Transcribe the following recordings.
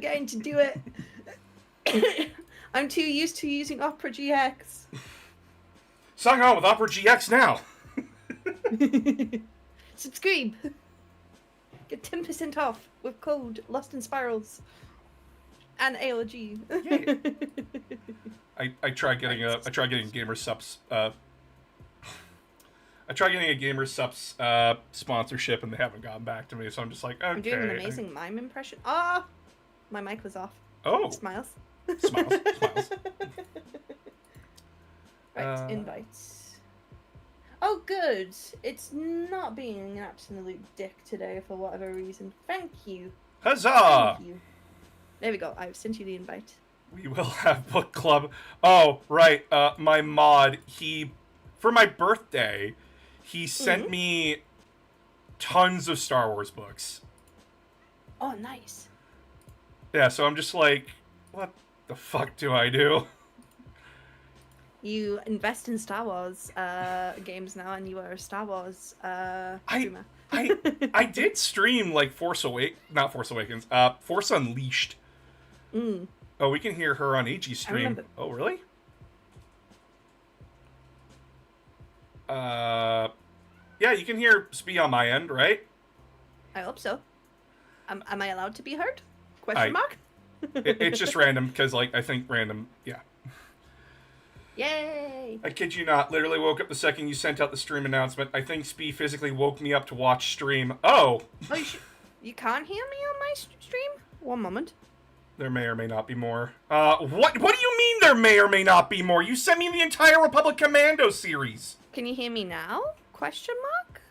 forgetting to do it. I'm too used to using Opera GX. Sign on with Opera GX now. Subscribe. Get 10% off with code Lost in Spirals and ALG. I tried getting Gamer Subs. I tried getting a Gamer Subs sponsorship, and they haven't gotten back to me. So I'm just like, okay. I'm doing an amazing mime impression. Ah, my mic was off. Oh, Smiles. Smiles. Right, invites. Oh, good. It's not being an absolute dick today for whatever reason. Thank you. Huzzah! Thank you. There we go. I've sent you the invite. We will have book club. Oh, right. My mod, for my birthday, he sent me tons of Star Wars books. Oh, nice. Yeah, so I'm just like, what the fuck do I do? You invest in Star Wars games now, and you are a Star Wars streamer. I did stream like Force Unleashed. Oh, we can hear her on AG stream. Oh, really? Yeah, you can hear Spee on my end, right? I hope so. Am I allowed to be heard? Question mark? It's just random, because, like, I think random, yeah. Yay! I kid you not, literally woke up the second you sent out the stream announcement. I think Spee physically woke me up to watch stream. Oh! You can't hear me on my stream? One moment. There may or may not be more. What do you mean there may or may not be more? You sent me the entire Republic Commando series! Can you hear me now? Question mark?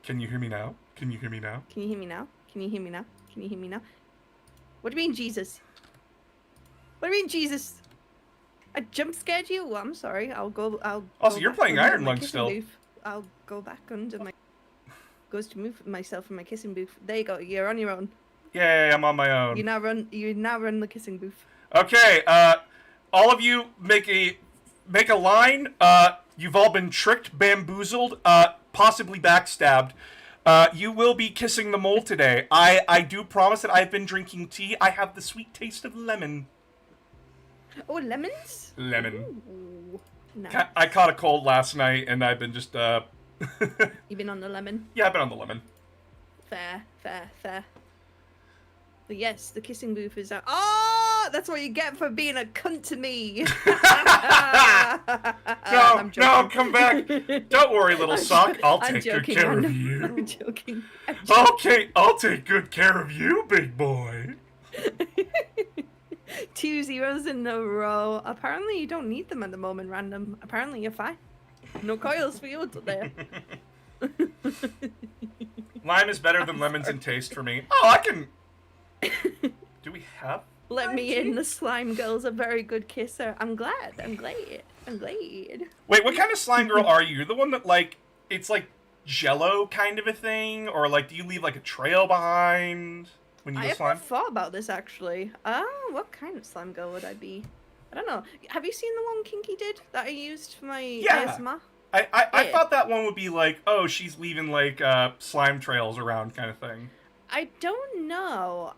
Can you hear me now? Can you hear me now? Can you hear me now? Can you hear me now? Can you hear me now? What do you mean, Jesus? What do you mean, Jesus? I jump scared you? Well, I'm sorry. Also, you're playing Iron Lung still. Booth. I'll go back under my... Goes to move myself from my kissing booth. There you go. You're on your own. Yay, I'm on my own. You now run the kissing booth. Okay, all of you make a line. You've all been tricked, bamboozled, possibly backstabbed. You will be kissing the mole today. I do promise that I've been drinking tea. I have the sweet taste of lemon. Oh, lemons? Lemon. Ooh, nice. I caught a cold last night, and I've been just, You've been on the lemon? Yeah, I've been on the lemon. Fair. But yes, the kissing booth is out. Oh, that's what you get for being a cunt to me. No, come back. Don't worry, little sock. I'll take good care of you. I'm joking. Okay, I'll take good care of you, big boy. 2 zeros in a row. Apparently you don't need them at the moment, random. Apparently you're fine. No coils for you today. Lime is better than lemons in taste for me. Oh, I can... Do we have... Let me in, the slime girl's a very good kisser. I'm glad. Wait, what kind of slime girl are you? You're the one that, like, it's like Jell-O kind of a thing? Or, like, do you leave, like, a trail behind when you do slime? I haven't thought about this, actually. What kind of slime girl would I be? I don't know. Have you seen the one Kinky did that I used for my ASMR? I thought that one would be like, oh, she's leaving, like, slime trails around kind of thing. I don't know.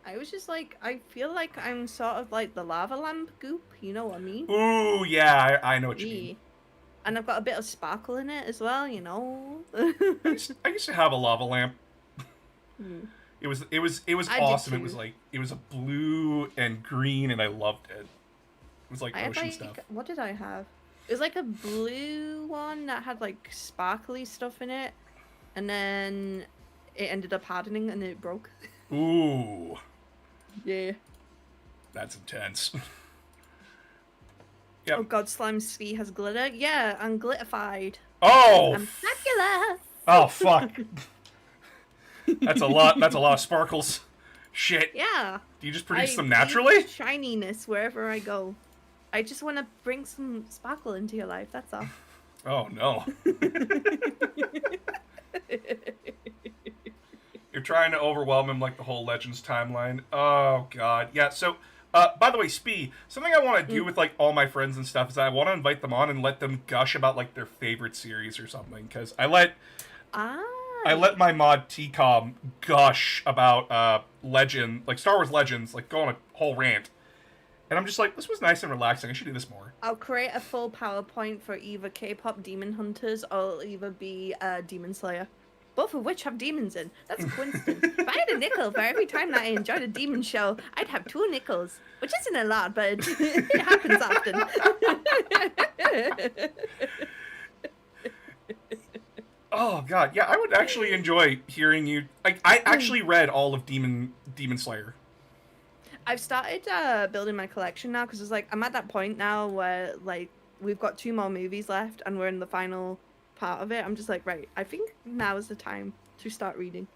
I was just like, I feel like I'm sort of like the lava lamp goop, you know what I mean? Ooh, yeah, I know what you mean. And I've got a bit of sparkle in it as well, you know? I used to have a lava lamp. It was awesome. It was like, it was a blue and green, and I loved it. It was like ocean stuff. What did I have? It was like a blue one that had like sparkly stuff in it, and then it ended up hardening and it broke. Ooh. Yeah. That's intense. Yep. Oh god, Slime Ski has glitter? Yeah, I'm glitterified. Oh! I'm fabulous! Oh, fuck. That's a lot of sparkles. Shit. Yeah. Do you just produce them naturally? Shininess wherever I go. I just want to bring some sparkle into your life, that's all. Oh, no. You're trying to overwhelm him like the whole Legends timeline. Oh, God. Yeah, so, by the way, Spee, something I want to do with, like, all my friends and stuff is I want to invite them on and let them gush about, like, their favorite series or something, because I let... I let my mod TCOM gush about Legend, like Star Wars Legends, like go on a whole rant. And I'm just like, this was nice and relaxing. I should do this more. I'll create a full PowerPoint for either K-pop Demon Hunters or it'll either be Demon Slayer. Both of which have demons in. That's a coincidence. If I had a nickel for every time that I enjoyed a demon show, I'd have 2 nickels. Which isn't a lot, but it happens often. Oh god, yeah, I would actually enjoy hearing you. I actually read all of Demon Slayer. I've started building my collection now because it's like I'm at that point now where like we've got 2 more movies left and we're in the final part of it. I'm just like, right, I think now is the time to start reading.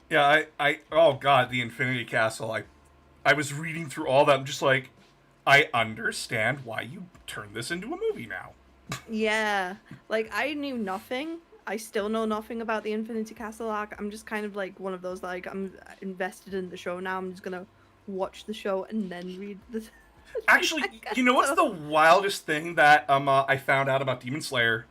Yeah, I oh god, the Infinity Castle. I was reading through all that. I'm just like, I understand why you turned this into a movie now. Yeah, like I knew nothing. I still know nothing about the Infinity Castle arc. I'm just kind of like one of those like I'm invested in the show now. I'm just gonna watch the show and then read the. Actually, you know what's the wildest thing that I found out about Demon Slayer?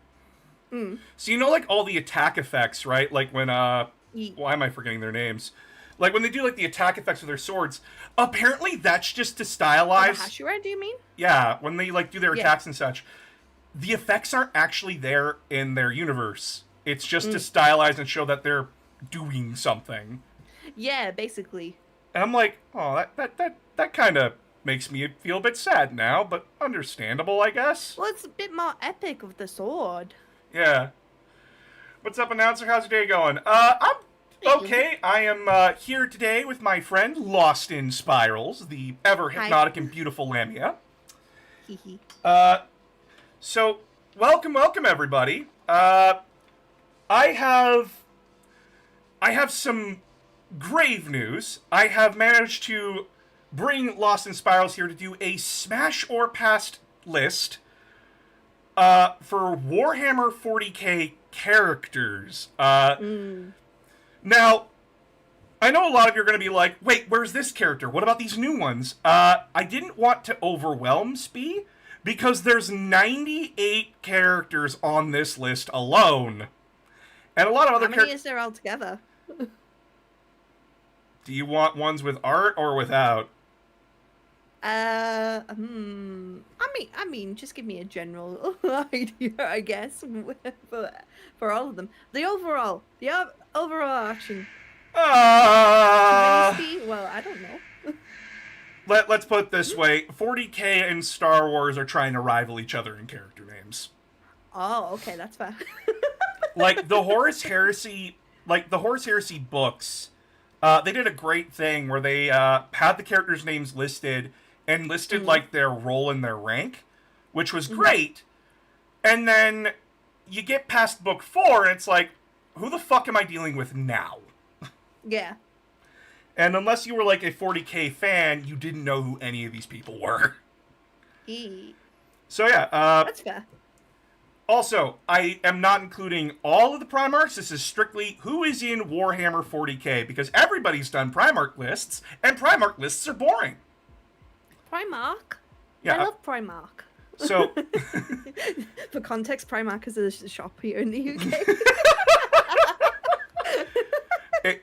So you know like all the attack effects, right? Like when why am I forgetting their names? Like when they do like the attack effects with their swords. Apparently that's just to stylize. The Hashira, do you mean? Yeah, when they like do their attacks and such. The effects aren't actually there in their universe. It's just to stylize and show that they're doing something. Yeah, basically. And I'm like, oh, that kind of makes me feel a bit sad now, but understandable, I guess. Well, it's a bit more epic with the sword. Yeah. What's up, announcer? How's your day going? I'm okay. I am here today with my friend Lost in Spirals, the ever hypnotic and beautiful Lamia. So, welcome everybody. I have some grave news. I have managed to bring Lost in Spirals here to do a Smash or Past list for Warhammer 40k characters. Now, I know a lot of you are going to be like, wait, where's this character? What about these new ones? I didn't want to overwhelm Spee, because there's 98 characters on this list alone. And a lot of other characters... How many is there altogether? Do you want ones with art or without? I mean, just give me a general idea, I guess, for all of them. The overall action. Well, I don't know. Let's put it this way. 40k and Star Wars are trying to rival each other in character names. Oh, okay, that's fair. Like the Horus Heresy books, they did a great thing where they had the characters' names listed and listed like their role and their rank, which was great. And then you get past book 4 and it's like, who the fuck am I dealing with now? Yeah. And unless you were like a 40k fan, you didn't know who any of these people were. So yeah, that's fair. Also, I am not including all of the Primarchs. This is strictly who is in Warhammer 40k, because everybody's done Primarch lists, and Primarch lists are boring. Primarch? Yeah. I love Primarch. So... For context, Primarch is a shop here in the UK.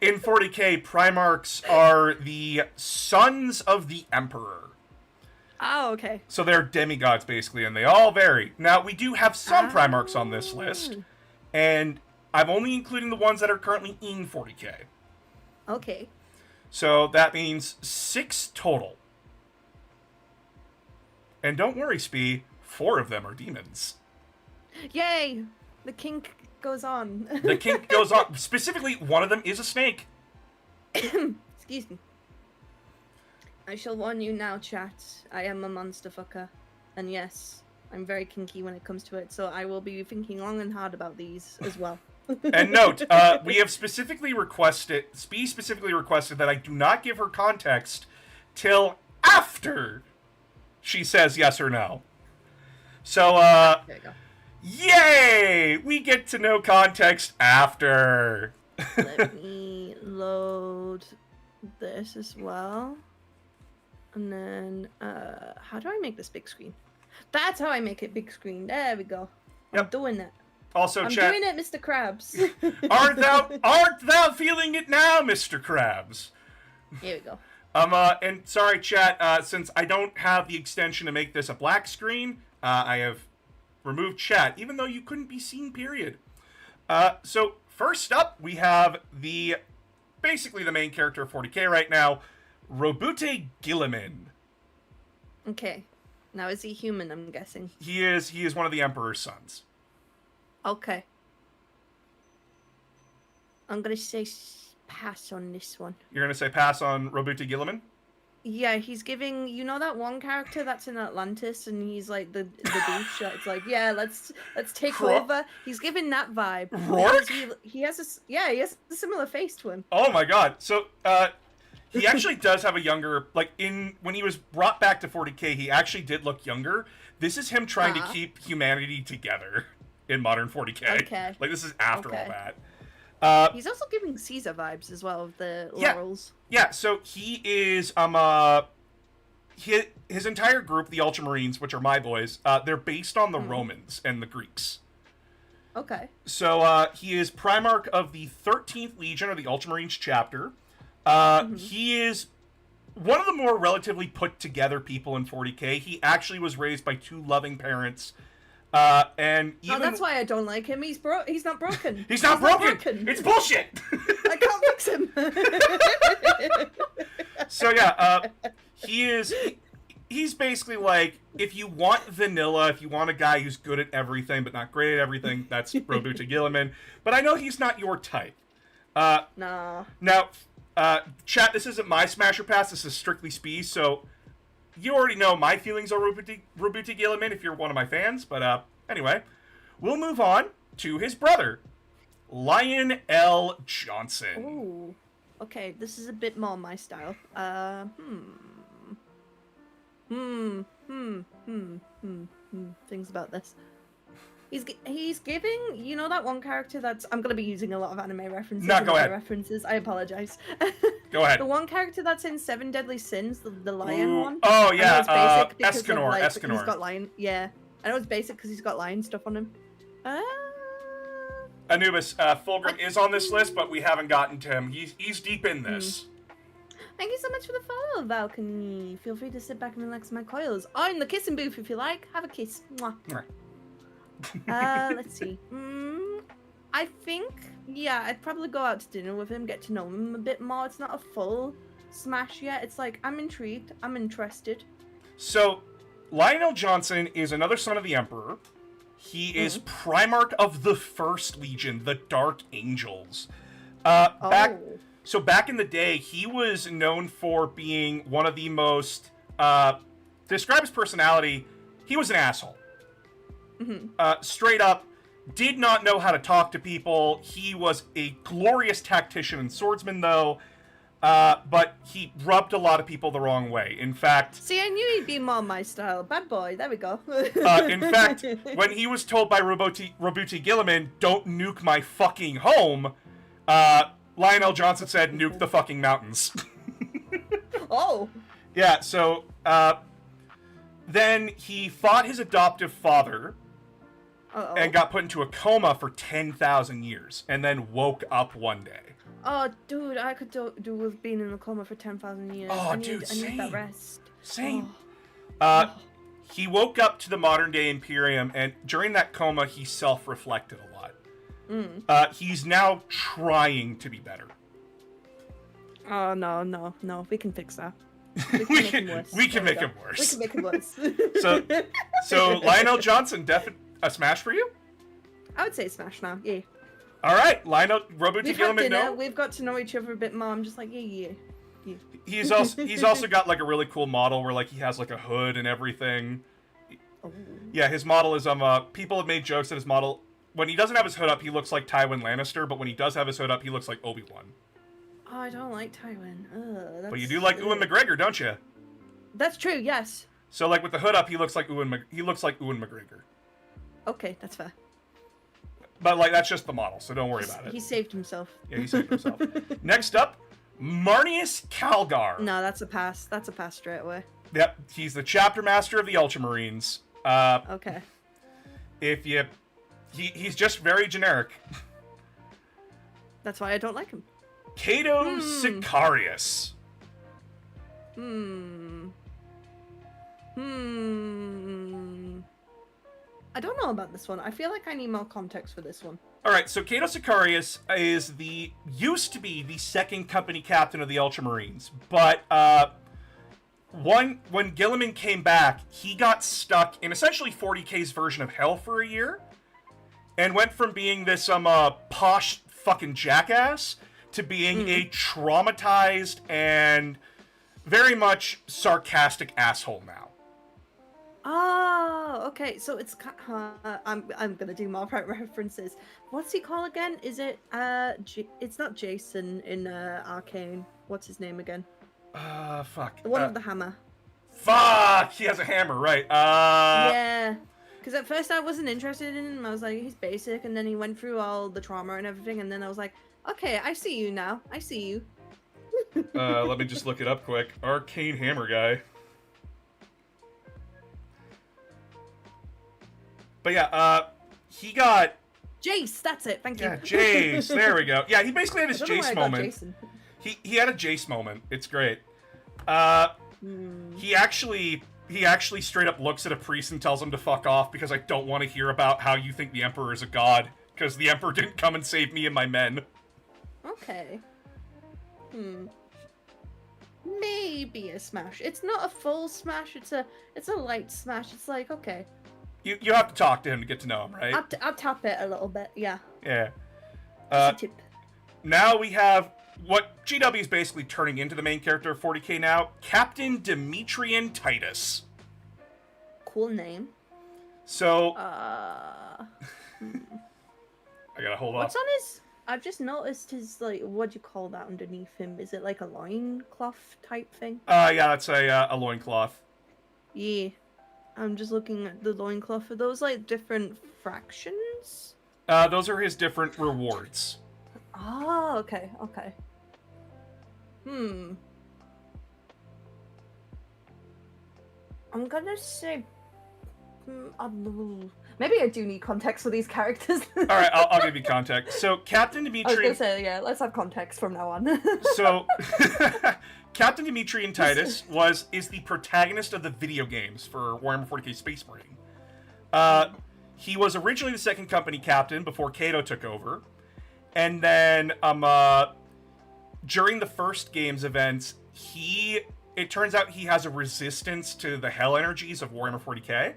In 40k, Primarchs are the sons of the Emperor. Oh, okay. So they're demigods, basically, and they all vary. Now, we do have some Primarchs on this list, and I'm only including the ones that are currently in 40k. Okay. So that means 6 total. And don't worry, Spee, 4 of them are demons. Yay! The kink goes on. The kink goes on. Specifically, one of them is a snake. Excuse me. I shall warn you now, chat. I am a monster fucker. And yes, I'm very kinky when it comes to it, so I will be thinking long and hard about these as well. And note, we have specifically requested, Spee specifically requested that I do not give her context till after she says yes or no. So, there you go. Yay! We get to know context after. Let me load this as well. And then, how do I make this big screen? That's how I make it big screen. There we go. I'm doing it. Also, I'm chat. doing it, Mr. Krabs. art thou feeling it now, Mr. Krabs? Here we go. And sorry, chat, since I don't have the extension to make this a black screen, I have removed chat, even though you couldn't be seen, period. So, first up, we have basically the main character of 40k right now, Roboute Guilliman. Okay. Now, is he human, I'm guessing? He is one of the Emperor's sons. Okay. I'm gonna say pass on this one. You're gonna say pass on Roboute Guilliman? Yeah, he's giving, you know that one character that's in Atlantis and he's like the douche it's like, yeah, let's take over. He's giving that vibe. Rourke? He has a similar face to him. Oh my god. So, he actually does have a younger, like, when he was brought back to 40k, he actually did look younger. This is him trying to keep humanity together in modern 40k. Okay. Like, this is after all that. He's also giving Caesar vibes as well, of the yeah, laurels. Yeah, so he is, his entire group, the Ultramarines, which are my boys, they're based on the Romans and the Greeks. Okay. So, he is Primarch of the 13th Legion, or the Ultramarines chapter. He is one of the more relatively put-together people in 40k. He actually was raised by two loving parents. And even... Oh, that's why I don't like him. He's not broken. He's not broken! It's bullshit! I can't fix him! So, yeah, he's basically like, if you want vanilla, if you want a guy who's good at everything but not great at everything, that's Roboute Guilliman. But I know he's not your type. Nah. Now, chat, this isn't my Smasher Pass, this is strictly Spee, so you already know my feelings on Roboute Guilliman if you're one of my fans, but anyway, we'll move on to his brother, Lionel Johnson. Ooh. Okay, this is a bit more my style. Things about this. He's giving, you know that one character that's... I'm going to be using a lot of anime references. No, go ahead. References. I apologize. Go ahead. The one character that's in Seven Deadly Sins, the lion one. Oh, yeah, Escanor. Escanor. He's got lion... Yeah. I know it's basic because he's got lion stuff on him. Anubis, Fulgrim is on this list, but we haven't gotten to him. He's deep in this. Thank you so much for the follow, Valkyrie. Feel free to sit back and relax my coils. Oh, in the kissing booth if you like. Have a kiss. Mwah. Let's see. I think, yeah, I'd probably go out to dinner with him, get to know him a bit more. It's not a full smash yet. It's like, I'm intrigued. I'm interested. So, Lionel Johnson is another son of the Emperor. He is Primarch of the First Legion, the Dark Angels. So back in the day, he was known for being one of the most... to describe his personality, he was an asshole. Straight up, did not know how to talk to people. He was a glorious tactician and swordsman, though. But he rubbed a lot of people the wrong way. In fact... See, I knew he'd be more my style. Bad boy. There we go. In fact, when he was told by Roboute Guilliman, don't nuke my fucking home, Lionel Johnson said, nuke the fucking mountains. Oh. Yeah, so, then he fought his adoptive father and got put into a coma for 10,000 years, and then woke up one day. Oh, dude, I could do with being in a coma for 10,000 years. Oh, I dude, need that rest. Same. He woke up to the modern-day Imperium, and during that coma, he self-reflected a lot. He's now trying to be better. Oh, no. We can fix that. We can make him worse. We can make him worse. So Lionel Johnson, a smash for you? I would say smash now, yeah. All right, Roboute We've had Guilliman, dinner, no? We've got to know each other a bit more. I'm just like, yeah. He's also got like a really cool model where like he has like a hood and everything. Oh. Yeah, his model is people have made jokes that his model, when he doesn't have his hood up, he looks like Tywin Lannister, but when he does have his hood up, he looks like Obi-Wan. Oh, I don't like Tywin. But you do like Ewan McGregor, don't you? That's true, yes. So like with the hood up, he looks like Ewan McGregor. Okay, that's fair. But like that's just the model, so don't worry about it. He saved himself. Yeah, he saved himself. Next up, Marneus Calgar. No, that's a pass. That's a pass straight away. Yep, he's the chapter master of the Ultramarines. Okay. He's just very generic. That's why I don't like him. Cato Sicarius. I don't know about this one. I feel like I need more context for this one. All right, so Cato Sicarius used to be the second company captain of the Ultramarines, but when Guilliman came back, he got stuck in essentially 40K's version of Hell for a year, and went from being this posh fucking jackass to being a traumatized and very much sarcastic asshole now. Oh, okay. So it's I'm gonna do more references. What's he called again? Is it it's not Jason in Arcane. What's his name again? Fuck. The one with the hammer. Fuck! He has a hammer, right? Yeah. Because at first I wasn't interested in him. I was like, he's basic, and then he went through all the trauma and everything, and then I was like, okay, I see you now. I see you. Let me just look it up quick. Arcane hammer guy. But yeah, he got... Jace, that's it. Thank you. Yeah, Jace. There we go. Yeah, he basically had his Jace moment. Jason. He had a Jace moment. It's great. He actually straight up looks at a priest and tells him to fuck off because I don't want to hear about how you think the Emperor is a god, because the Emperor didn't come and save me and my men. Okay. Maybe a smash. It's not a full smash. It's a light smash. It's like, okay. You have to talk to him to get to know him, right? I'll tap it a little bit. Yeah. Yeah. Just a tip. Now we have what GW is basically turning into the main character of 40K now, Captain Demetrian Titus. Cool name. So... I gotta hold on. What's on his... I've just noticed his, like, what do you call that underneath him? Is it like a loincloth type thing? Yeah, that's a loincloth. Yeah. I'm just looking at the loincloth. Are those, like, different fractions? Those are his different rewards. Oh, okay, okay. I'm gonna say... maybe I do need context for these characters. Alright, I'll give you context. So, Captain Demetrian... I was gonna say, yeah, let's have context from now on. So, Captain Demetrian Titus is the protagonist of the video games for Warhammer 40K Space Marine. He was originally the second company captain before Cato took over. And then, during the first game's events, it turns out he has a resistance to the hell energies of Warhammer 40K.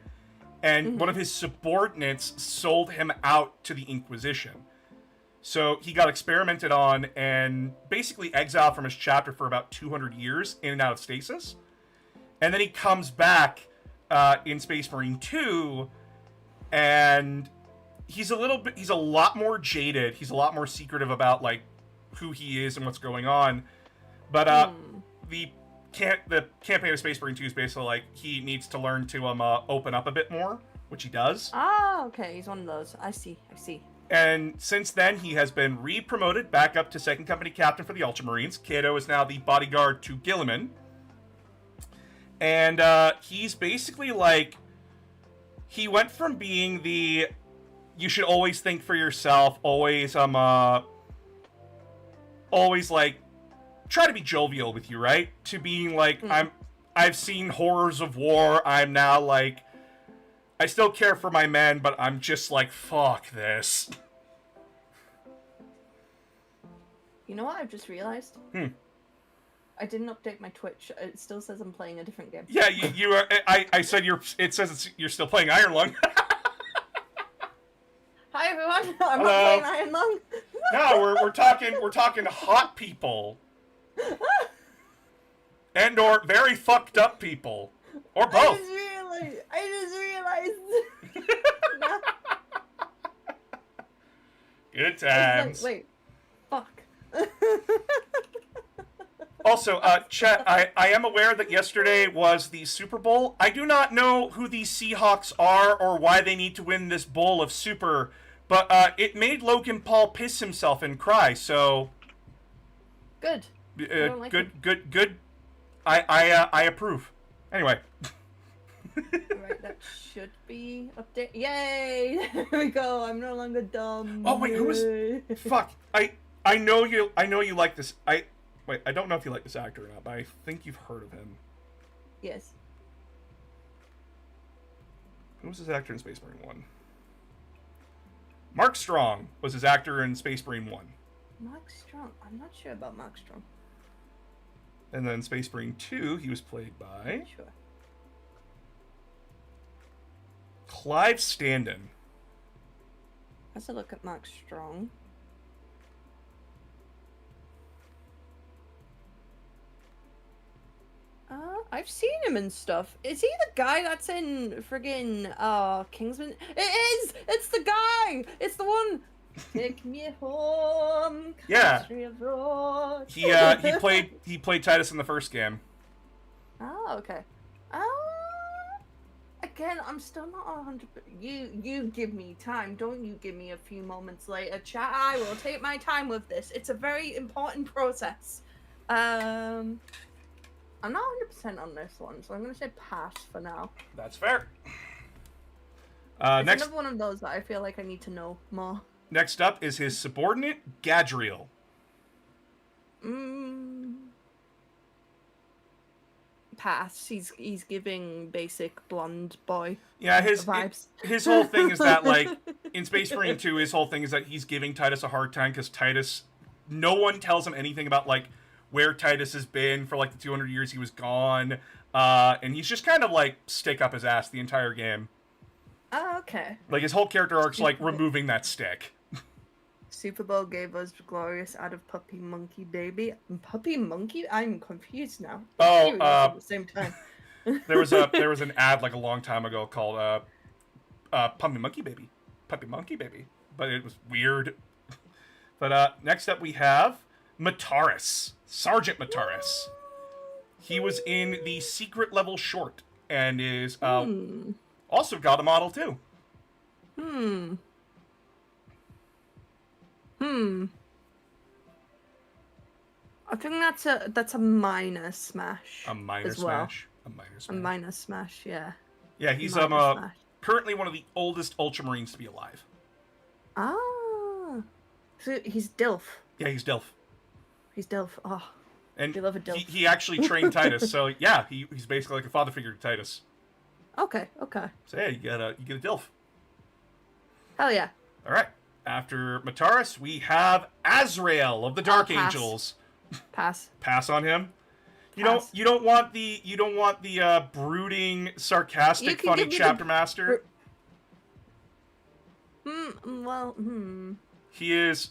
And one of his subordinates sold him out to the Inquisition. So he got experimented on and basically exiled from his chapter for about 200 years in and out of stasis. And then he comes back in Space Marine 2, and he's a lot more jaded. He's a lot more secretive about, like, who he is and what's going on. But the campaign of Space Marine 2 is basically like he needs to learn to open up a bit more, which he does. Ah, okay, he's one of those. I see. And since then, he has been re-promoted back up to second company captain for the Ultramarines. Cato is now the bodyguard to Guilliman. And he's basically like... He went from being the... You should always think for yourself, always, like, try to be jovial with you, right? To being like, I've seen horrors of war, I'm now like... I still care for my men, but I'm just like, fuck this. You know what I've just realized? I didn't update my Twitch. It still says I'm playing a different game. Yeah, you are. I said it says you're still playing Iron Lung. Hi everyone. I'm Hello. not playing Iron Lung. No, we're talking hot people. And or very fucked up people. Or both. I just realized. Good times. Wait. Fuck. Also, chat, I am aware that yesterday was the Super Bowl. I do not know who these Seahawks are or why they need to win this bowl of Super, but it made Logan Paul piss himself and cry, so... Good. I don't like good. I approve. Anyway. Alright, that should be update. Yay! There we go. I'm no longer dumb. Oh wait, who was? Yay. Fuck. I know you. I know you like this. I don't know if you like this actor or not, but I think you've heard of him. Yes. Who was his actor in Space Marine 1? Mark Strong was his actor in Space Marine 1. Mark Strong. I'm not sure about Mark Strong. And then Space Marine 2, he was played by Sure. Clive Standen. Let's look at Mark Strong. I've seen him in stuff. Is he the guy that's in friggin' Kingsman? It is! It's the guy! It's the one! Take me home, Yeah. country of roads. He played Titus in the first game. Oh, okay. Again, I'm still not 100. You give me time. Don't you give me a few moments later, chat. I will take my time with this. It's a very important process. I'm not 100% on this one, so I'm gonna say pass for now. That's fair. It's Next another one of those that I feel like I need to know more. next up is his subordinate, Gadriel. Pass. He's giving basic blonde boy. Yeah, vibes. his whole thing is that, like, in Space Marine 2, his whole thing is that he's giving Titus a hard time because Titus, no one tells him anything about, like, where Titus has been for, like, the 200 years he was gone. And he's just kind of, like, stick up his ass the entire game. Oh, okay. Like, his whole character arc's, like, removing that stick. Super Bowl gave us glorious ad of Puppy Monkey Baby. Puppy Monkey? I'm confused now. Oh, Serious at the same time. there was an ad, like, a long time ago called, Puppy Monkey Baby. Puppy Monkey Baby. But it was weird. But, next up we have Mataris. Sergeant Mataris. He was in the secret level short and is also got a model too. I think that's a minor smash. A minor as well. smash. A minor A smash. minor smash, yeah. Yeah, he's minor smash. currently one of the oldest Ultramarines to be alive. Ah. So he's Dilf. Yeah, he's Delph. He's Dilf. Oh. And We love a Dilf. he actually trained Titus, so yeah, he's basically like a father figure to Titus. Okay, okay. So yeah, you get a Dilf. Hell yeah. All right. After Mataris, we have Azrael of the Dark pass. Angels. Pass. Pass on him. Pass. You don't want the brooding, sarcastic, funny give me chapter master. He is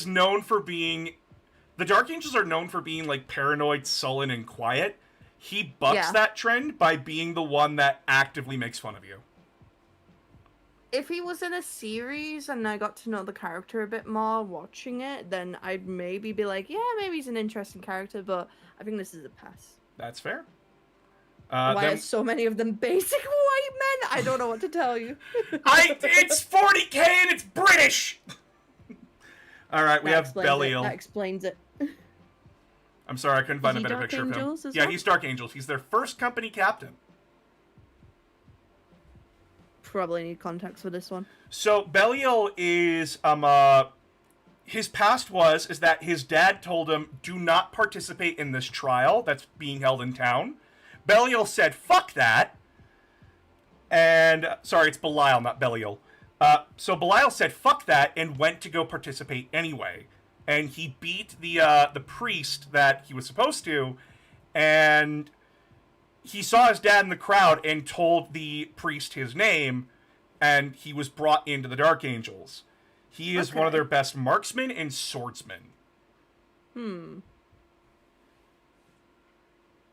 known for being. The Dark Angels are known for being like paranoid, sullen, and quiet. He bucks that trend by being the one that actively makes fun of you. If he was in a series and I got to know the character a bit more watching it, then I'd maybe be like, yeah, maybe he's an interesting character, but I think this is a pass. That's fair. Why are so many of them basic white men? I don't know what to tell you. It's 40K and it's British! All right, we have Belial. That explains it. I'm sorry, I couldn't find a better Dark picture of him. Angels as Yeah, well? he's Dark Angels. He's their first company captain. Probably need context for this one. So Belial is his past is that his dad told him, do not participate in this trial that's being held in town. Belial said, fuck that. And sorry, it's Belial, not Belial. So Belial said, fuck that, and went to go participate anyway. And he beat the priest that he was supposed to, and he saw his dad in the crowd and told the priest his name, and he was brought into the Dark Angels. He is one of their best marksmen and swordsmen.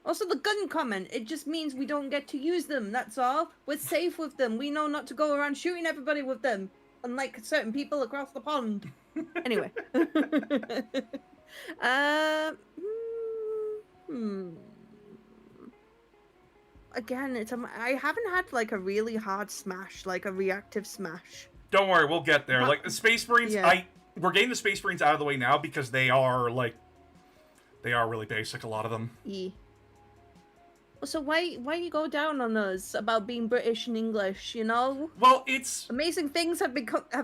Also, the gun comment, it just means we don't get to use them, that's all. We're safe with them. We know not to go around shooting everybody with them, unlike certain people across the pond. Anyway. Again, I haven't had like a really hard smash, like a reactive smash. Don't worry, we'll get there. Like the Space Marines, Yeah. we're getting the Space Marines out of the way now because they are really basic. A lot of them. So why you go down on us about being British and English? You know, Well, it's amazing things have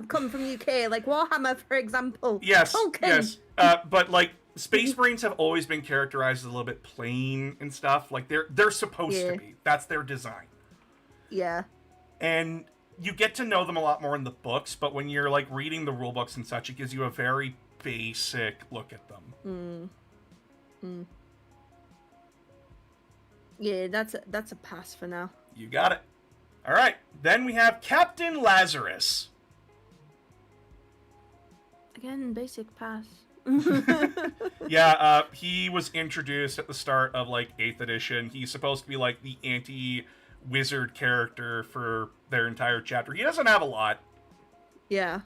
come from UK, like Warhammer, for example. yes, Tolkien. yes. But like Space Marines have always been characterized as a little bit plain and stuff. Like they're supposed to Yeah. be. That's their design. Yeah. And you get to know them a lot more in the books, but when you're like reading the rule books and such, it gives you a very basic look at them. Yeah, that's a pass for now. You got it. All right. Then we have Captain Lazarus. Again, basic pass. Yeah, he was introduced at the start of like 8th edition. He's supposed to be like the anti-wizard character for their entire chapter. He doesn't have a lot. Yeah.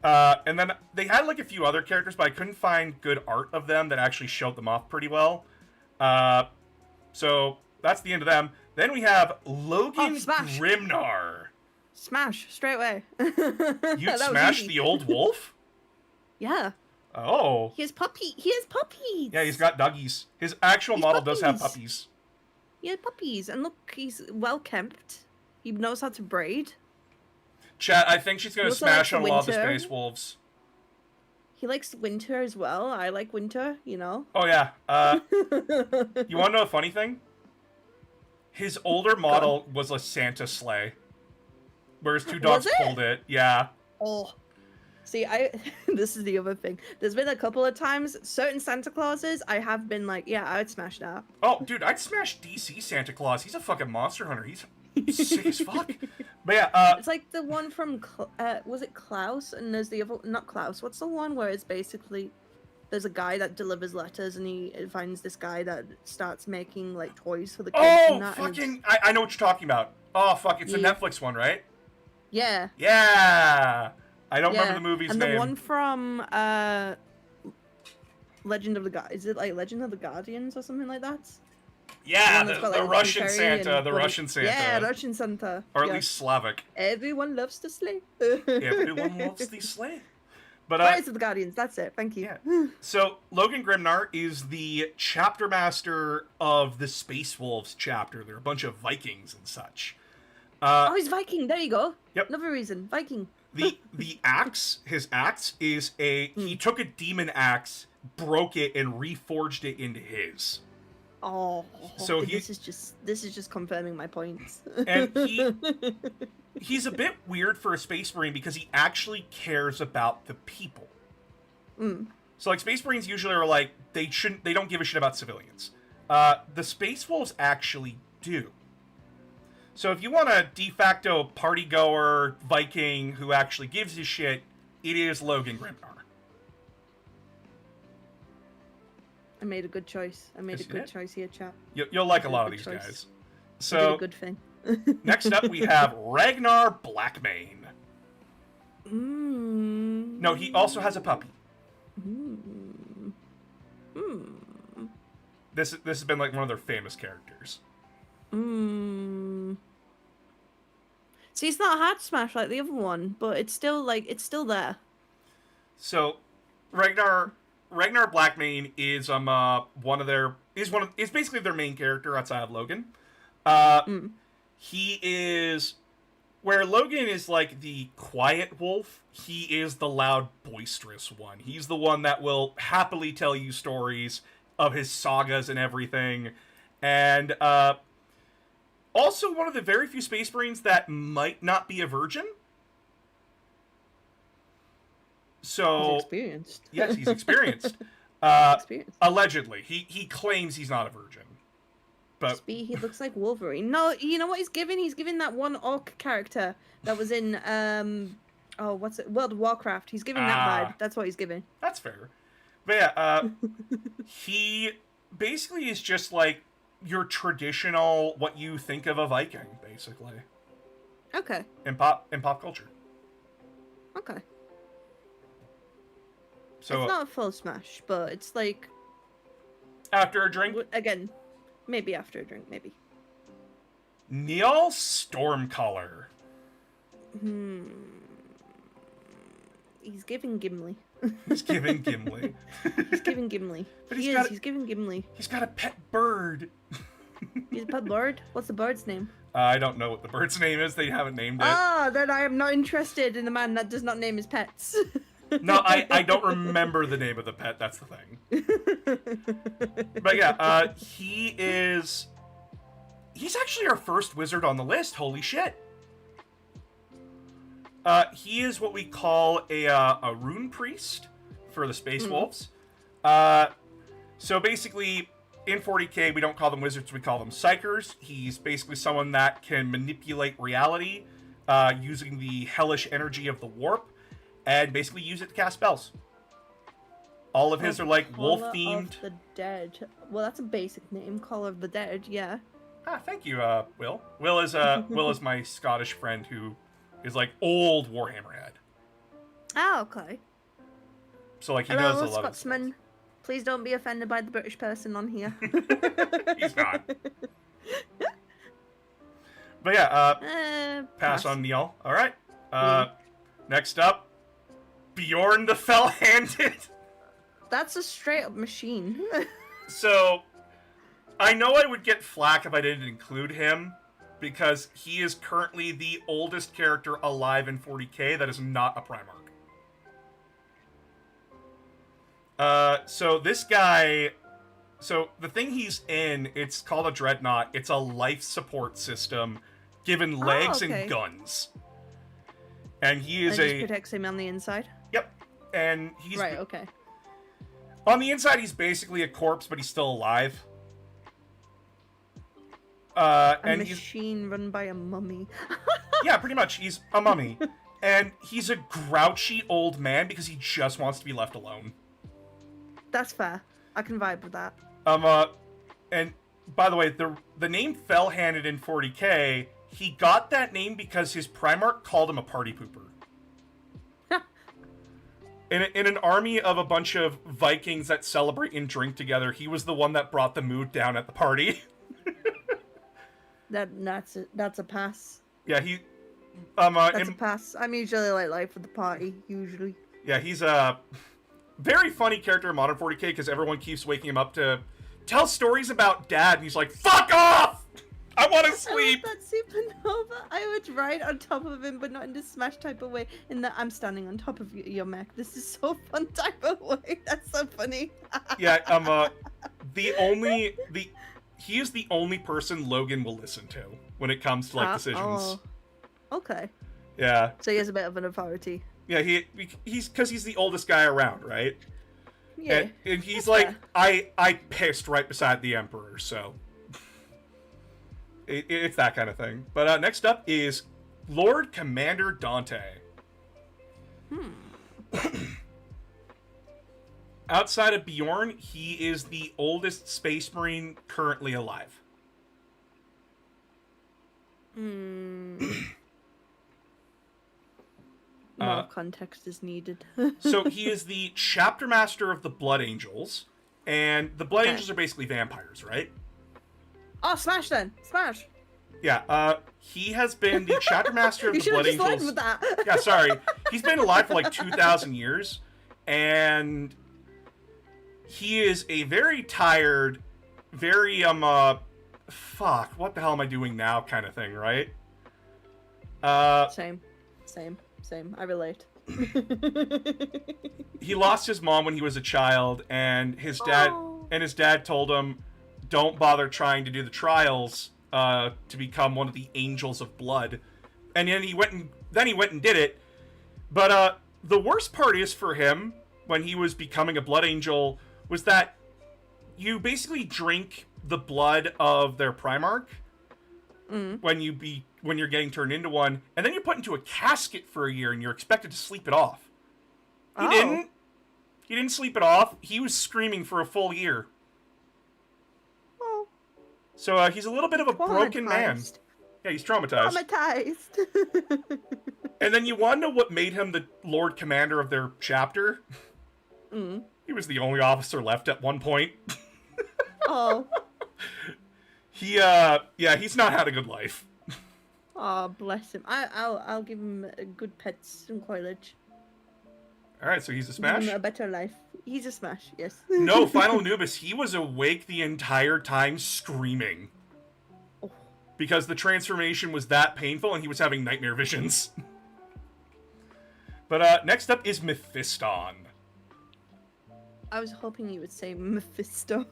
And then they had like a few other characters, but I couldn't find good art of them that actually showed them off pretty well. So that's the end of them. Then we have Logan Smash. Grimnar. Smash straight away. You That was smashed easy. the old wolf? Yeah. Oh. He has puppies. Yeah, he's got doggies. His actual He's model does have puppies. puppies. He has puppies, and look, he's well kept. He knows how to braid. Chat, I think she's going to Also smash likes on a lot of the winter. Space Wolves. He likes winter as well. I like winter, you know. Oh, yeah. You want to know a funny thing? His older model was a Santa sleigh. Whereas two dogs Was it? pulled it. Yeah. Oh. See, this is the other thing. There's been a couple of times, certain Santa Clauses, I have been like, yeah, I would smash that. Oh, dude, I'd smash DC Santa Claus. He's a fucking monster hunter. He's sick as fuck. But yeah, It's like the one from, was it Klaus? And there's the other, not Klaus. What's the one where it's basically, there's a guy that delivers letters and he finds this guy that starts making like toys for the kids oh, and that. and it's- fucking, I know what you're talking about. Oh, fuck, it's a Yeah. Netflix one, right? Yeah. Yeah. I don't remember Yeah. the movie's and name. the one from Legend of the God, is it like Legend of the Guardians or something like that? Yeah, one that's got, the like, Russian Terry Santa, and the Buddy- Russian Santa. Yeah, Russian Santa. Or at Yeah. least Slavic. Everyone loves to slay. Everyone loves the sleigh. But Pirates of the Guardians, that's it. Thank you. yeah. So Logan Grimnar is the chapter master of the Space Wolves chapter. They're a bunch of Vikings and such. Oh, he's Viking. There you go. Yep. Another reason. Viking. The axe, his axe is he took a demon axe, broke it, and reforged it into his. Oh, So this is just confirming my points. And he's a bit weird for a Space Marine because he actually cares about the people. So like Space Marines usually are like they don't give a shit about civilians. The Space Wolves actually do. So if you want a de facto party goer Viking who actually gives a shit, it is Logan Grimnar. I made a good choice. I made Yes, a you good did. choice here, chap. You'll like a lot of Good these choice. guys. I did So a good thing. next up we have Ragnar Blackmane. Mm. No, he also has a puppy. This has been like one of their famous characters. See, it's not a hard smash like the other one, but it's still there. So Ragnar Blackmane is is basically their main character outside of Logan. He is where Logan is like the quiet wolf, he is the loud, boisterous one. He's the one that will happily tell you stories of his sagas and everything. And also one of the very few Space Marines that might not be a virgin. So He's experienced. yes, he's experienced. Experienced. Allegedly, he claims he's not a virgin, but He looks like Wolverine. No, you know what he's giving? He's giving that one orc character that was in World of Warcraft. He's giving that vibe. That's what he's giving. that's fair. But yeah, he basically is just like your traditional what you think of a Viking, basically Okay. in pop culture. Okay. So It's not a full smash, but it's like after a drink, again, maybe after a drink, maybe. Neil Stormcaller. He's giving Gimli. He's giving Gimli. He's giving Gimli. But He's giving Gimli. He's got a pet bird. He's a pet bird. What's the bird's name? I don't know what the bird's name is. They haven't named it. Ah, then I am not interested in the man that does not name his pets. No, I don't remember the name of the pet. That's the thing. But yeah, he's actually our first wizard on the list. Holy shit. He is what we call a rune priest for the Space Wolves. So basically, in 40k, we don't call them wizards, we call them psychers. He's basically someone that can manipulate reality using the hellish energy of the warp and basically use it to cast spells. All of his are like wolf-themed. Of the Dead. Well, that's a basic name. Call of the Dead, yeah. Ah, thank you, Will. Will is my Scottish friend who is like old Warhammer head. Ah, okay. So like he Hello, knows a lot Scotsman. of Please don't be offended by the British person on here. He's not. But yeah, pass on Neil. All right. Next up, Bjorn the Fell-Handed. That's a straight up machine. So, I know I would get flack if I didn't include him, because he is currently the oldest character alive in 40k that is not a Primarch. So this guy... So, the thing he's in, it's called a Dreadnought. It's a life support system, given legs and guns. And he is and just protects him on the inside? Yep. And he's... Right, okay. On the inside, he's basically a corpse, but he's still alive. A machine run by a mummy. Yeah, pretty much. He's a mummy. And he's a grouchy old man because he just wants to be left alone. That's fair. I can vibe with that. And by the way, the name Fell-Handed in 40k, he got that name because his Primarch called him a party pooper. In an army of a bunch of Vikings that celebrate and drink together, he was the one that brought the mood down at the party. That's a pass. Yeah, That's a pass. I'm usually like life of the party, usually. Yeah, he's a very funny character in Modern 40k because everyone keeps waking him up to tell stories about dad, and he's like, "Fuck off! I want to sleep!" I love that supernova. I would ride on top of him, but not in the Smash type of way. In the I'm standing on top of your mech. This is so fun type of way. That's so funny. Yeah, he is the only person Logan will listen to when it comes to like decisions. Oh, okay. Yeah. So he has a bit of an authority. Yeah, he's because he's the oldest guy around, right? Yeah. And he's like, I pissed right beside the Emperor, so it's that kind of thing. But next up is Lord Commander Dante. Outside of Bjorn, he is the oldest Space Marine currently alive. More context is needed. So he is the chapter master of the Blood Angels, and the Blood Angels are basically vampires, right? Oh, Smash then! Smash! Yeah, he has been the chapter master of the Blood Angels. Angels. With that. Yeah, sorry. He's been alive for like 2,000 years, and he is a very tired, very, fuck, what the hell am I doing now kind of thing, right? Same. I relate. He lost his mom when he was a child, and his dad told him, don't bother trying to do the trials to become one of the Angels of Blood. And then he went and did it. But the worst part is for him, when he was becoming a Blood Angel, was that you basically drink the blood of their Primarch when you're getting turned into one, and then you're put into a casket for a year and you're expected to sleep it off. He didn't. He didn't sleep it off. He was screaming for a full year. Oh. So he's a little bit of a broken man. Yeah, he's traumatized. And then you want to know what made him the Lord Commander of their chapter? He was the only officer left at one point. Oh. He's not had a good life. Oh, bless him. I'll give him good pets and coilage. Alright, so he's a Smash? Give him a better life. He's a Smash, yes. No, Final Anubis, he was awake the entire time screaming. because the transformation was that painful and he was having nightmare visions. But next up is Mephiston. I was hoping you would say Mephisto.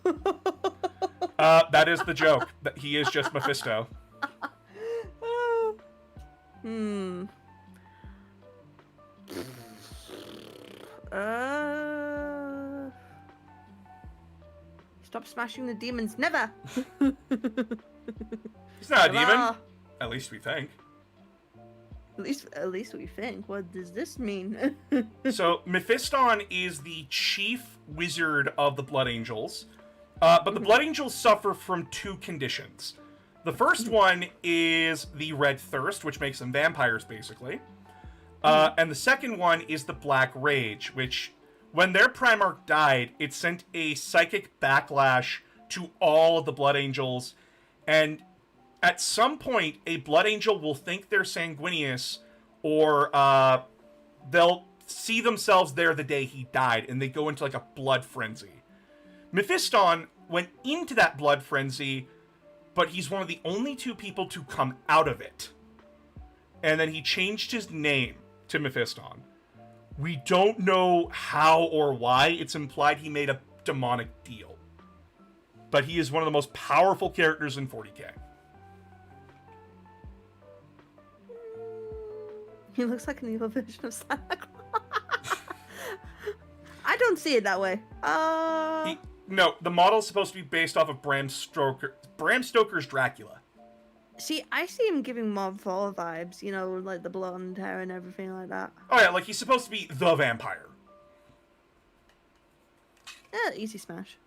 That is the joke. That he is just Mephisto. Hmm. Stop smashing the demons. Never! He's not a Never. demon. At least we think. At least we think. What does this mean? So, Mephiston is the chief wizard of the Blood Angels. But the Blood Angels suffer from two conditions. The first one is the Red Thirst, which makes them vampires, basically. And the second one is the Black Rage, which, when their Primarch died, it sent a psychic backlash to all of the Blood Angels. And at some point, a Blood Angel will think they're Sanguinius, or they'll see themselves there the day he died, and they go into like a blood frenzy. Mephiston went into that blood frenzy, but he's one of the only two people to come out of it. And then he changed his name to Mephiston. We don't know how or why. It's implied he made a demonic deal. But he is one of the most powerful characters in 40k. He looks like an evil version of Santa Claus. I don't see it that way. No, the model's supposed to be based off of Bram Stoker's Dracula. See, I see him giving Mob 4 vibes, you know, like the blonde hair and everything like that. Oh yeah, like he's supposed to be the vampire. Yeah, easy smash.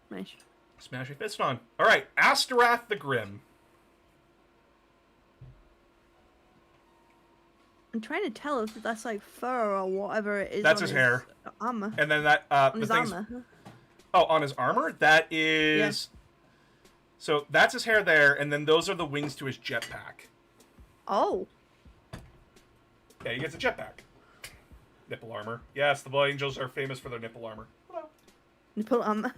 Nice. Smash your fist on. Alright, Asterath the Grim. I'm trying to tell if that's like fur or whatever it is. That's on his hair. Armor. And then that, On the his thing's... armor. Oh, on his armor? That is... Yeah. So, that's his hair there, and then those are the wings to his jetpack. Oh. Yeah, he gets a jetpack. Nipple armor. Yes, the Blood Angels are famous for their nipple armor. Nipple armor.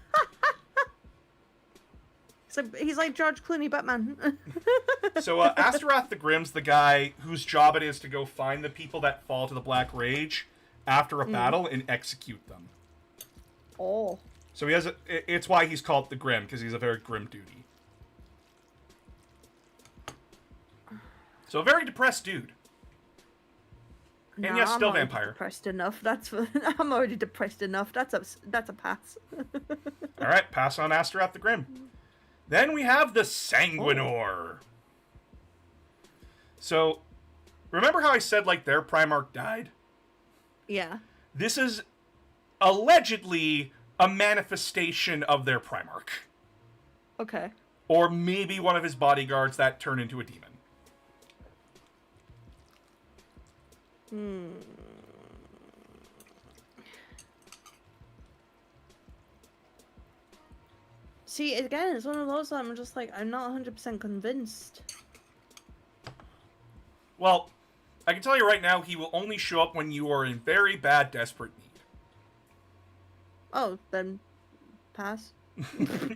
He's like George Clooney Batman. So, Asterath the Grim's the guy whose job it is to go find the people that fall to the Black Rage after a battle and execute them. Oh. So he has it's why he's called the Grim, because he's a very grim duty. So a very depressed dude. And yes, still I'm already vampire. Depressed enough. I'm already depressed enough. That's a pass. Alright, pass on Asterath the Grim. Then we have the Sanguinor. So, remember how I said, like, their Primarch died? Yeah. This is allegedly a manifestation of their Primarch. Okay. Or maybe one of his bodyguards that turned into a demon. See, again, it's one of those that I'm just like, I'm not 100% convinced. Well, I can tell you right now, he will only show up when you are in very bad, desperate need. Oh, then pass.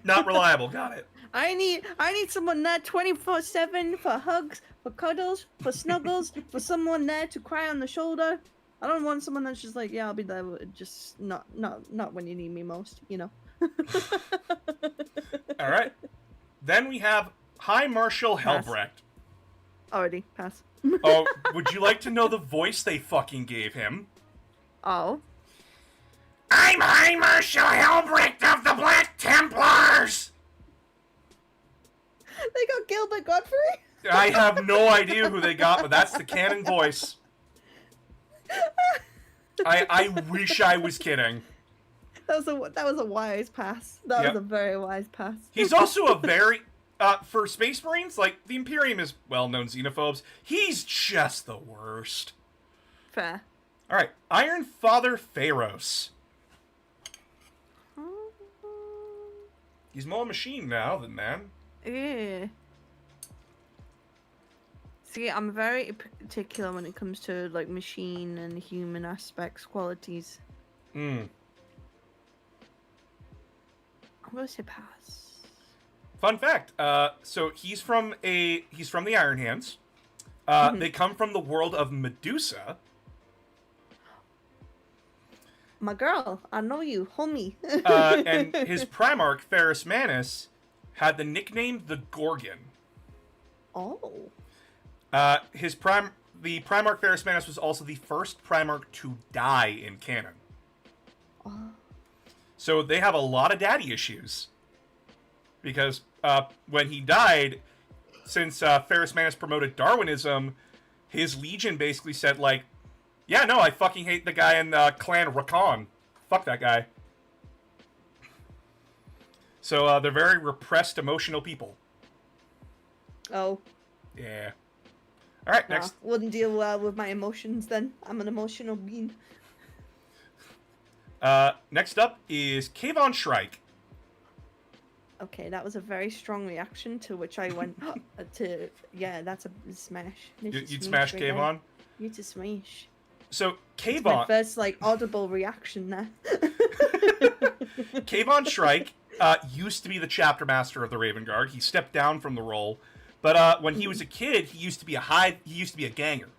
Not reliable, got it. I need someone there 24/7 for hugs, for cuddles, for snuggles, for someone there to cry on the shoulder. I don't want someone that's just like, yeah, I'll be there, but just not when you need me most, you know. All right. Then we have High Marshal Pass. Helbrecht. Already pass. Oh, would you like to know the voice they fucking gave him? Oh. I'm High Marshal Helbrecht of the Black Templars! They got Gilbert Godfrey? I have no idea who they got, but that's the canon voice. I wish I was kidding. That was a wise pass. That Yep. was a very wise pass. He's also a very... for Space Marines, like, the Imperium is well-known xenophobes. He's just the worst. Fair. Alright, Iron Father Pharos. He's more machine now than man. Yeah. See, I'm very particular when it comes to like machine and human aspects, qualities. Hmm. I'm gonna say pass. Fun fact. So he's from the Iron Hands. They come from the world of Medusa. My girl, I know you, homie. And his Primarch, Ferrus Manus, had the nickname the Gorgon. Oh. The Primarch Ferrus Manus was also the first Primarch to die in canon. Oh. So they have a lot of daddy issues. Because when he died, since Ferrus Manus promoted Darwinism, his legion basically said, like, yeah, no, I fucking hate the guy in Clan Rakan. Fuck that guy. So they're very repressed, emotional people. Oh. Yeah. All right, next. Wouldn't deal well with my emotions then. I'm an emotional being. Next up is Kayvon Shrike. Okay, that was a very strong reaction to which I went to. Yeah, that's a smash. You'd smash right Kayvon? there. You to smash. So It's my Kayvon, first like audible reaction there. Kayvon Shrike used to be the chapter master of the Raven Guard. He stepped down from the role, but when he was a kid, he used to be a ganger,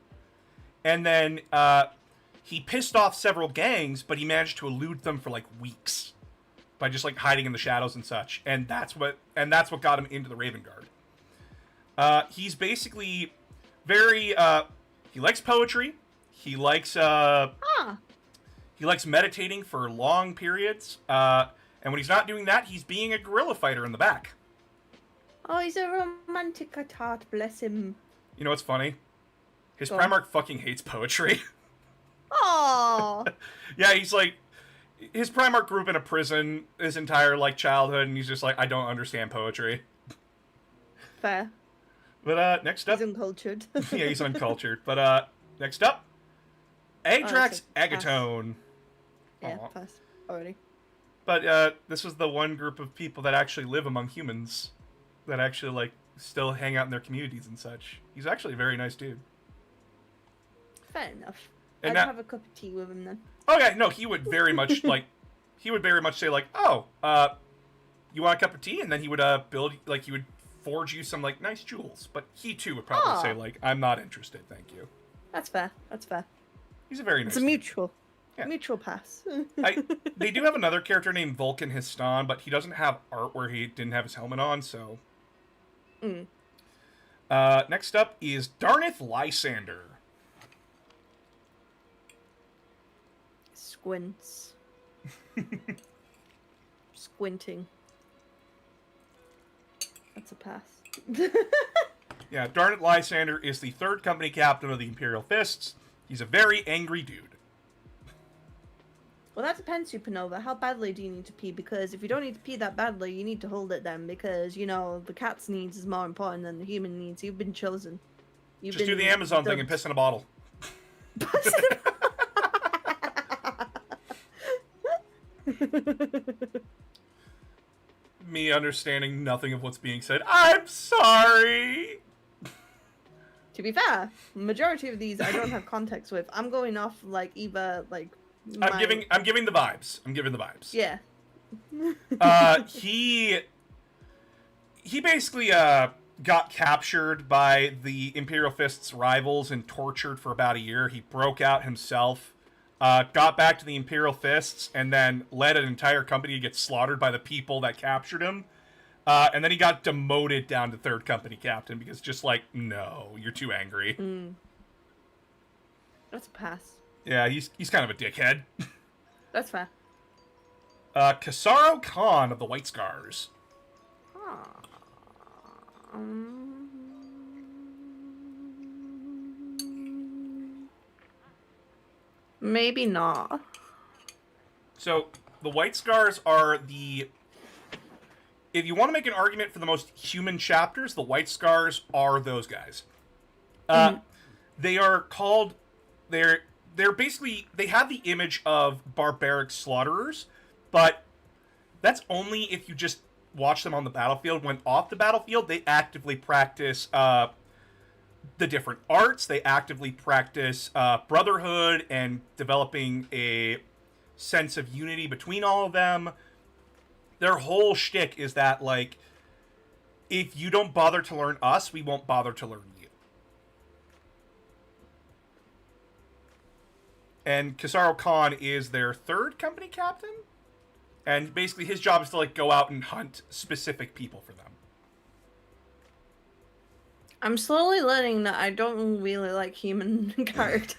and then he pissed off several gangs, but he managed to elude them for like weeks by just like hiding in the shadows and such, and that's what got him into the Raven Guard. He's basically very he likes poetry. He likes meditating for long periods, and when he's not doing that, he's being a guerrilla fighter in the back. Oh, he's a romantic at heart, bless him. You know what's funny? His Go on. Primarch fucking hates poetry. Oh. Yeah, he's like, his Primarch grew up in a prison his entire like childhood, and he's just like, I don't understand poetry. Fair. But next up, He's uncultured. yeah, he's uncultured. But next up, Adrax pass. Agatone. Yeah, Aw. pass already. But this was the one group of people that actually live among humans, that actually like still hang out in their communities and such. He's actually a very nice dude. Fair enough. And I'd now- have a cup of tea with him then. Oh yeah, no, he would very much like, he would very much say like, oh, you want a cup of tea? And then he would he would forge you some like nice jewels. But he too would probably Aw. say like, I'm not interested, thank you. That's fair. That's fair. He's a very nice It's a dude. mutual. Yeah. Mutual pass. They do have another character named Vulcan Histon, but he doesn't have art where he didn't have his helmet on, so. Mm. Next up is Darnith Lysander. Squints. Squinting. That's a pass. Yeah, Darnith Lysander is the third company captain of the Imperial Fists. He's a very angry dude. Well, that depends, Supernova. How badly do you need to pee? Because if you don't need to pee that badly, you need to hold it then. Because, you know, the cat's needs is more important than the human needs. You've been chosen. Just do the Amazon thing and piss in a bottle. Me understanding nothing of what's being said. I'm sorry. To be fair, majority of these I don't have context with. I'm going off like either like. I'm giving the vibes. I'm giving the vibes. Yeah. He basically got captured by the Imperial Fist's rivals and tortured for about a year. He broke out himself, got back to the Imperial Fists, and then led an entire company to get slaughtered by the people that captured him. And then he got demoted down to third company captain because just like, no, you're too angry. Mm. That's a pass. Yeah, he's kind of a dickhead. That's fair. Kasaro Khan of the White Scars. Maybe not. So, the White Scars are the... If you want to make an argument for the most human chapters, the White Scars are those guys. They are called... They're basically... They have the image of barbaric slaughterers, but that's only if you just watch them on the battlefield. When off the battlefield, they actively practice the different arts. They actively practice brotherhood and developing a sense of unity between all of them. Their whole shtick is that, like, if you don't bother to learn us, we won't bother to learn you. And Kizaru Khan is their third company captain. And basically his job is to, like, go out and hunt specific people for them. I'm slowly learning that I don't really like human characters.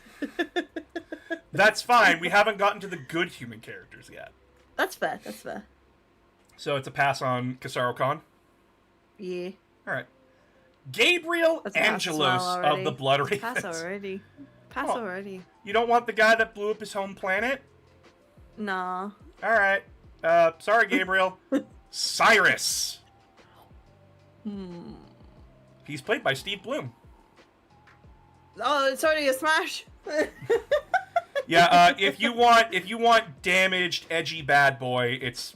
That's fine. We haven't gotten to the good human characters yet. That's fair. That's fair. So it's a pass on Kizaru Khan? Yeah. Alright. Gabriel That's a pass as well Angelos of already. the Blood Pass Ravens. already. Pass Oh. already. You don't want the guy that blew up his home planet? Nah. Alright. Sorry, Gabriel. Cyrus. He's played by Steve Bloom. Oh, it's already a smash. Yeah, if you want damaged, edgy bad boy, it's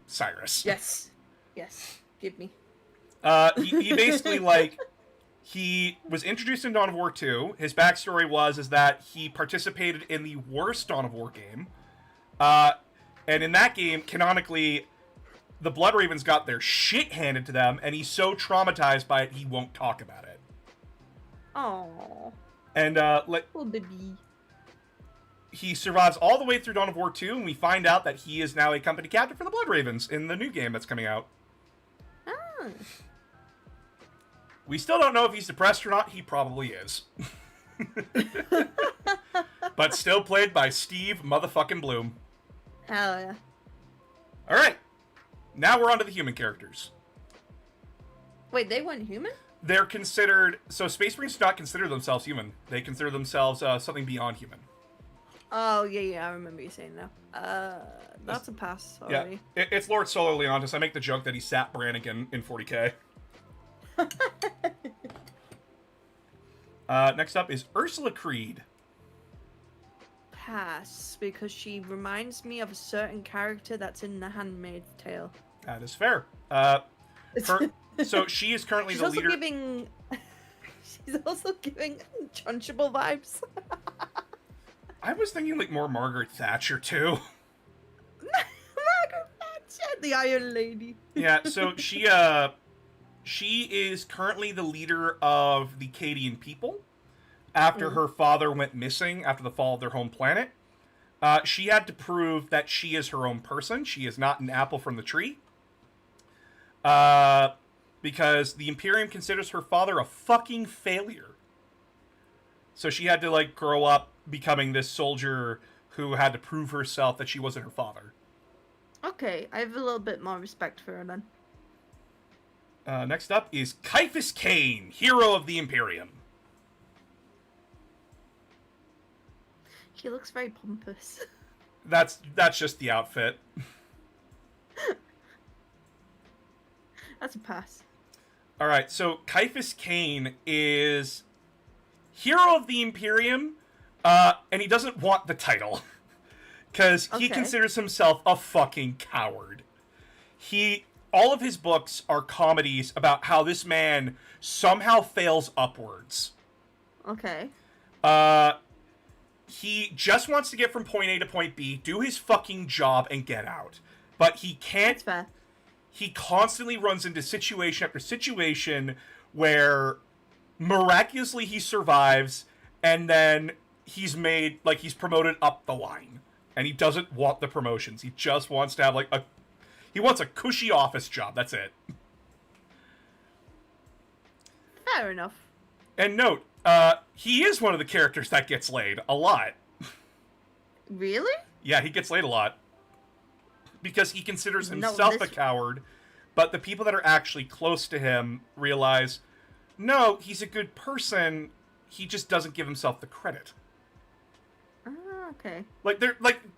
Cyrus. Yes. Yes. Give me. He basically, like, he was introduced in Dawn of War 2. His backstory is that he participated in the worst Dawn of War game. And in that game, canonically, the Blood Ravens got their shit handed to them, and he's so traumatized by it, he won't talk about it. Oh. And, Little baby. he survives all the way through Dawn of War 2, and we find out that he is now a company captain for the Blood Ravens in the new game that's coming out. Ah. We still don't know if he's depressed or not. He probably is. But still played by Steve motherfucking Bloom. Hell yeah. Alright. Now we're on to the human characters. Wait, they weren't human? They're considered... So Space Marines do not consider themselves human. They consider themselves something beyond human. Oh, yeah, I remember you saying that. That's a pass already. Yeah, it's Lord Solar Leontis. I make the joke that he sat Brannigan in 40k. Next up is Ursula Creed. Pass, because she reminds me of a certain character that's in The Handmaid's Tale. That is fair. So she is currently She's the also leader... giving... She's also giving Trunchbull vibes. I was thinking, like, more Margaret Thatcher, too. Margaret Thatcher, the Iron Lady. Yeah, so she is currently the leader of the Cadian people. After her father went missing after the fall of their home planet, she had to prove that she is her own person. She is not an apple from the tree. Because the Imperium considers her father a fucking failure. So she had to, like, grow up becoming this soldier who had to prove herself that she wasn't her father. Okay, I have a little bit more respect for her then. Next up is Caiaphas Cain, hero of the Imperium. She looks very pompous. That's just the outfit. That's a pass. Alright, so Caiaphas Cain is hero of the Imperium, and he doesn't want the title. Because he Okay. considers himself a fucking coward. All of his books are comedies about how this man somehow fails upwards. Okay. He just wants to get from point A to point B, do his fucking job, and get out. But he can't... That's fair. He constantly runs into situation after situation where miraculously he survives, and then he's promoted up the line. And he doesn't want the promotions. He just wants to have, like, he wants a cushy office job. That's it. Fair enough. And note, he is one of the characters that gets laid a lot. Really? Yeah, he gets laid a lot. Because he considers No, himself this- a coward, but the people that are actually close to him realize, no, he's a good person, he just doesn't give himself the credit. Ah, okay.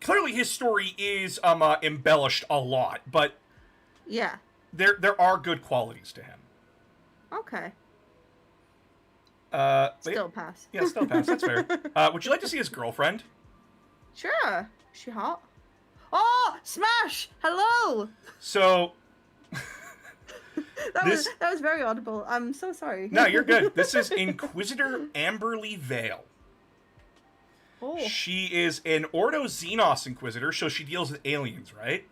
Clearly his story is embellished a lot, but Yeah. there are good qualities to him. Okay. But Still pass. yeah, still pass. That's fair. Would you like to see his girlfriend? Sure. Is she hot? Oh, Smash! Hello! So That This- was very audible. I'm so sorry. no, you're good. This is Inquisitor Amberly Vale. Oh. She is an Ordo Xenos Inquisitor, so she deals with aliens, right?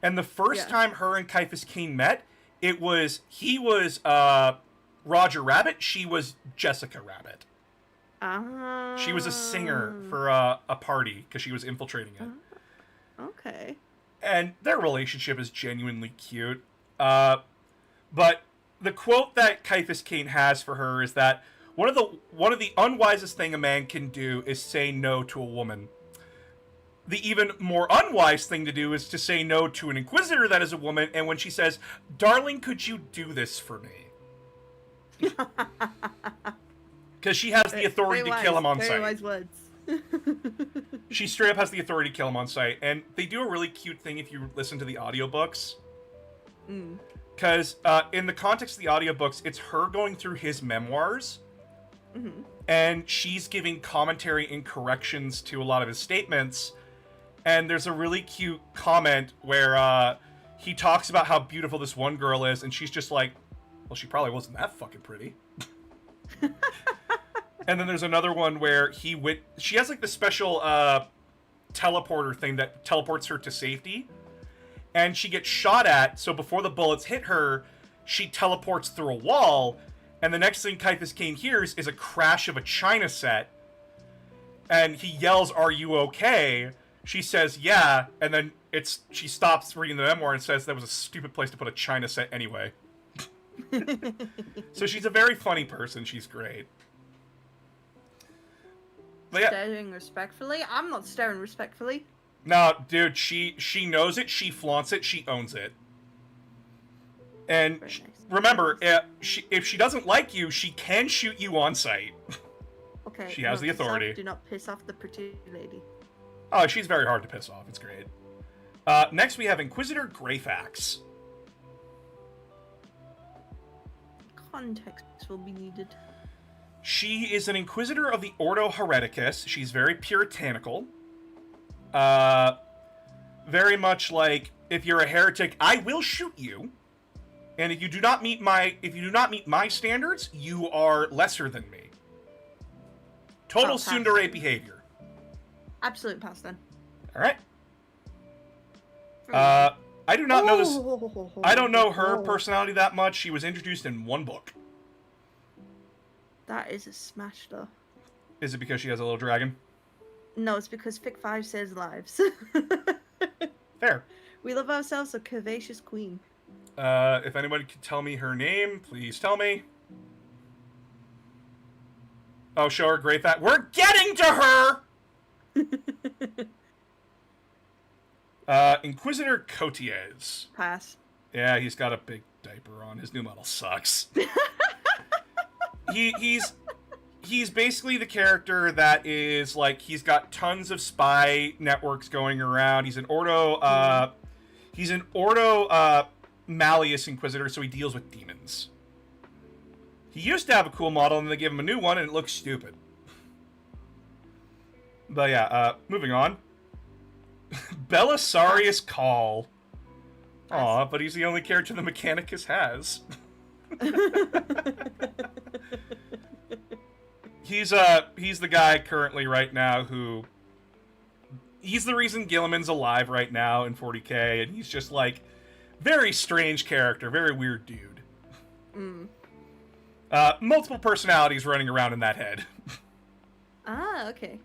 And the first Yeah. time her and Caiaphas Cain met, He was Roger Rabbit. She was Jessica Rabbit. She was a singer for a party because she was infiltrating it. Okay. And their relationship is genuinely cute. But the quote that Caiaphas Cain has for her is that one of the unwisest thing a man can do is say no to a woman. The even more unwise thing to do is to say no to an inquisitor that is a woman, and when she says, "Darling, could you do this for me?" Because she has the authority to kill him on very sight. wise words. She straight up has the authority to kill him on sight, and they do a really cute thing if you listen to the audiobooks. Because in the context of the audiobooks, it's her going through his memoirs, and she's giving commentary and corrections to a lot of his statements. And there's a really cute comment where he talks about how beautiful this one girl is, and she's just like, well, she probably wasn't that fucking pretty. And then there's another one where she has like the special teleporter thing that teleports her to safety. And she gets shot at, so before the bullets hit her, she teleports through a wall, and the next thing Caiaphas Cain hears is a crash of a China set. And he yells, "Are you okay?" She says, "Yeah," and then she stops reading the memoir and says that was a stupid place to put a China set anyway. So she's a very funny person. She's great. But yeah. Staring respectfully? I'm not staring respectfully. No, dude, she knows it, she flaunts it, she owns it. And Nice. remember, if she doesn't like you, she can shoot you on sight. Okay. She has the authority. Do not piss off the pretty lady. Oh, she's very hard to piss off. It's great. Next, we have Inquisitor Greyfax. Context will be needed. She is an Inquisitor of the Ordo Hereticus. She's very puritanical. Very much like, if you're a heretic, I will shoot you. And if you do not meet my standards, you are lesser than me. Total tsundere behavior. Absolute pass then. All right. I do not know this. I don't know her personality that much. She was introduced in one book. That is a smash though. Is it because she has a little dragon? No, it's because Fic 5 saves lives. Fair. We love ourselves a curvaceous queen. If anybody could tell me her name, please tell me. Oh, show her Greyfax. We're getting to her! Inquisitor Cotiez. Pass. Yeah, he's got a big diaper on. His new model sucks. He's basically the character that is like, he's got tons of spy networks going around. He's an Ordo Malleus Inquisitor, so he deals with demons. He used to have a cool model, and they gave him a new one, and it looks stupid. But yeah, moving on. Belisarius Cawl. Aw, but he's the only character the Mechanicus has. He's the guy currently right now who... He's the reason Gilliman's alive right now in 40k, and he's just like... Very strange character, very weird dude. Multiple personalities running around in that head. Ah, okay.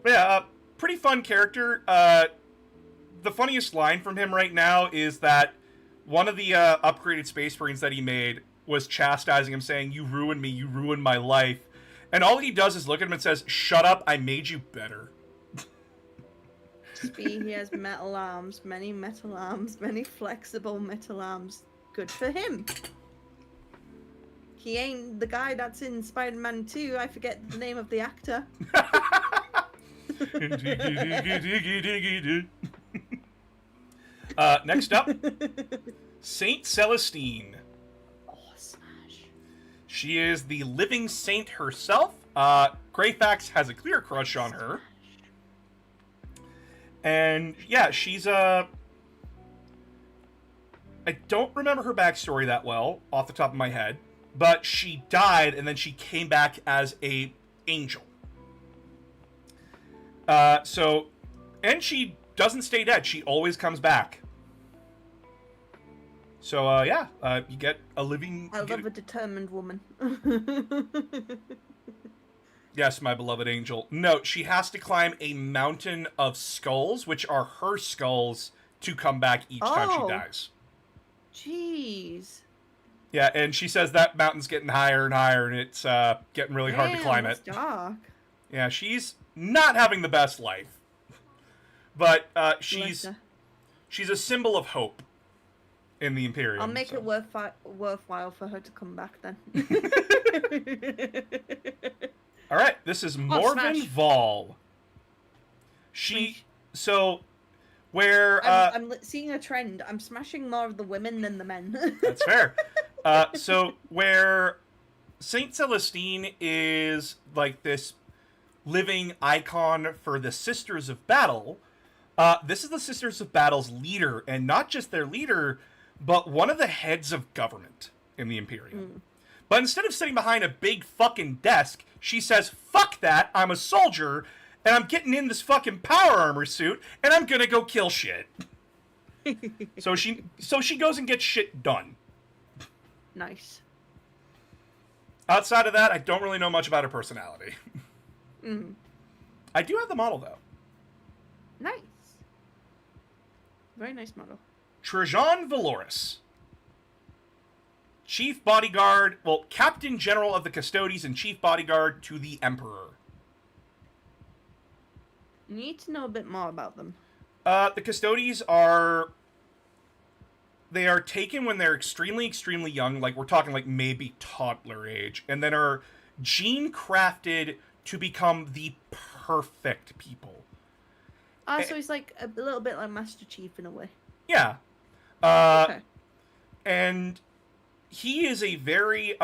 But yeah, pretty fun character. The funniest line from him right now is that one of the upgraded Space Marines that he made was chastising him, saying, "You ruined me, you ruined my life." And all he does is look at him and says, "Shut up, I made you better." He has metal arms, many flexible metal arms. Good for him. He ain't the guy that's in Spider-Man 2. I forget the name of the actor. Next up, Saint Celestine. Oh, smash. She is the living saint herself. Greyfax has a clear crush on her. And yeah, she's I don't remember her backstory that well off the top of my head, but she died and then she came back as a angel. And she doesn't stay dead. She always comes back. So yeah, you get a living. I love a determined woman. Yes, my beloved angel. Note, she has to climb a mountain of skulls, which are her skulls, to come back each time she Oh. dies. Jeez. Yeah, and she says that mountain's getting higher and higher, and it's getting really hard to climb that's it. dark. Yeah, she's not having the best life. But she's a symbol of hope in the Imperium. I'll make it worthwhile for her to come back then. All right, this is Morven smash. Vol. I'm seeing a trend. I'm smashing more of the women than the men. That's fair. So where Saint Celestine is like this living icon for the Sisters of Battle, this is the Sisters of Battle's leader, and not just their leader, but one of the heads of government in the Imperium. But instead of sitting behind a big fucking desk, she says, "Fuck that, I'm a soldier, and I'm getting in this fucking power armor suit, and I'm gonna go kill shit." So she goes and gets shit done. Nice. Outside of that, I don't really know much about her personality. I do have the model, though. Nice. Very nice model. Trajan Valoris. Chief Bodyguard, Captain General of the Custodes and Chief Bodyguard to the Emperor. You need to know a bit more about them. The Custodes are taken when they're extremely, extremely young, like we're talking like maybe toddler age, and then are gene crafted to become the perfect people. So he's like a little bit like Master Chief in a way. Yeah. Okay. And he is a very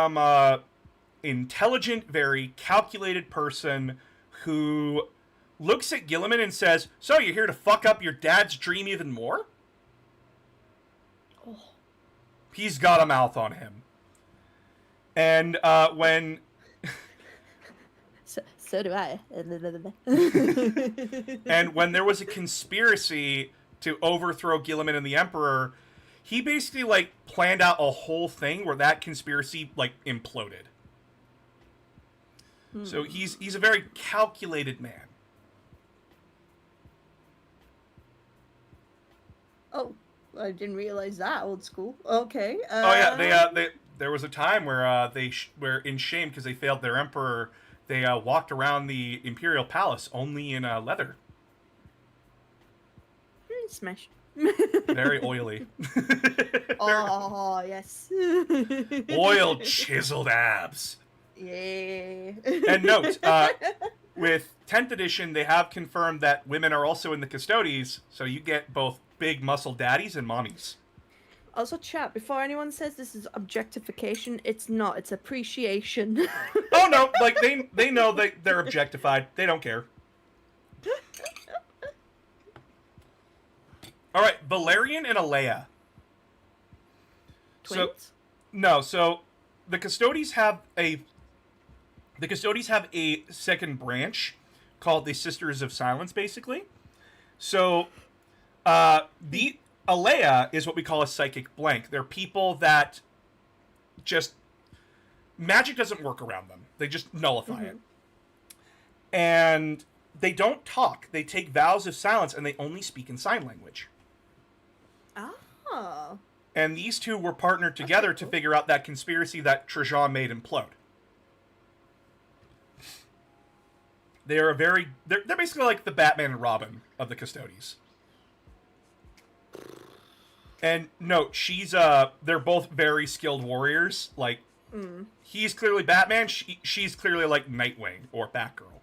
intelligent, very calculated person who looks at Guilliman and says, "So you're here to fuck up your dad's dream even more?" Oh. He's got a mouth on him. And when... So do I. And when there was a conspiracy to overthrow Guilliman and the Emperor, he basically, like, planned out a whole thing where that conspiracy, like, imploded. So he's a very calculated man. Oh, I didn't realize that. Old school. Okay. Oh yeah, they there was a time where they were in shame because they failed their emperor. They walked around the imperial palace only in leather. Smash. Very oily. Oh yes. Oiled, chiseled abs. Yeah. And note, with 10th edition, they have confirmed that women are also in the Custodes, so you get both big muscle daddies and mommies. Also, chat, before anyone says this is objectification, it's not. It's appreciation. Oh no, like they know they're objectified. They don't care. All right, Valerian and Alea. Twins? So the Custodes have a second branch called the Sisters of Silence, basically. So the Alea is what we call a psychic blank. They're people that just magic doesn't work around them. They just nullify it. And they don't talk. They take vows of silence and they only speak in sign language. Oh. And these two were partnered together to figure out that conspiracy that Trajan made implode. They are they're basically like the Batman and Robin of the Custodes. And note, they're both very skilled warriors. Like, he's clearly Batman, she's clearly like Nightwing or Batgirl.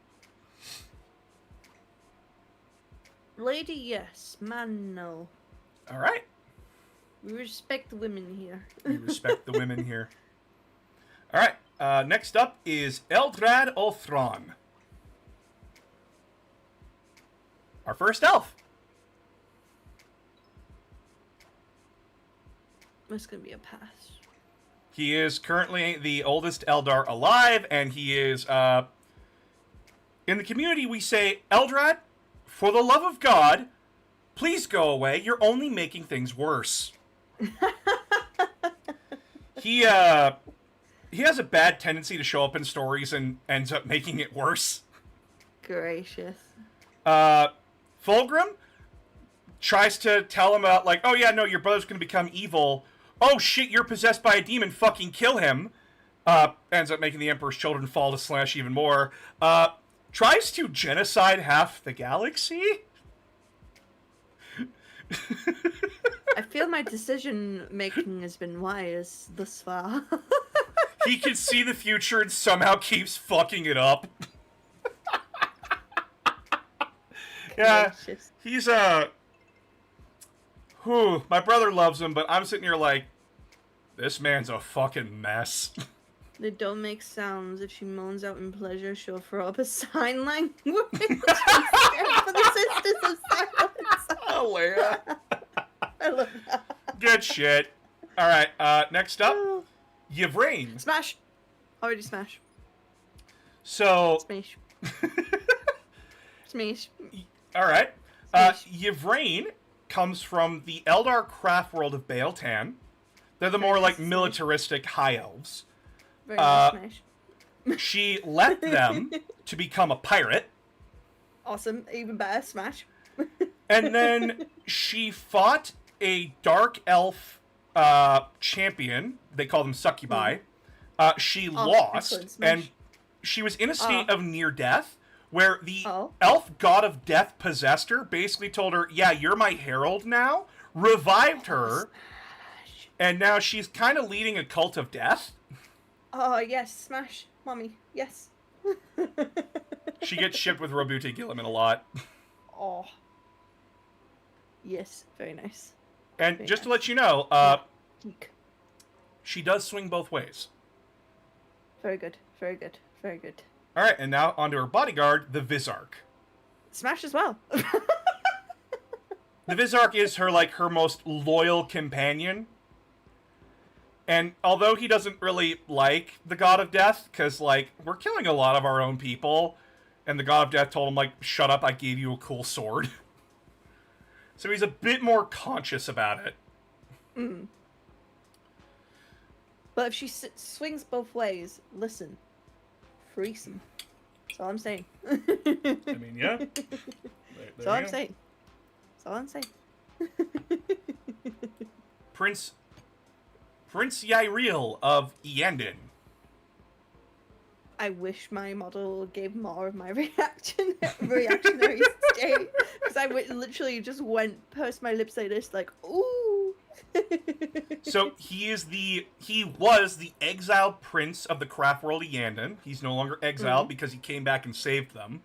Lady, yes. Man, no. All right. We respect the women here. We respect the women here. All right. Next up is Eldrad Ulthron. Our first elf. That's gonna be a pass. He is currently the oldest Eldar alive, and he is, in the community we say, "Eldrad, for the love of God, please go away. You're only making things worse." He has a bad tendency to show up in stories and ends up making it worse. Gracious. Fulgrim tries to tell him about, like, oh yeah, no, your brother's gonna become evil. Oh shit, you're possessed by a demon, fucking kill him. Ends up making the Emperor's children fall to Slaanesh even more. Tries to genocide half the galaxy? I feel my decision making has been wise thus far. He can see the future and somehow keeps fucking it up. Yeah, Gracious. he's my brother loves him, but I'm sitting here like, this man's a fucking mess. They don't make sounds. If she moans out in pleasure, she'll throw up a sign language. For the Sisters of Silence. Oh, Leia. I love that. Good shit. Alright, next up, Yvraine. Smash. Already smash. So, Smash. Smash. alright. Smash. Yvraine comes from the Eldar craft world of Bael'tan. They're the more, like, militaristic high elves. Very nice smash. She left them to become a pirate, Awesome. Even better. Smash. and then she fought a dark elf champion. They call them succubi. She lost, excellent, smash. and she was in a state of near death, where the Oh. elf god of death possessed her, basically told her, yeah, you're my herald now, revived her, and now she's kind of leading a cult of death. Oh, yes. Smash. Mommy. Yes. She gets shipped with Roboute Guilliman a lot. Oh. Yes. Very nice. And Very just to nice. let you know, Geek. she does swing both ways. Very good. Very good. Very good. All right, and now onto her bodyguard, the Vizark. Smash as well. The Vizark is her most loyal companion. And although he doesn't really like the God of Death, because, like, we're killing a lot of our own people, and the God of Death told him, like, shut up, I gave you a cool sword. So he's a bit more conscious about it. But if she swings both ways, listen. Threesome. That's all I'm saying. I mean, yeah. That's all I'm saying. That's all I'm saying. Prince Yril of Iandin. I wish my model gave more of my reactionary state. Because I literally just went past my lips like this, like, ooh. So he was the exiled prince of the craft world Iandin. He's no longer exiled because he came back and saved them.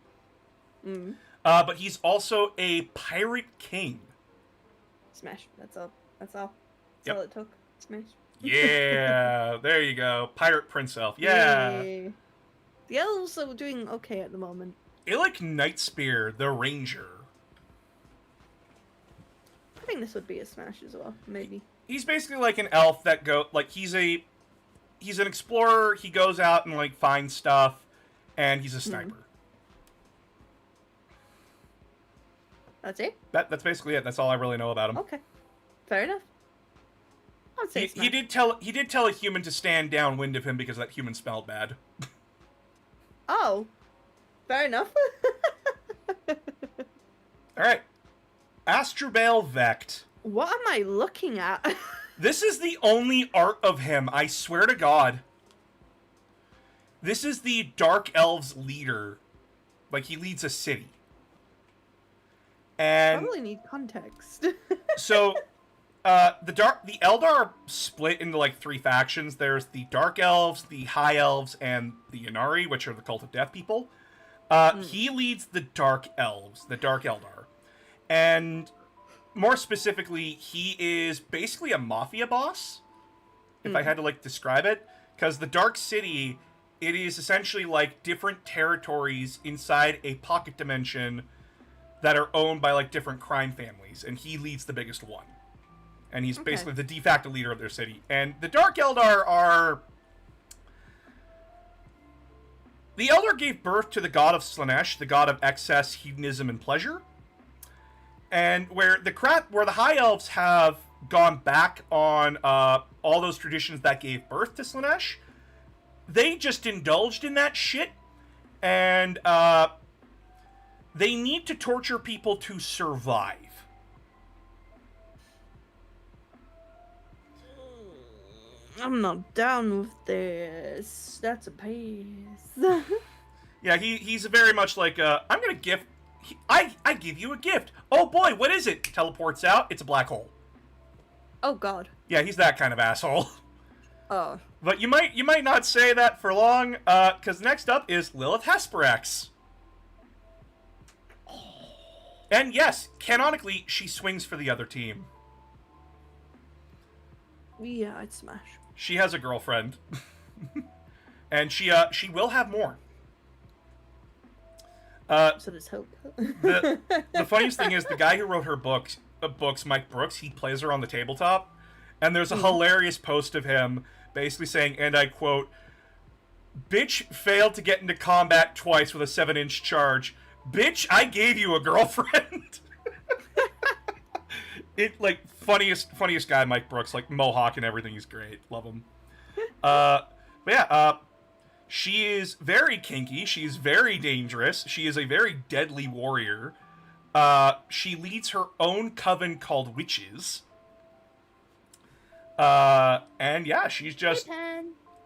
But he's also a pirate king. Smash. That's all. That's all. That's Yep. all it took. Smash. Yeah, there you go. Pirate prince elf. Yeah. Yay. The elves are doing okay at the moment. Illic Nightspear, the ranger. I think this would be a smash as well, maybe. He's basically like an elf that he's an explorer. He goes out and like finds stuff, and he's a sniper. That's it? That's basically it. That's all I really know about him. Okay. Fair enough. I would say smash. He did tell a human to stand downwind of him because that human smelled bad. Oh. Fair enough. All right, Astrobale Vect. What am I looking at? This is the only art of him, I swear to God. This is the Dark Elves leader. Like, he leads a city. And Probably need context. so, the Eldar are split into, like, 3 factions. There's the Dark Elves, the High Elves, and the Inari, which are the Cult of Death people. He leads the Dark Elves, the Dark Eldar. And more specifically, he is basically a mafia boss, if I had to, like, describe it. Because the Dark City, it is essentially, like, different territories inside a pocket dimension that are owned by, like, different crime families. And he leads the biggest one. And he's basically the de facto leader of their city. And the Dark Eldar are... The Eldar gave birth to the god of Slaanesh, the god of excess, hedonism, and pleasure. And where the High Elves have gone back on all those traditions that gave birth to Slaanesh. They just indulged in that shit, and they need to torture people to survive. I'm not down with this. That's a pace. Yeah, he's very much like, I'm gonna gift... I give you a gift. Oh boy, what is it? Teleports out, it's a black hole. Oh god. Yeah, he's that kind of asshole. Oh. But you might not say that for long, because next up is Lilith Hesperax. And yes, canonically, she swings for the other team. Yeah, I'd smash. She has a girlfriend. And she will have more. So there's hope. The funniest thing is the guy who wrote her books, Mike Brooks, he plays her on the tabletop. And there's a hilarious post of him basically saying, and I quote, "Bitch failed to get into combat twice with a 7-inch charge. Bitch, I gave you a girlfriend." It, like, funniest guy, Mike Brooks, like, mohawk and everything. He's great. Love him. But yeah, she is very kinky. She's very dangerous. She is a very deadly warrior. She leads her own coven called Witches. And yeah, she's just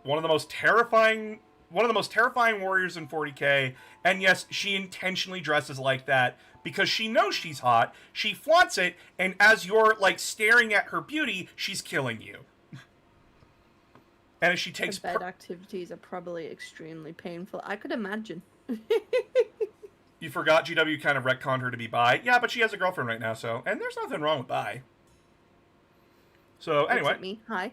one of the most terrifying warriors in 40K. And yes, she intentionally dresses like that because she knows she's hot. She flaunts it, and as you're like staring at her beauty, she's killing you. And as she takes bed activities are probably extremely painful. I could imagine. You forgot GW kind of retconned her to be bi. Yeah, but she has a girlfriend right now, so, and there's nothing wrong with bi. So anyway, me. Hi.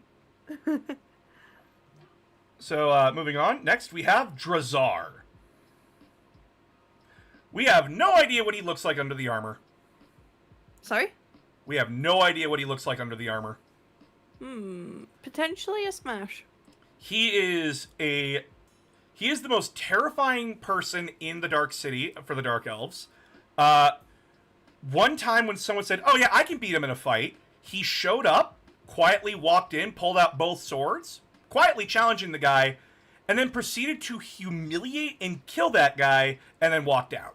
So moving on. Next we have Drazar. We have no idea what he looks like under the armor. Sorry? We have no idea what he looks like under the armor. Potentially a smash. He is the most terrifying person in the Dark City for the Dark Elves. One time when someone said, "Oh yeah, I can beat him in a fight," he showed up, quietly walked in, pulled out both swords, quietly challenging the guy, and then proceeded to humiliate and kill that guy, and then walked out.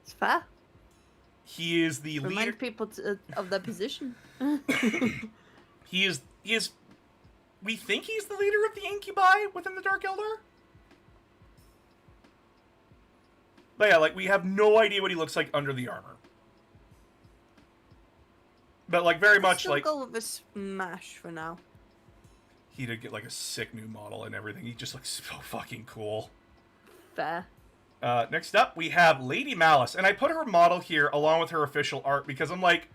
It's fair. He is the leader. Remind people of their position. He is. We think he's the leader of the Incubi within the Dark Eldar. But yeah, like, we have no idea what he looks like under the armor. But, like, very much Still like... go with a smash for now. He did get, like, a sick new model and everything. He just looks so fucking cool. Fair. Next up, we have Lady Malice. And I put her model here along with her official art because I'm like...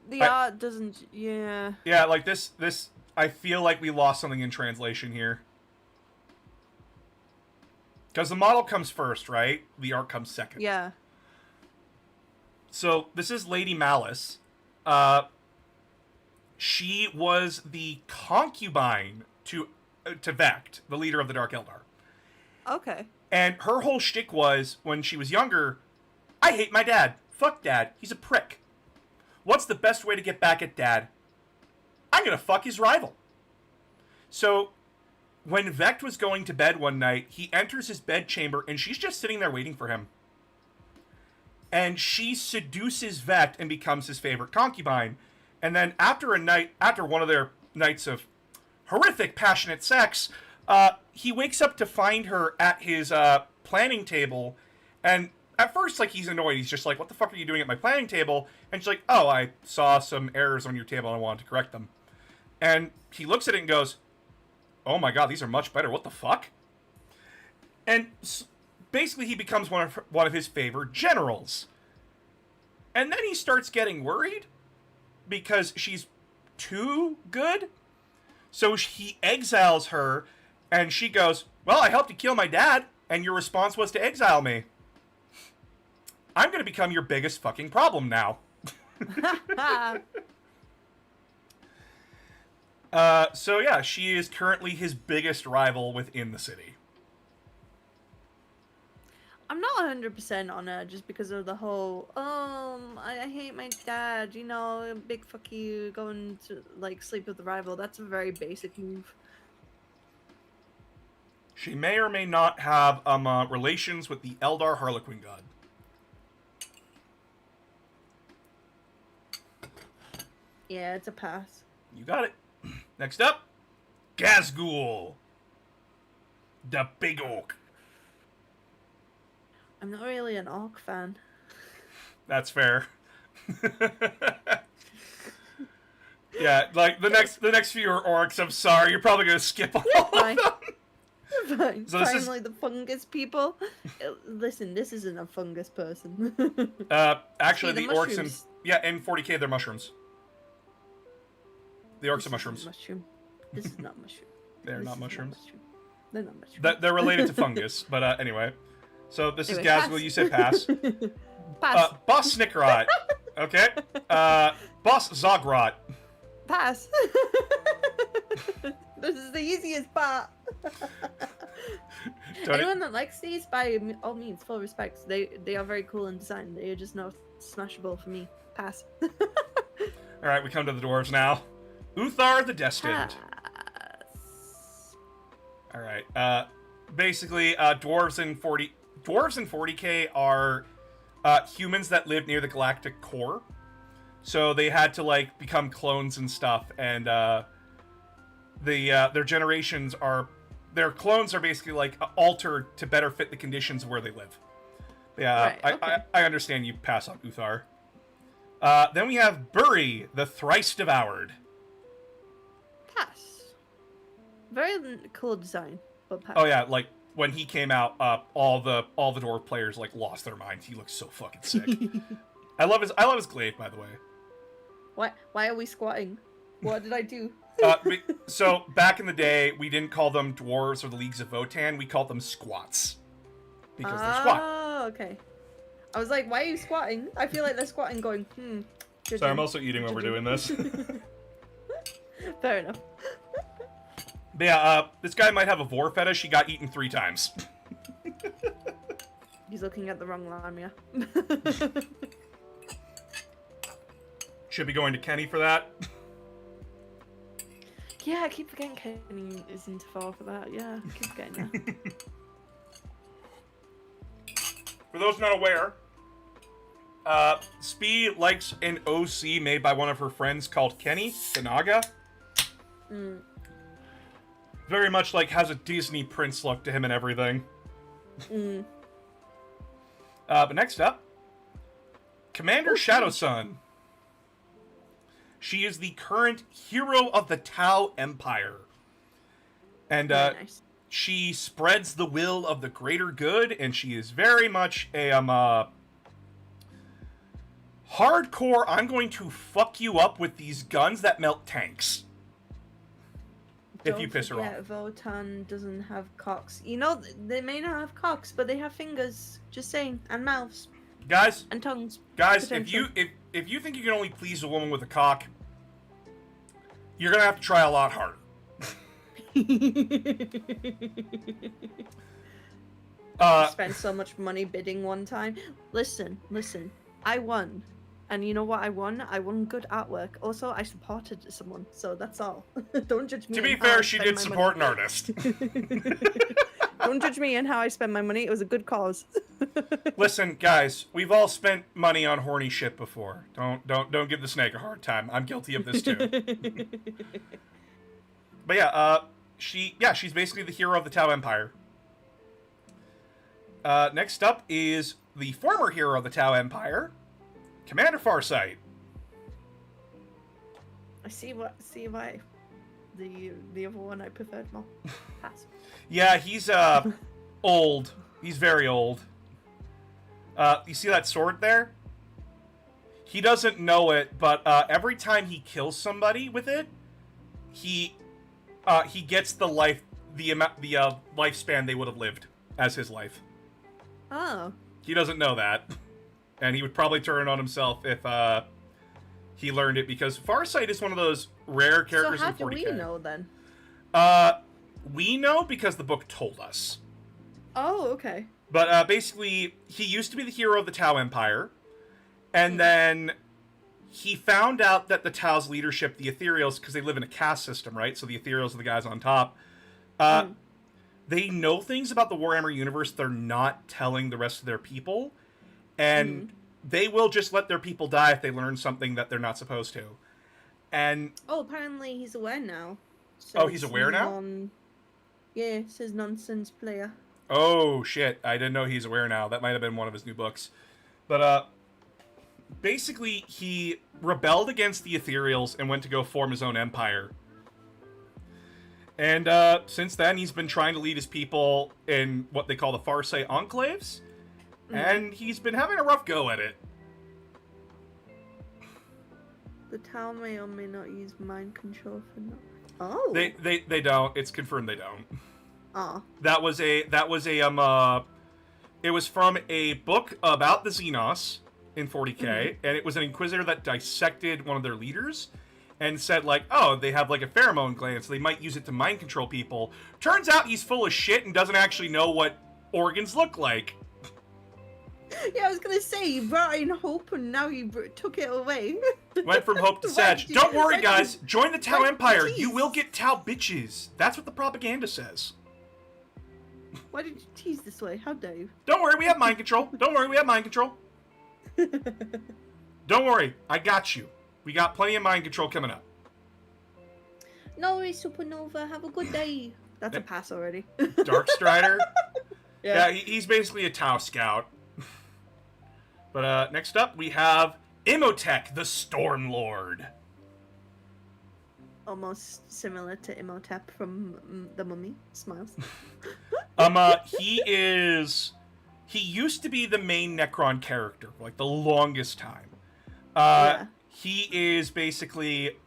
The art doesn't... Yeah. Yeah, like, this... I feel like we lost something in translation here. Because the model comes first, right? The art comes second. Yeah. So, this is Lady Malice. She was the concubine to Vect, the leader of the Dark Eldar. Okay. And her whole shtick was, when she was younger, "I hate my dad. Fuck dad. He's a prick. What's the best way to get back at dad? I'm gonna fuck his rival." So, when Vect was going to bed one night, he enters his bedchamber and she's just sitting there waiting for him. And she seduces Vect and becomes his favorite concubine. And then after one of their nights of horrific, passionate sex, he wakes up to find her at his planning table. And at first, like, he's annoyed. He's just like, "What the fuck are you doing at my planning table?" And she's like, "Oh, I saw some errors on your table and I wanted to correct them." And he looks at it and goes, "Oh my god, these are much better. What the fuck?" And basically, he becomes one of his favorite generals. And then he starts getting worried because she's too good. So he exiles her, and she goes, "Well, I helped you kill my dad, and your response was to exile me. I'm going to become your biggest fucking problem now." So yeah, she is currently his biggest rival within the city. I'm not 100% on her just because of the whole, I hate my dad, you know, big fuck you, going to, like, sleep with the rival. That's a very basic move. She may or may not have relations with the Eldar Harlequin god. Yeah, it's a pass. You got it. Next up, Gazgul. The big orc. I'm not really an orc fan. That's fair. Yeah, like the next few are orcs. I'm sorry, you're probably gonna skip all of Fine. them. Fine. So this is- Finally, the fungus people. Listen, this isn't a fungus person. Actually, See, the the orcs mushrooms. in 40k they're mushrooms. The orcs This are mushrooms. isn't mushroom. This is not mushroom. They're This not is mushrooms. mushroom. They're not mushroom. They're related to fungus, but anyway. So this is Anyway, Gazgul. pass. You said pass. Pass. Boss Snickrot. Okay. Boss Zogrot. Pass. This is the easiest part. Anyone that likes these, by all means, full respect. They are very cool in design. They are just not smashable for me. Pass. All right, we come to the dwarves now. Uthar the Destined. Pass. All right. Basically, dwarves in 40k are humans that live near the galactic core. So they had to like become clones and stuff, and their clones are basically like altered to better fit the conditions where they live. Yeah, Right, okay. I understand you pass on Uthar. Then we have Buri, the Thrice Devoured. Pass. Very cool design, but pass. Oh yeah, like when he came out, all the dwarf players like lost their minds. He looks so fucking sick. I love his glaive, by the way. Why are we squatting? What did I do? So back in the day, we didn't call them dwarves or the Leagues of Votann. We called them squats because they're squat. Oh, okay. I was like, why are you squatting? I feel like they're squatting going, Sorry, I'm also eating when we're doing this. Fair enough. But yeah, this guy might have a vor fetish. He got eaten 3 times. He's looking at the wrong lamia. Should be going to Kenny for that. Yeah, I keep forgetting Kenny isn't far for that. Yeah, I keep forgetting that. For those not aware, Spee likes an OC made by one of her friends called Kenny, the Naga. Very much like has a Disney prince look to him and everything. But next up, Commander Shadowsun. She is the current hero of the Tau Empire. And Very nice. she spreads the will of the greater good, and she is very much a hardcore, I'm going to fuck you up with these guns that melt tanks. If you piss her off. Yeah, Votann doesn't have cocks. You know, they may not have cocks, but they have fingers. Just saying, and mouths Guys, and tongues. if you think you can only please a woman with a cock, you're gonna have to try a lot harder. Spent so much money bidding one time. Listen. I won. And you know what I won? I won good artwork. Also, I supported someone, so that's all. Don't judge me. To be on how I fair, she spend did my support money. an artist. Don't judge me on how I spend my money. It was a good cause. Listen, guys, we've all spent money on horny shit before. Don't give the snake a hard time. I'm guilty of this too. But yeah, she's basically the hero of the Tau Empire. Next up is the former hero of the Tau Empire, Commander Farsight. I see why. The other one I preferred more. Pass. Yeah, he's old. He's very old. You see that sword there? He doesn't know it, but every time he kills somebody with it, he gets the lifespan they would have lived as his life. Oh. He doesn't know that, and he would probably turn it on himself if he learned it, because Farsight is one of those rare characters So how in 40k. do we know then? We know because the book told us. Oh, okay. But basically, he used to be the hero of the Tau Empire, and then he found out that the Tau's leadership, the Ethereals, because they live in a caste system, right? So the Ethereals are the guys on top. They know things about the Warhammer universe they're not telling the rest of their people, and they will just let their people die if they learn something that they're not supposed to. And apparently he's aware now. Oh, he's aware now? Yeah, it says nonsense player. Oh, shit. I didn't know he's aware now. That might have been one of his new books. But, basically, he rebelled against the Ethereals and went to go form his own empire. And, since then, he's been trying to lead his people in what they call the Farsight Enclaves. And he's been having a rough go at it. The Tau may or may not use mind control for that. Oh. They don't. It's confirmed they don't. Oh. That was it was from a book about the Xenos in 40K, and it was an Inquisitor that dissected one of their leaders and said, like, oh, they have, like, a pheromone gland, so they might use it to mind control people. Turns out he's full of shit and doesn't actually know what organs look like. Yeah, I was gonna say, you brought in hope and now you took it away. Went from hope to Sag. Don't worry, guys. Join the Tau Empire. You will get Tau bitches. That's what the propaganda says. Why did you tease this way? How dare you? Don't worry, we have mind control. Don't worry, we have mind control. Don't worry, I got you. We got plenty of mind control coming up. No worries, Supernova. Have a good day. That's a pass already. Dark Strider? Yeah, he's basically a Tau scout. But next up, we have Imhotep, the Stormlord. Almost similar to Imhotep from The Mummy. Smiles. He used to be the main Necron character for, like, the longest time. He is basically...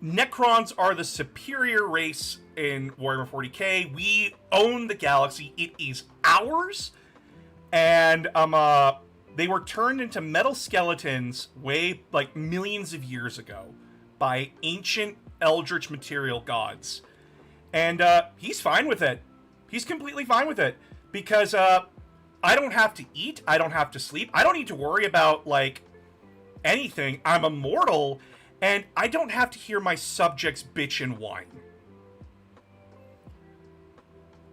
Necrons are the superior race in Warhammer 40k. We own the galaxy. It is ours. And, they were turned into metal skeletons millions of years ago by ancient eldritch material gods. And he's fine with it. He's completely fine with it. Because I don't have to eat. I don't have to sleep. I don't need to worry about, like, anything. I'm immortal, and I don't have to hear my subjects bitch and whine.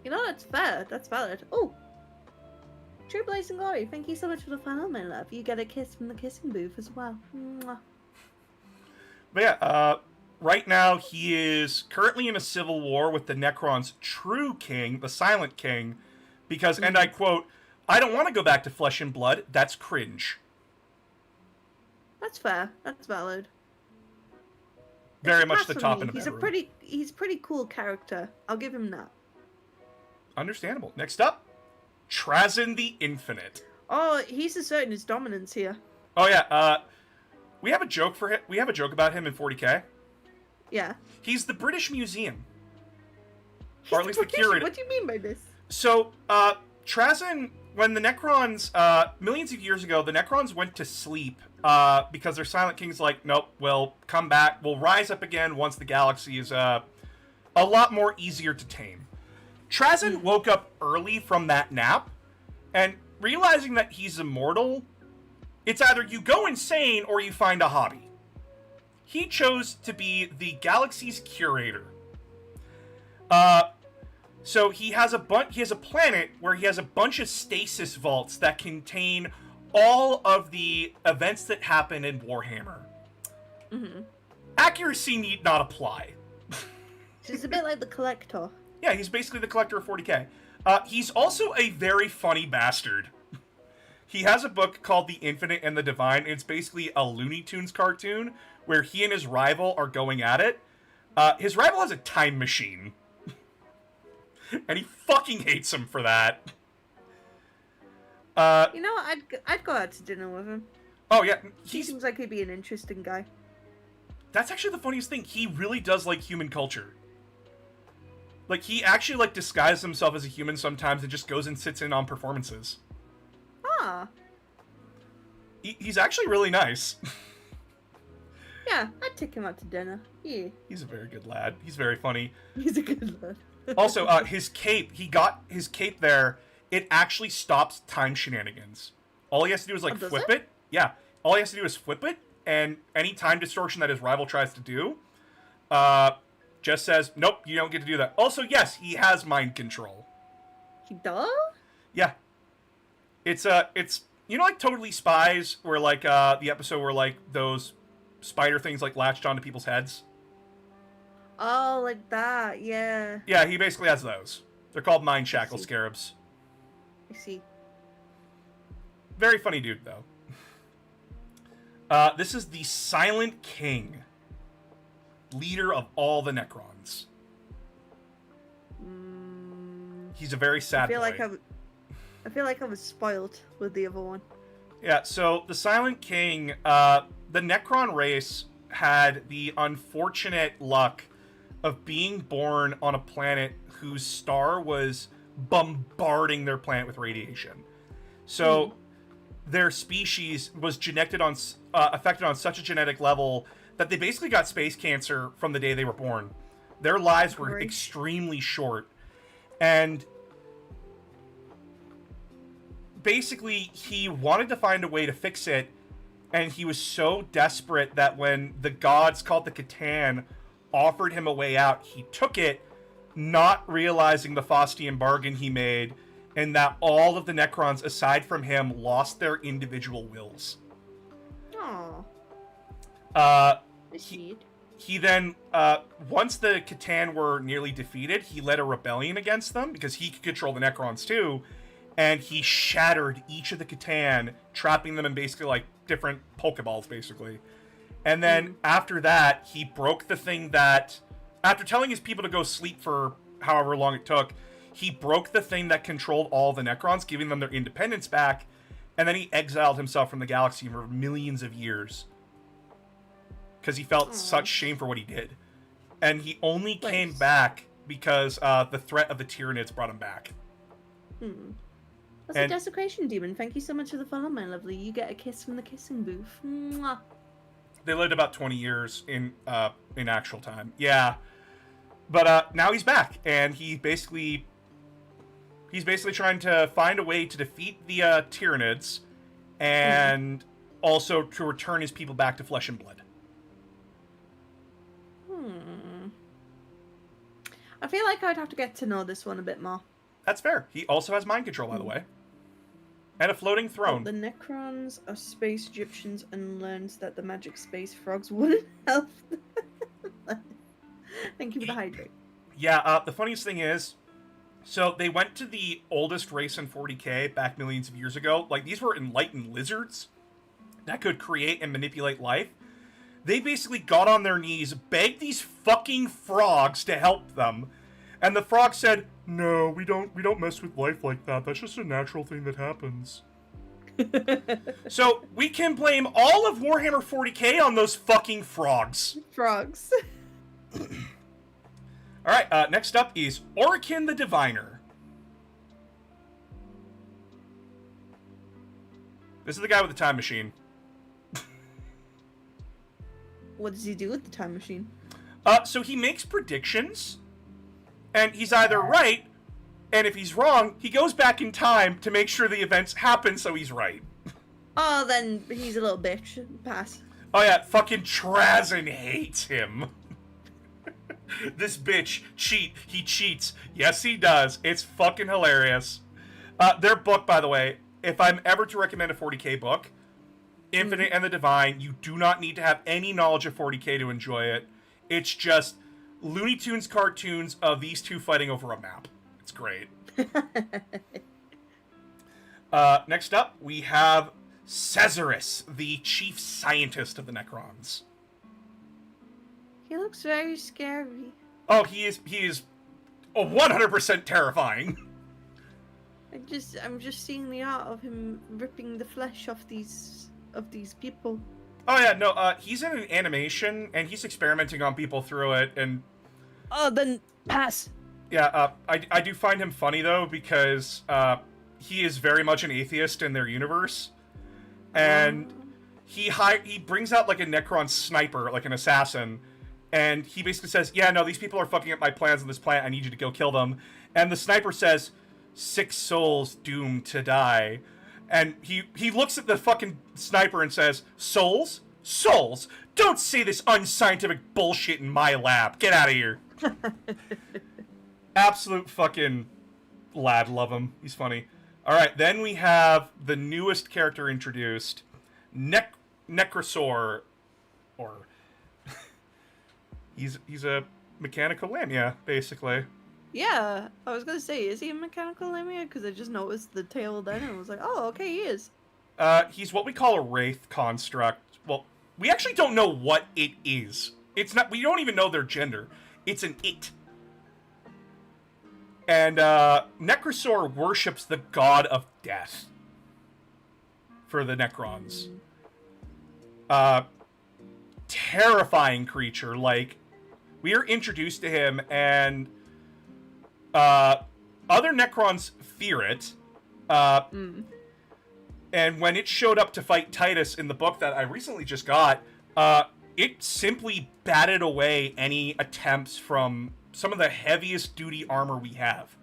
You know, that's fair. That's valid. Oh! True Blaze and Glory, thank you so much for the follow, my love. You get a kiss from the kissing booth as well. Mwah. But yeah, right now he is currently in a civil war with the Necrons' true king, the Silent King, because, and I quote, I don't want to go back to flesh and blood, that's cringe. That's fair. That's valid. Very much the top in a He's bedroom. he's a pretty cool character. I'll give him that. Understandable. Next up, Trazyn the Infinite. Oh, he's asserting his dominance here. Oh yeah, we have a joke for him. We have a joke about him in 40k. Yeah. He's the British Museum. He's Or at least the curator. What do you mean by this? So, Trazyn, when the Necrons, millions of years ago, the Necrons went to sleep, because their Silent King's like, nope, we'll come back, we'll rise up again once the galaxy is, a lot more easier to tame. Trazyn woke up early from that nap, and realizing that he's immortal, it's either you go insane or you find a hobby. He chose to be the galaxy's curator. So he has a planet where he has a bunch of stasis vaults that contain all of the events that happen in Warhammer. Mm-hmm. Accuracy need not apply. She's a bit like the Collector. Yeah, he's basically the collector of 40k. He's also a very funny bastard. He has a book called The Infinite and the Divine. It's basically a Looney Tunes cartoon where he and his rival are going at it. His rival has a time machine. And he fucking hates him for that. You know, I'd go out to dinner with him. Oh yeah, He seems like he'd be an interesting guy. That's actually the funniest thing. He really does like human culture. Like, he actually, like, disguises himself as a human sometimes and just goes and sits in on performances. Ah. He's actually really nice. Yeah, I'd take him out to dinner. Yeah. He's a very good lad. He's very funny. He's a good lad. Also, his cape, he got his cape there. it actually stops time shenanigans. All he has to do is like Oh, does flip it? it. Yeah. All he has to do is flip it, and any time distortion that his rival tries to do, just says, nope, you don't get to do that. Also, yes, he has mind control. He does? Yeah. It's you know, like Totally Spies, where like the episode where like those spider things like latched onto people's heads. Oh, like that, yeah. Yeah, he basically has those. They're called mind shackle see. scarabs. I see. Very funny dude, though. This is the Silent King, leader of all the Necrons. He's a very sad boy. I feel like I was spoiled with the other one. Yeah, so the Silent King, the Necron race had the unfortunate luck of being born on a planet whose star was bombarding their planet with radiation. So their species was affected on such a genetic level that they basically got space cancer from the day they were born. Their lives were Great. extremely short. And basically, he wanted to find a way to fix it, and he was so desperate that when the gods called the Catan offered him a way out, he took it, not realizing the Faustian bargain he made, and that all of the Necrons, aside from him, lost their individual wills. Aww. He then, once the Catan were nearly defeated, he led a rebellion against them, because he could control the Necrons too, and he shattered each of the Catan, trapping them in basically like different Pokeballs, basically. And then after that, he broke the thing that, after telling his people to go sleep for however long it took, he broke the thing that controlled all the Necrons, giving them their independence back, and then he exiled himself from the galaxy for millions of years. Because he felt such shame for what he did. And he only came back because the threat of the Tyranids brought him back. That's a desecration demon. Thank you so much for the follow, my lovely. You get a kiss from the kissing booth. Mwah. They lived about 20 years in actual time. Yeah. But now he's back, and he's basically trying to find a way to defeat the Tyranids, and also to return his people back to flesh and blood. I feel like I'd have to get to know this one a bit more. That's fair. He also has mind control, by the way. And a floating throne. The Necrons are space Egyptians and learns that the magic space frogs wouldn't help them. Thank you for the hydrate. Yeah, the funniest thing is, so they went to the oldest race in 40k back millions of years ago. Like, these were enlightened lizards that could create and manipulate life. They basically got on their knees, begged these fucking frogs to help them. And the frog said, "No, we don't mess with life like that. That's just a natural thing that happens." So we can blame all of Warhammer 40k on those fucking frogs. Frogs. Alright, next up is Orokin the Diviner. This is the guy with the time machine. What does he do with the time machine? So he makes predictions, and he's either right, and if he's wrong, he goes back in time to make sure the events happen so he's right. Oh, then he's a little bitch. Pass. Oh yeah, fucking Trazen hates him. This bitch, he cheats. Yes, he does. It's fucking hilarious. Their book, by the way, if I'm ever to recommend a 40k book, Infinite and the Divine, you do not need to have any knowledge of 40k to enjoy it. It's just Looney Tunes cartoons of these two fighting over a map. It's great. Next up, we have Cesaris, the chief scientist of the Necrons. He looks very scary. Oh, he is 100% terrifying. I'm just seeing the art of him ripping the flesh off these people. Oh yeah, no, he's in an animation, and he's experimenting on people through it, and... Oh, then pass. Yeah, I do find him funny, though, because, he is very much an atheist in their universe, and he brings out, like, a Necron sniper, like an assassin, and he basically says, yeah, no, these people are fucking up my plans on this planet, I need you to go kill them, and the sniper says, 6 souls doomed to die. And he looks at the fucking sniper and says, souls? Souls? Don't say this unscientific bullshit in my lab. Get out of here. Absolute fucking lad. Love him. He's funny. Alright, then we have the newest character introduced, Necrosaur. Or... he's a mechanical lamia, basically. Yeah, I was gonna say, is he a mechanical lamia? Because I just noticed the tail then and was like, oh, okay, he is. He's what we call a wraith construct. Well, we actually don't know what it is. It's not. We don't even know their gender. It's an it. And Necrosaur worships the god of death for the Necrons. Terrifying creature. Like, we are introduced to him, and other Necrons fear it. And when it showed up to fight Titus in the book that I recently just got, it simply batted away any attempts from some of the heaviest duty armor we have.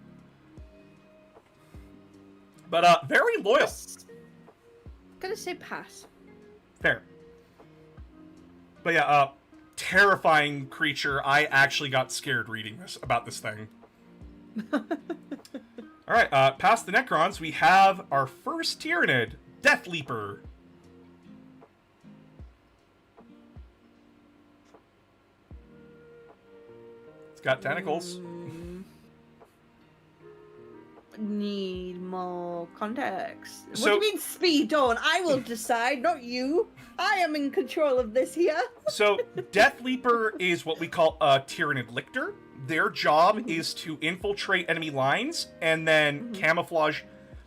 But very loyal. Gonna say pass. Fair. But yeah, terrifying creature. I actually got scared reading about this thing. Alright, past the Necrons, we have our first Tyranid, Death Leaper. It's got tentacles. Need more context. What So- do you mean speed on? I will decide, not you. I am in control of this here. So, Death Leaper is what we call a Tyranid Lictor. Their job is to infiltrate enemy lines and then camouflage,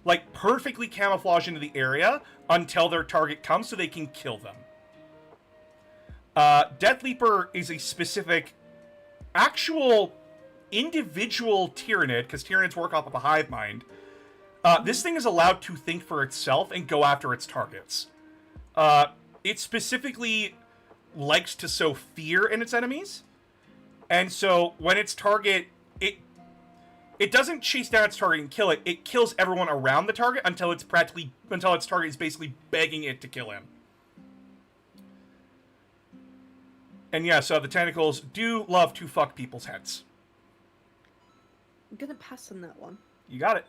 like perfectly camouflage into the area until their target comes so they can kill them. Death Leaper is a specific, actual, individual Tyranid, because Tyranids work off of a hive mind. This thing is allowed to think for itself and go after its targets. It specifically likes to sow fear in its enemies. And so when its target, it doesn't chase down its target and kill it. It kills everyone around the target until its target is basically begging it to kill him. And yeah, so the tentacles do love to fuck people's heads. I'm gonna pass on that one. You got it.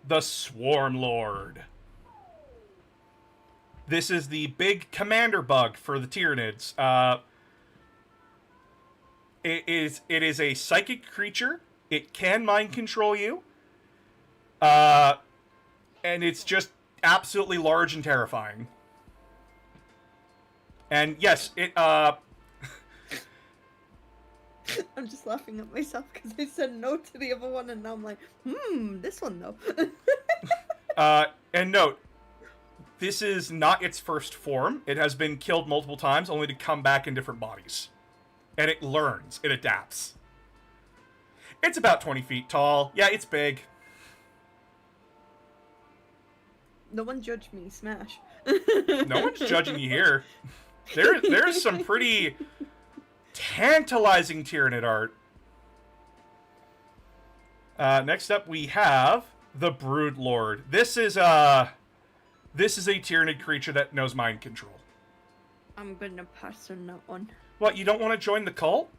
The Swarm Lord. This is the big commander bug for the Tyranids. It is a psychic creature. It can mind control you. And it's just absolutely large and terrifying. And yes, it I'm just laughing at myself because I said no to the other one and now I'm like, this one though. and note, this is not its first form. It has been killed multiple times, only to come back in different bodies. And it learns. It adapts. It's about 20 feet tall. Yeah, it's big. No one judge me, smash. No one's judging you here. There's some pretty tantalizing Tyranid art. Next up, we have the Brood Lord. This is a Tyranid creature that knows mind control. I'm gonna pass on that one. What, you don't want to join the cult?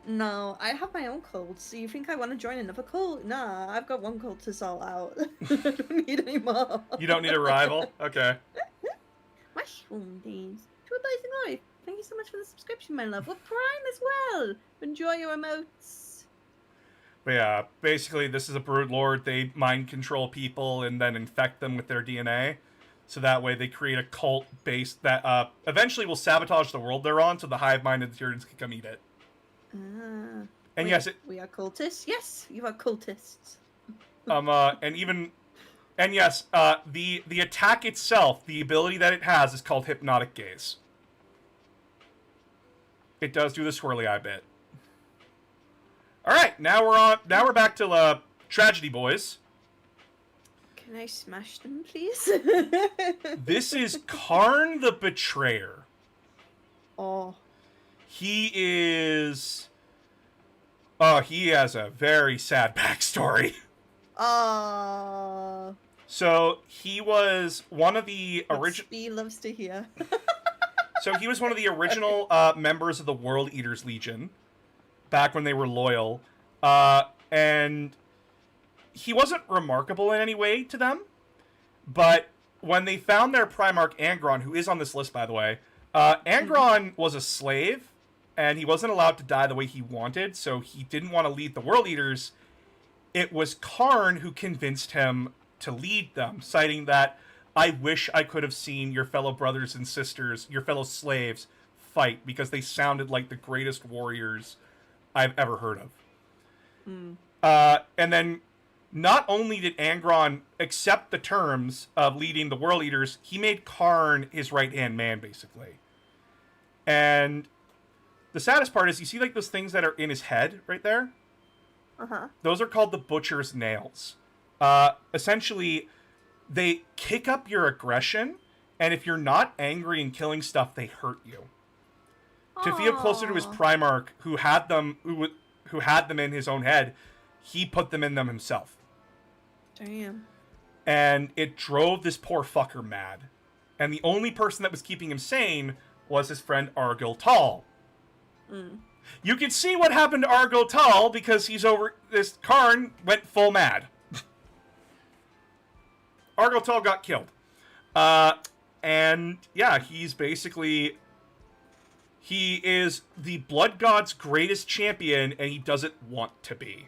No, I have my own cult, so you think I want to join another cult? Nah, I've got one cult to sort out. I don't need any more. You don't need a rival? Okay. Mushroom days. True blazing life. Thank you so much for the subscription, my love. With Prime as well. Enjoy your emotes. But yeah, basically this is a Brood Lord. They mind control people and then infect them with their DNA. So that way they create a cult base that eventually will sabotage the world they're on so the hive mind and the Tyranids can come eat it. And we, yes, we are cultists. Yes, you are cultists. And yes, the attack itself, the ability that it has is called Hypnotic Gaze. It does do the swirly eye bit. All right, now we're back to Tragedy Boys. Can I smash them, please? This is Karn the Betrayer. Oh. He has a very sad backstory. Oh. So he was one of the original. He loves to hear. So he was one of the original members of the World Eaters Legion, back when they were loyal, and he wasn't remarkable in any way to them. But when they found their Primarch Angron, who is on this list, by the way, Angron was a slave, and he wasn't allowed to die the way he wanted, so he didn't want to lead the World Eaters. It was Karn who convinced him to lead them, citing that, I wish I could have seen your fellow brothers and sisters, your fellow slaves, fight, because they sounded like the greatest warriors I've ever heard of. And then, not only did Angron accept the terms of leading the World Eaters, he made Karn his right-hand man, basically. And the saddest part is, you see like those things that are in his head right there? Uh-huh. Those are called the Butcher's Nails. Essentially, they kick up your aggression, and if you're not angry and killing stuff, they hurt you. To feel closer to his Primarch, who had them in his own head, he put them in them himself. Damn. And it drove this poor fucker mad. And the only person that was keeping him sane was his friend Argil Tal. You can see what happened to Argil Tal because this Karn went full mad. Argil Tal got killed. And yeah, he is the Blood God's greatest champion, and he doesn't want to be.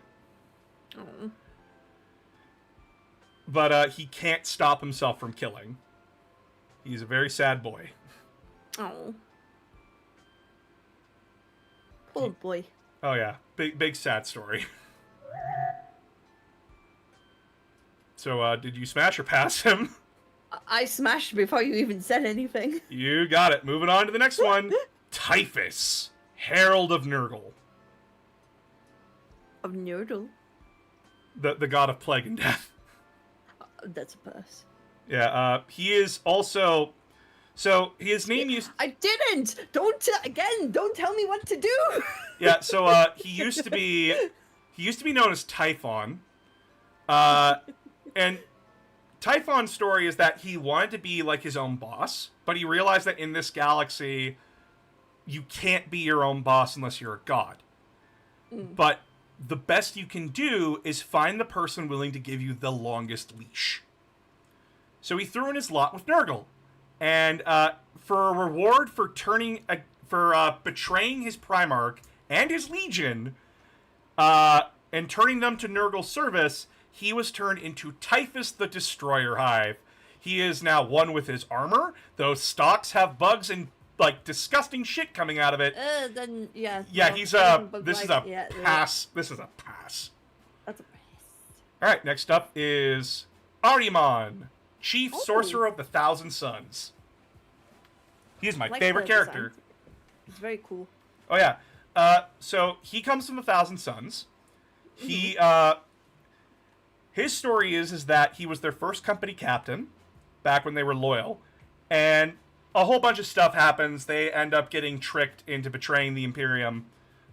Oh. But he can't stop himself from killing. He's a very sad boy. Oh. Poor boy. Oh yeah, big sad story. So, did you smash or pass him? I smashed before you even said anything. You got it. Moving on to the next one. Typhus, Herald of Nurgle. Of Nurdle. The god of plague and death. That's a pass. Yeah, he is also... So, his name used... I didn't! Don't tell me what to do! Yeah, so, he used to be known as Typhon. And Typhon's story is that he wanted to be like his own boss, but he realized that in this galaxy, you can't be your own boss unless you're a god. But the best you can do is find the person willing to give you the longest leash. So he threw in his lot with Nurgle. And for a reward for betraying his Primarch and his Legion, and turning them to Nurgle's service, he was turned into Typhus the Destroyer Hive. He is now one with his armor. Those stalks have bugs and like disgusting shit coming out of it. Then yeah. Yeah, no, he's this is a pass. This is a pass. That's a pass. All right, next up is Ahriman, Chief Sorcerer of the Thousand Suns. He's my Like favorite the character. design. It's very cool. Oh yeah. So he comes from the Thousand Suns. He his story is that he was their first company captain back when they were loyal, and a whole bunch of stuff happens. They end up getting tricked into betraying the Imperium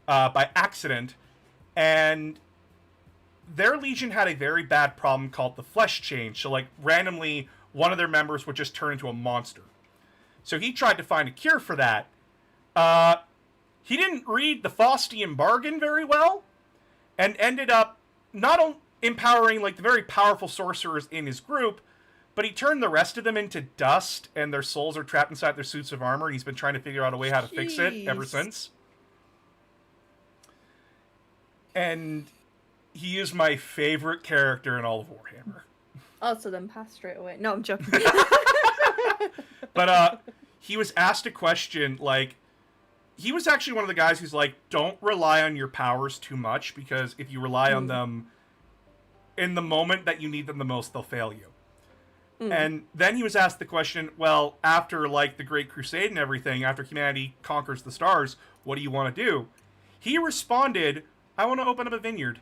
by accident, and their Legion had a very bad problem called the Flesh Change. So like randomly, one of their members would just turn into a monster. So he tried to find a cure for that. He didn't read the Faustian Bargain very well, and ended up not empowering like the very powerful sorcerers in his group, but he turned the rest of them into dust, and their souls are trapped inside their suits of armor, and he's been trying to figure out a way how to fix it ever since. And he is my favorite character in all of Warhammer. Oh, so then pass straight away. No, I'm joking. But he was asked a question, like, he was actually one of the guys who's like, don't rely on your powers too much, because if you rely on them in the moment that you need them the most, they'll fail you. And then he was asked the question, well, after, like, the Great Crusade and everything, after humanity conquers the stars, what do you want to do? He responded, I want to open up a vineyard.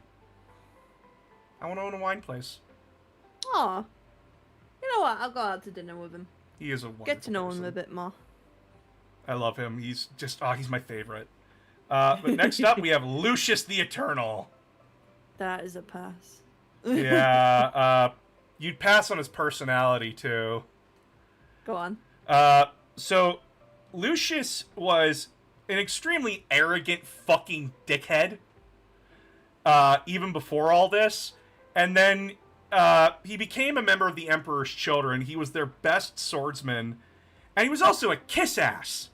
I want to own a wine place. Aw. You know what? I'll go out to dinner with him. He is a wonderful Get to know person. him a bit more. I love him. He's just, he's my favorite. But next up, we have Lucius the Eternal. That is a pass. Yeah, you'd pass on his personality, too. Go on. So, Lucius was an extremely arrogant fucking dickhead, even before all this. And then, he became a member of the Emperor's Children. He was their best swordsman. And he was also a kiss-ass.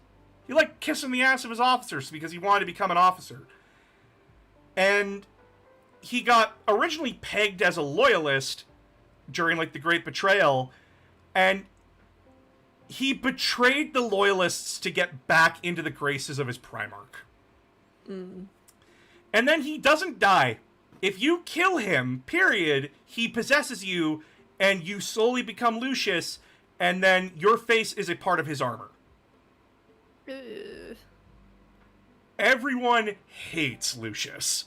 He liked kissing the ass of his officers because he wanted to become an officer. And he got originally pegged as a loyalist during, like, the Great Betrayal. And he betrayed the loyalists to get back into the graces of his Primarch. And then he doesn't die. If you kill him, period, he possesses you, and you slowly become Lucius, and then your face is a part of his armor. Ugh. Everyone hates Lucius.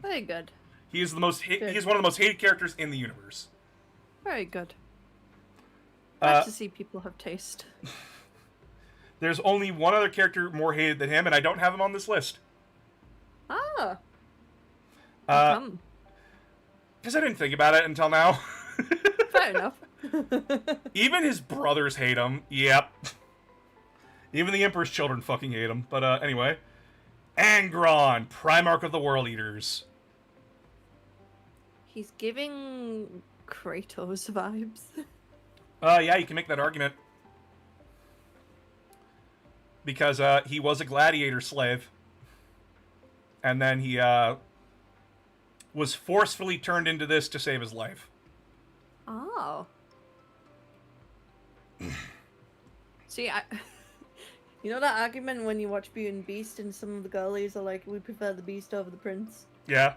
Very good. He is the most he is one of the most hated characters in the universe. Very good. Glad to see people have taste. There's only one other character more hated than him, and I don't have him on this list. Ah. How come? Because I didn't think about it until now. Fair enough. Even his brothers hate him. Yep. Even the Emperor's children fucking hate him. But anyway. Angron, Primarch of the World Eaters. He's giving Kratos vibes. Yeah, you can make that argument. Because he was a gladiator slave. And then he was forcefully turned into this to save his life. Oh. See, you know that argument when you watch Beauty and Beast and some of the girlies are like, we prefer the Beast over the Prince? Yeah.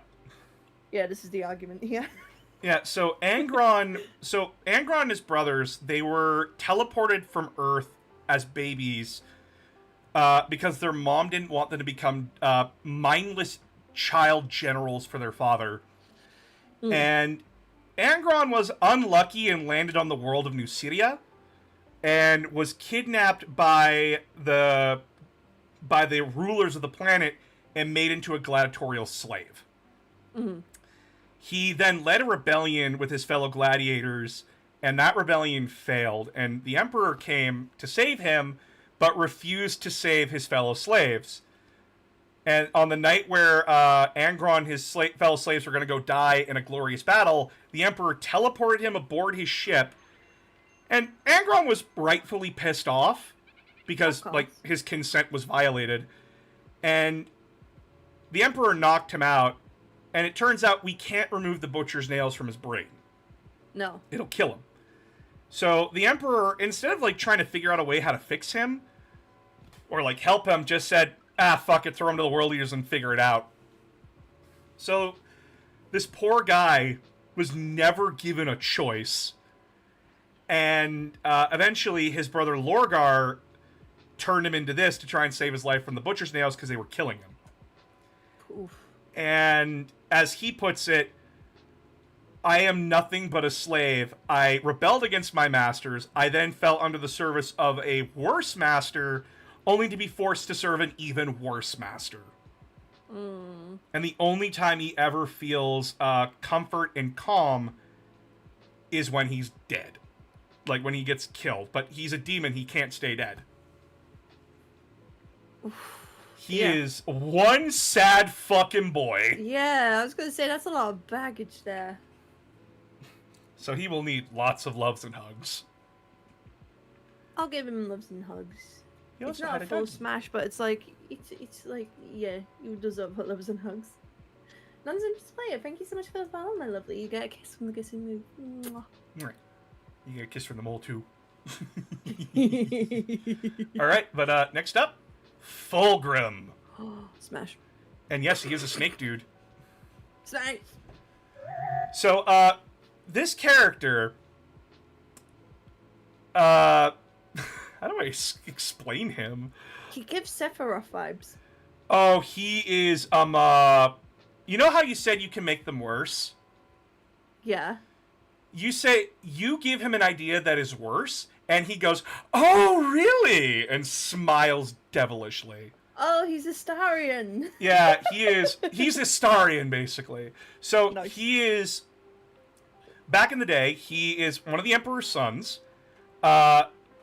Yeah, this is the argument here. Yeah, so Angron and his brothers, they were teleported from Earth as babies because their mom didn't want them to become mindless child generals for their father. And Angron was unlucky and landed on the world of New Syria and was kidnapped by the rulers of the planet and made into a gladiatorial slave. He then led a rebellion with his fellow gladiators, and that rebellion failed, and the Emperor came to save him, but refused to save his fellow slaves. And on the night where Angron and his fellow slaves were going to go die in a glorious battle, the Emperor teleported him aboard his ship, and Angron was rightfully pissed off, because, like, his consent was violated, and the Emperor knocked him out. And it turns out we can't remove the butcher's nails from his brain. No. It'll kill him. So the Emperor, instead of, like, trying to figure out a way how to fix him, or, like, help him, just said, fuck it, throw him to the World Eaters and figure it out. So this poor guy was never given a choice. And eventually his brother Lorgar turned him into this to try and save his life from the butcher's nails because they were killing him. Oof. And as he puts it, I am nothing but a slave. I rebelled against my masters. I then fell under the service of a worse master, only to be forced to serve an even worse master. And the only time he ever feels comfort and calm is when he's dead. Like, when he gets killed. But he's a demon. He can't stay dead. He is one sad fucking boy. Yeah, I was going to say, that's a lot of baggage there. So he will need lots of loves and hugs. I'll give him loves and hugs. He It's also not had a a full gun. smash, but it's like, yeah, you deserve loves and hugs. Nonsense player, thank you so much for the follow, my lovely. You get a kiss from the kissing move. Mwah. Right. You get a kiss from the mole, too. Alright, but next up, Fulgrim. Smash. And yes, he is a snake dude. Smash! So, this character, how do I explain him? He gives Sephiroth vibes. Oh, he is, you know how you said you can make them worse? Yeah. You say, you give him an idea that is worse, and he goes, oh, really? And smiles devilishly. Oh, he's a Starion. Yeah, he is. He's Astarion, basically. So Nice. he is back in the day, he is one of the Emperor's sons.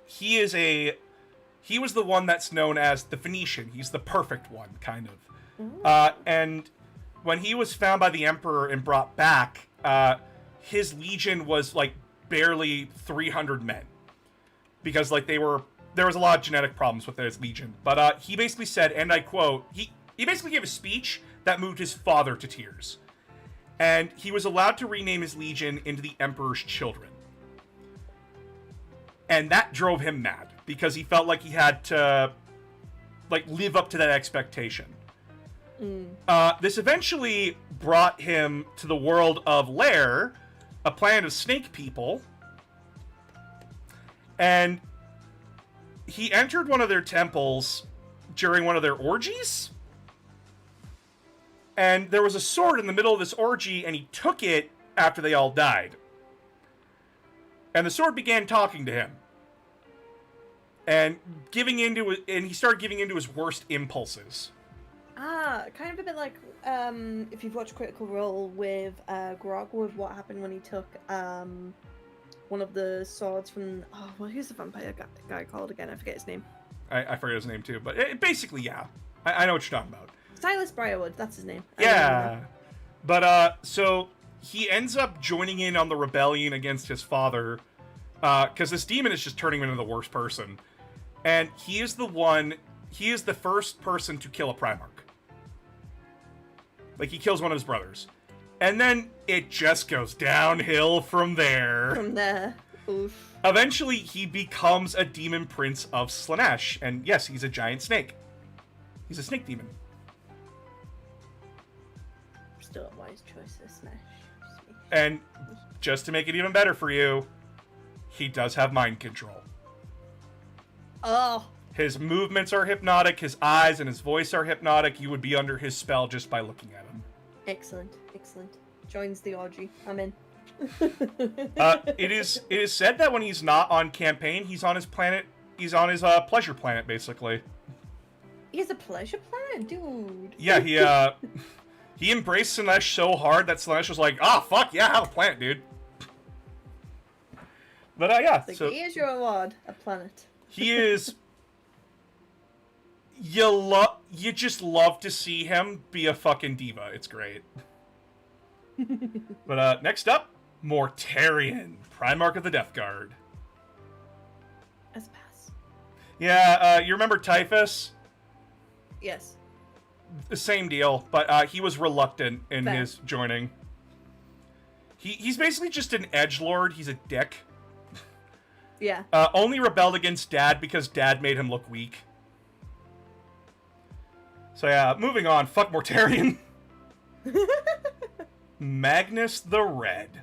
He is he was the one that's known as the Phoenician. He's the perfect one, kind of. And when he was found by the Emperor and brought back, his legion was like barely 300 men, because like there was a lot of genetic problems with his legion. But he basically said, and I quote, he basically gave a speech that moved his father to tears. And he was allowed to rename his legion into the Emperor's Children. And that drove him mad, because he felt like he had to like live up to that expectation. This eventually brought him to the world of Lair, a planet of snake people. And he entered one of their temples during one of their orgies. And there was a sword in the middle of this orgy, and he took it after they all died. And the sword began talking to him. And he started giving into his worst impulses. Kind of a bit like if you've watched Critical Role with Grog, with what happened when he took one of the swords from who's the vampire guy called again? I forget his name. I forget his name too, but basically, yeah, I know what you're talking about. Silas Briarwood, that's his name. Yeah, but so he ends up joining in on the rebellion against his father, because this demon is just turning him into the worst person, and he is the first person to kill a Primarch. Like, he kills one of his brothers. And then it just goes downhill from there. Oof. Eventually, he becomes a demon prince of Slaanesh. And yes, he's a giant snake. He's a snake demon. Still a wise choice, Slaanesh. And just to make it even better for you, he does have mind control. Oh. His movements are hypnotic, his eyes and his voice are hypnotic. You would be under his spell just by looking at him. Excellent. Joins the orgy. I'm in. It is said that when he's not on campaign, he's on his planet. He's on his pleasure planet, basically. He has a pleasure planet, dude. Yeah, he embraced Slaanesh so hard that Slaanesh was like, fuck yeah, have a planet, dude. But yeah, like, so here's your award, a planet. he is. You just love to see him be a fucking diva. It's great. But next up, Mortarion, Primarch of the Death Guard. As pass. Yeah, you remember Typhus? Yes. The same deal, but he was reluctant in Fair. his joining. He's basically just an edgelord. He's a dick. Yeah. Only rebelled against Dad because Dad made him look weak. So yeah, moving on. Fuck Mortarion. Magnus the Red.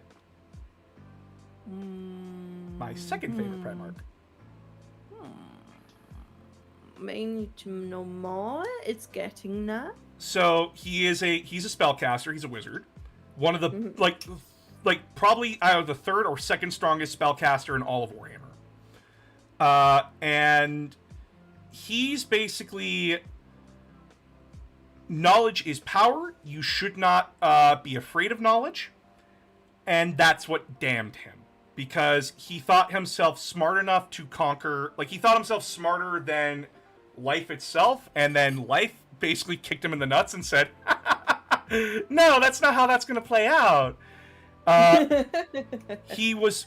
My second favorite Primarch. May need to know more. It's getting there. So he's a spellcaster. He's a wizard. One of the like probably either the third or second strongest spellcaster in all of Warhammer. And he's basically, knowledge is power. You should not be afraid of knowledge. And that's what damned him. Because he thought himself smart enough to conquer... Like, he thought himself smarter than life itself. And then life basically kicked him in the nuts and said, no, that's not how that's going to play out. He was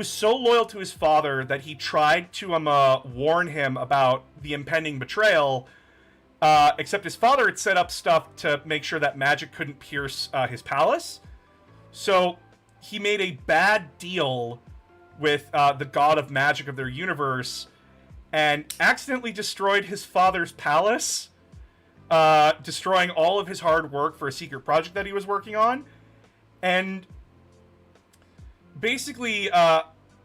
so loyal to his father that he tried to warn him about the impending betrayal. Except his father had set up stuff to make sure that magic couldn't pierce his palace. So he made a bad deal with the god of magic of their universe and accidentally destroyed his father's palace, destroying all of his hard work for a secret project that he was working on. And basically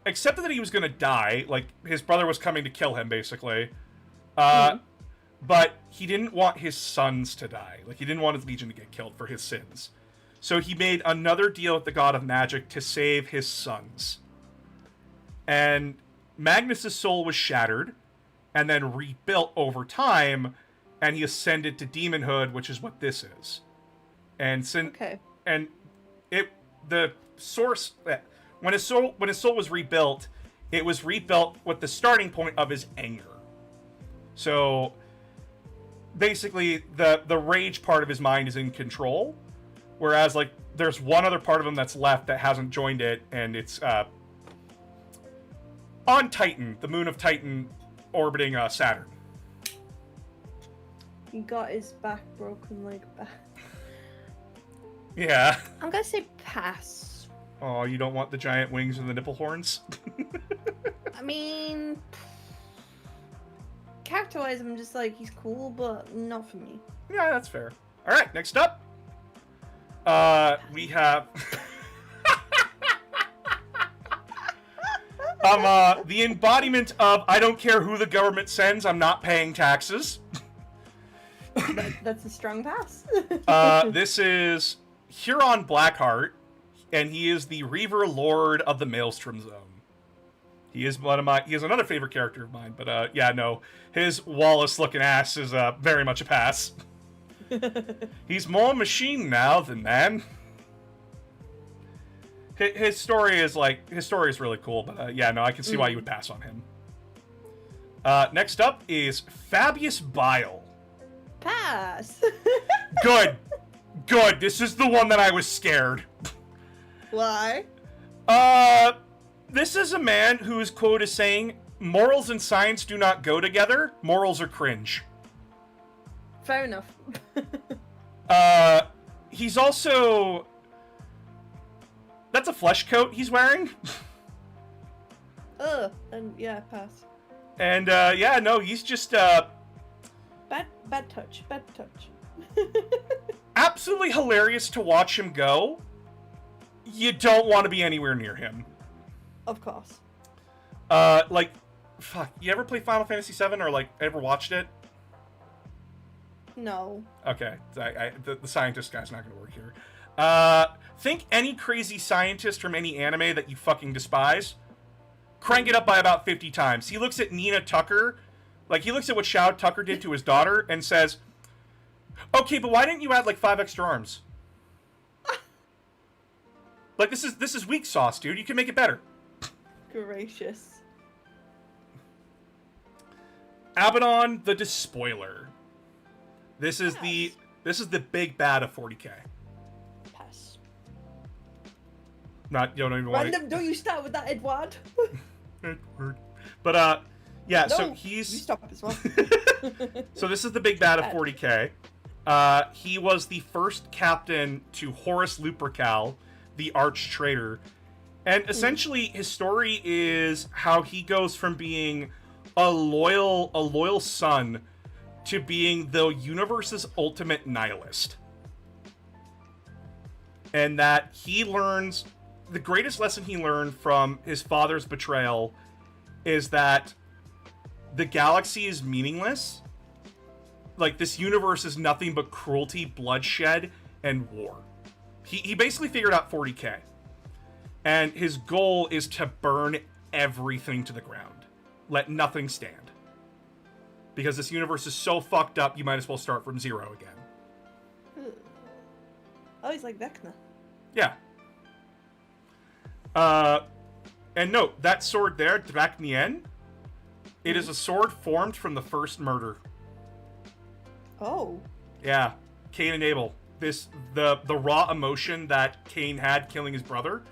accepted that he was going to die. Like, his brother was coming to kill him, basically. But he didn't want his sons to die. Like, he didn't want his legion to get killed for his sins. So he made another deal with the god of magic to save his sons. And Magnus's soul was shattered and then rebuilt over time, and he ascended to demonhood, which is what this is. And source when his soul was rebuilt, it was rebuilt with the starting point of his anger. So basically, the rage part of his mind is in control, whereas like there's one other part of him that's left that hasn't joined it, and it's on Titan, the moon of Titan, orbiting Saturn. He got his back broken like back. Yeah. I'm gonna say pass. Oh, you don't want the giant wings and the nipple horns? I mean, character-wise, I'm just like, he's cool, but not for me. Yeah, that's fair. All right, next up, we have the embodiment of I don't care who the government sends, I'm not paying taxes. That's a strong pass. This is Huron Blackheart, and he is the Reaver Lord of the Maelstrom Zone. He is another favorite character of mine, but yeah, no, his Wallace-looking ass is very much a pass. He's more machine now than man. His story is really cool, but yeah, no, I can see why you would pass on him. Next up is Fabius Bile. Pass. Good. This is the one that I was scared. Why? This is a man whose quote is saying, "Morals and science do not go together. Morals are cringe." Fair enough. He's also... That's a flesh coat he's wearing. Ugh, and yeah, pass. And, yeah, no, he's just, Bad touch. absolutely hilarious to watch him go. You don't want to be anywhere near him. Of course. Like, fuck, you ever play Final Fantasy VII or, like, ever watched it? No. Okay, the scientist guy's not gonna work here. Think any crazy scientist from any anime that you fucking despise. Crank it up by about 50 times. He looks at Nina Tucker, like, he looks at what Shao Tucker did to his daughter and says, "Okay, but why didn't you add, like, 5 extra arms?" Like, this is weak sauce, dude. You can make it better. Gracious. Abaddon the Despoiler. This is the big bad of 40k. Pass. You don't even want Random, don't you start with that, Edward. Edward. But yeah, No, so you he's stop as well. so this is the big bad of 40k. He was the first captain to Horus Lupercal, the arch traitor. And essentially his story is how he goes from being a loyal son to being the universe's ultimate nihilist. And that he learns, the greatest lesson he learned from his father's betrayal is that the galaxy is meaningless. Like, this universe is nothing but cruelty, bloodshed, and war. He basically figured out 40k. And his goal is to burn everything to the ground. Let nothing stand. Because this universe is so fucked up, you might as well start from zero again. Oh, he's like Vecna. Yeah. And note, that sword there, Draknien, it is a sword formed from the first murder. Oh. Yeah. Cain and Abel. The raw emotion that Cain had killing his brother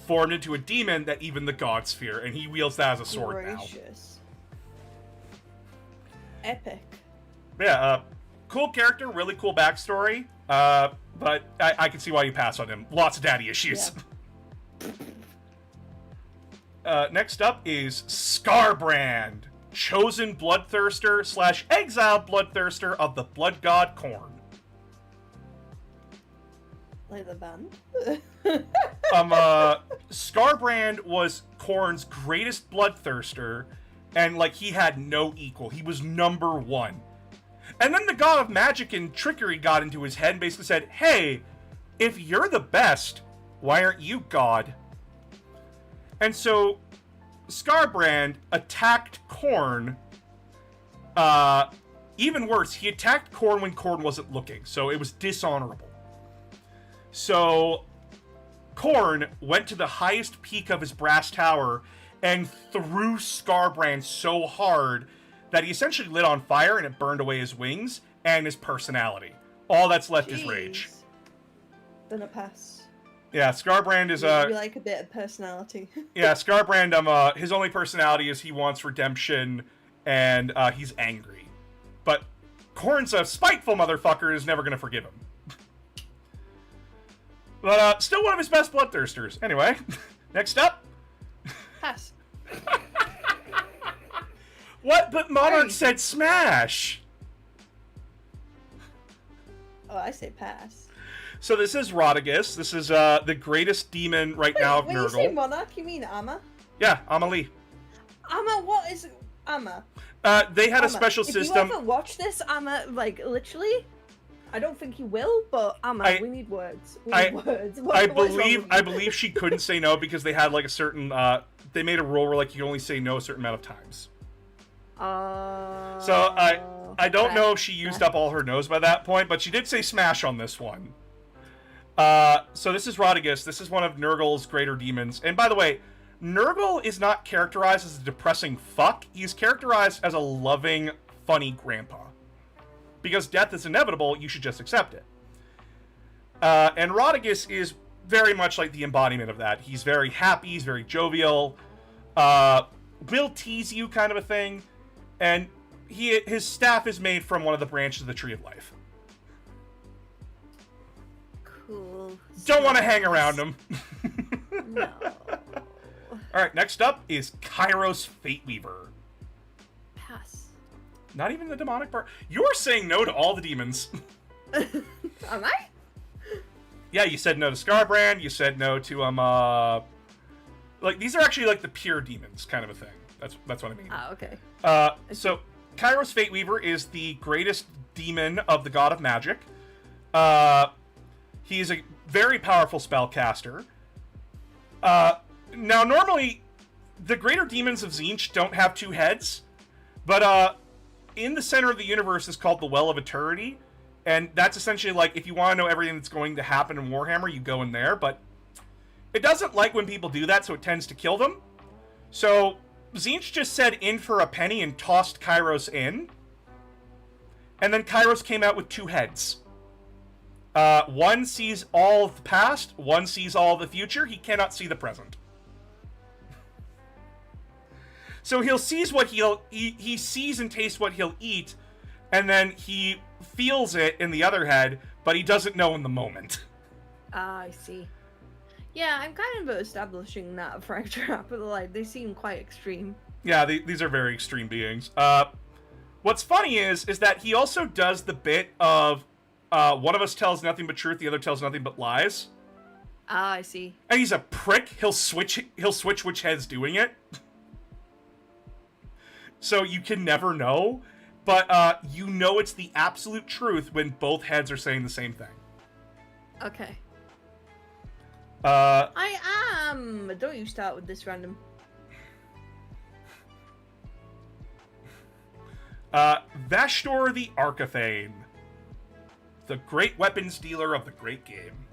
formed into a demon that even the gods fear, and he wields that as a sword Gracious. Epic. now. Yeah, cool character, really cool backstory, but I can see why you pass on him. Lots of daddy issues. Yeah. Next up is Skarbrand, chosen bloodthirster / exiled bloodthirster of the blood god Khorne. Like the band. Skarbrand was Khorne's greatest bloodthirster, and like he had no equal. He was number one. And then the god of magic and trickery got into his head and basically said, "Hey, if you're the best, why aren't you god?" And so Skarbrand attacked Khorne. Even worse, he attacked Khorne when Khorne wasn't looking, so it was dishonorable. So Khorne went to the highest peak of his brass tower and threw Skarbrand so hard that he essentially lit on fire and it burned away his wings and his personality. All that's left is rage. Jeez. Then a pass. Yeah, Skarbrand is We like a bit of personality. yeah, Skarbrand. His only personality is he wants redemption and he's angry. But Khorne's a spiteful motherfucker and is never gonna forgive him. But still one of his best bloodthirsters. Anyway, next up. Pass. What? But Monarch Hey. said smash. Oh, I say pass. So this is Rodagus. This is the greatest demon right now of When you say Nurgle. monarch, you mean Amma? Yeah, Amelie. Amma, what is Amma? They had a Amma. special If system. you ever watch this, Amma, like, literally, I don't think you will, but Amma, we need words. We need words. I What is wrong with you? believe she couldn't say no because they had like a certain. They made a rule where like you could only say no a certain amount of times. So I don't know if she used up all her no's by that point, but she did say smash on this one. So this is Rodagus. This is one of Nurgle's greater demons. And by the way, Nurgle is not characterized as a depressing fuck. He's characterized as a loving, funny grandpa. Because death is inevitable, you should just accept it. And Rodagus is very much like the embodiment of that. He's very happy, he's very jovial, will tease you kind of a thing. And his staff is made from one of the branches of the Tree of Life. Cool. Don't want to hang around him. No. Alright, next up is Kairos Fateweaver. Pass. Not even the demonic part. You're saying no to all the demons. Am I? Yeah, you said no to Skarbrand, you said no to, like, these are actually, like, the pure demons kind of a thing. That's what I mean. Ah, okay. So, Kairos Fateweaver is the greatest demon of the god of magic. He's a very powerful spellcaster. Now, normally, the greater demons of Tzeentch don't have two heads, but, in the center of the universe is called the Well of Eternity, and that's essentially like, if you want to know everything that's going to happen in Warhammer, you go in there, but it doesn't like when people do that, so it tends to kill them. So, Tzeentch just said in for a penny and tossed Kairos in, and then Kairos came out with two heads. One sees all of the past, one sees all of the future, he cannot see the present. So he'll seize what he sees and tastes what he'll eat, and then he feels it in the other head, but he doesn't know in the moment. Ah, I see. Yeah, I'm kind of establishing that for Extra but like they seem quite extreme. Yeah, these are very extreme beings. What's funny is that he also does the bit of one of us tells nothing but truth, the other tells nothing but lies. Ah, I see. And he's a prick. He'll switch which head's doing it. So you can never know, but you know it's the absolute truth when both heads are saying the same thing. Okay. Uh, I am. Don't you start with this random. Vashtor the Arcathane, the great weapons dealer of the great game.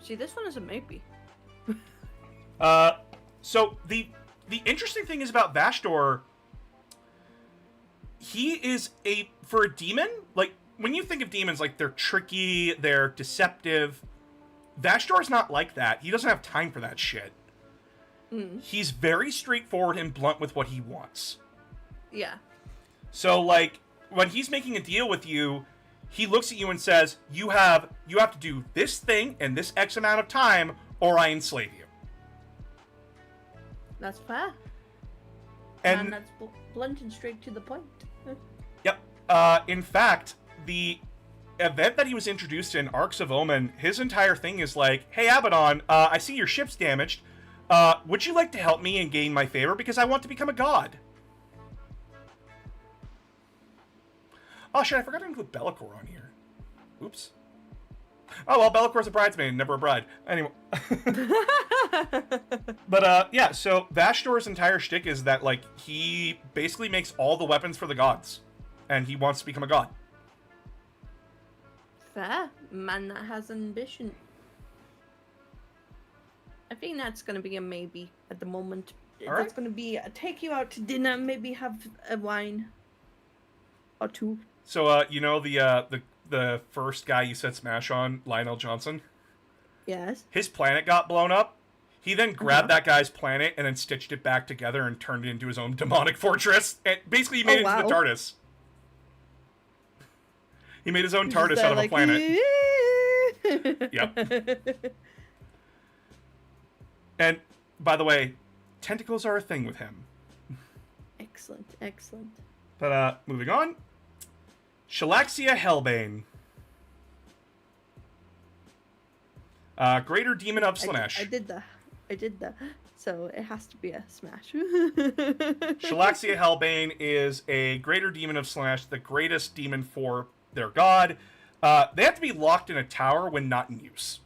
See, this one is a maybe. So the interesting thing is about Vashtor, he is for a demon, like, when you think of demons, like, they're tricky, they're deceptive. Vashtor's not like that. He doesn't have time for that shit. He's very straightforward and blunt with what he wants. Yeah. So, like, when he's making a deal with you, he looks at you and says, you have to do this thing in this X amount of time, or I enslave you. That's fair. And that's blunt and straight to the point. yep. In fact, the event that he was introduced in, Arcs of Omen, his entire thing is like, hey, Abaddon, I see your ship's damaged. Would you like to help me and gain my favor? Because I want to become a god. Oh, shit, I forgot to include Be'lakor on here. Oops. Oh, well, Bellacor's a bridesmaid, never a bride. Anyway. But, yeah, so Vashtor's entire shtick is that, like, he basically makes all the weapons for the gods. And he wants to become a god. Fair. Man that has ambition. I think that's gonna be a maybe at the moment. All That's right. gonna be take you out to dinner, maybe have a wine or two. So, you know the first guy you said smash on, Lionel Johnson? Yes. His planet got blown up. He then grabbed Uh-huh. that guy's planet and then stitched it back together and turned it into his own demonic fortress. And basically, he made it into the wow. TARDIS. He made his own Just TARDIS there out of a like, planet. Yep. Yep. And by the way, tentacles are a thing with him. Excellent, excellent. But moving on, Shalaxia Hellbane, Greater Demon of Slaanesh. I did that. So it has to be a smash. Shalaxia Hellbane is a Greater Demon of Slaanesh, the greatest demon for their god. They have to be locked in a tower when not in use,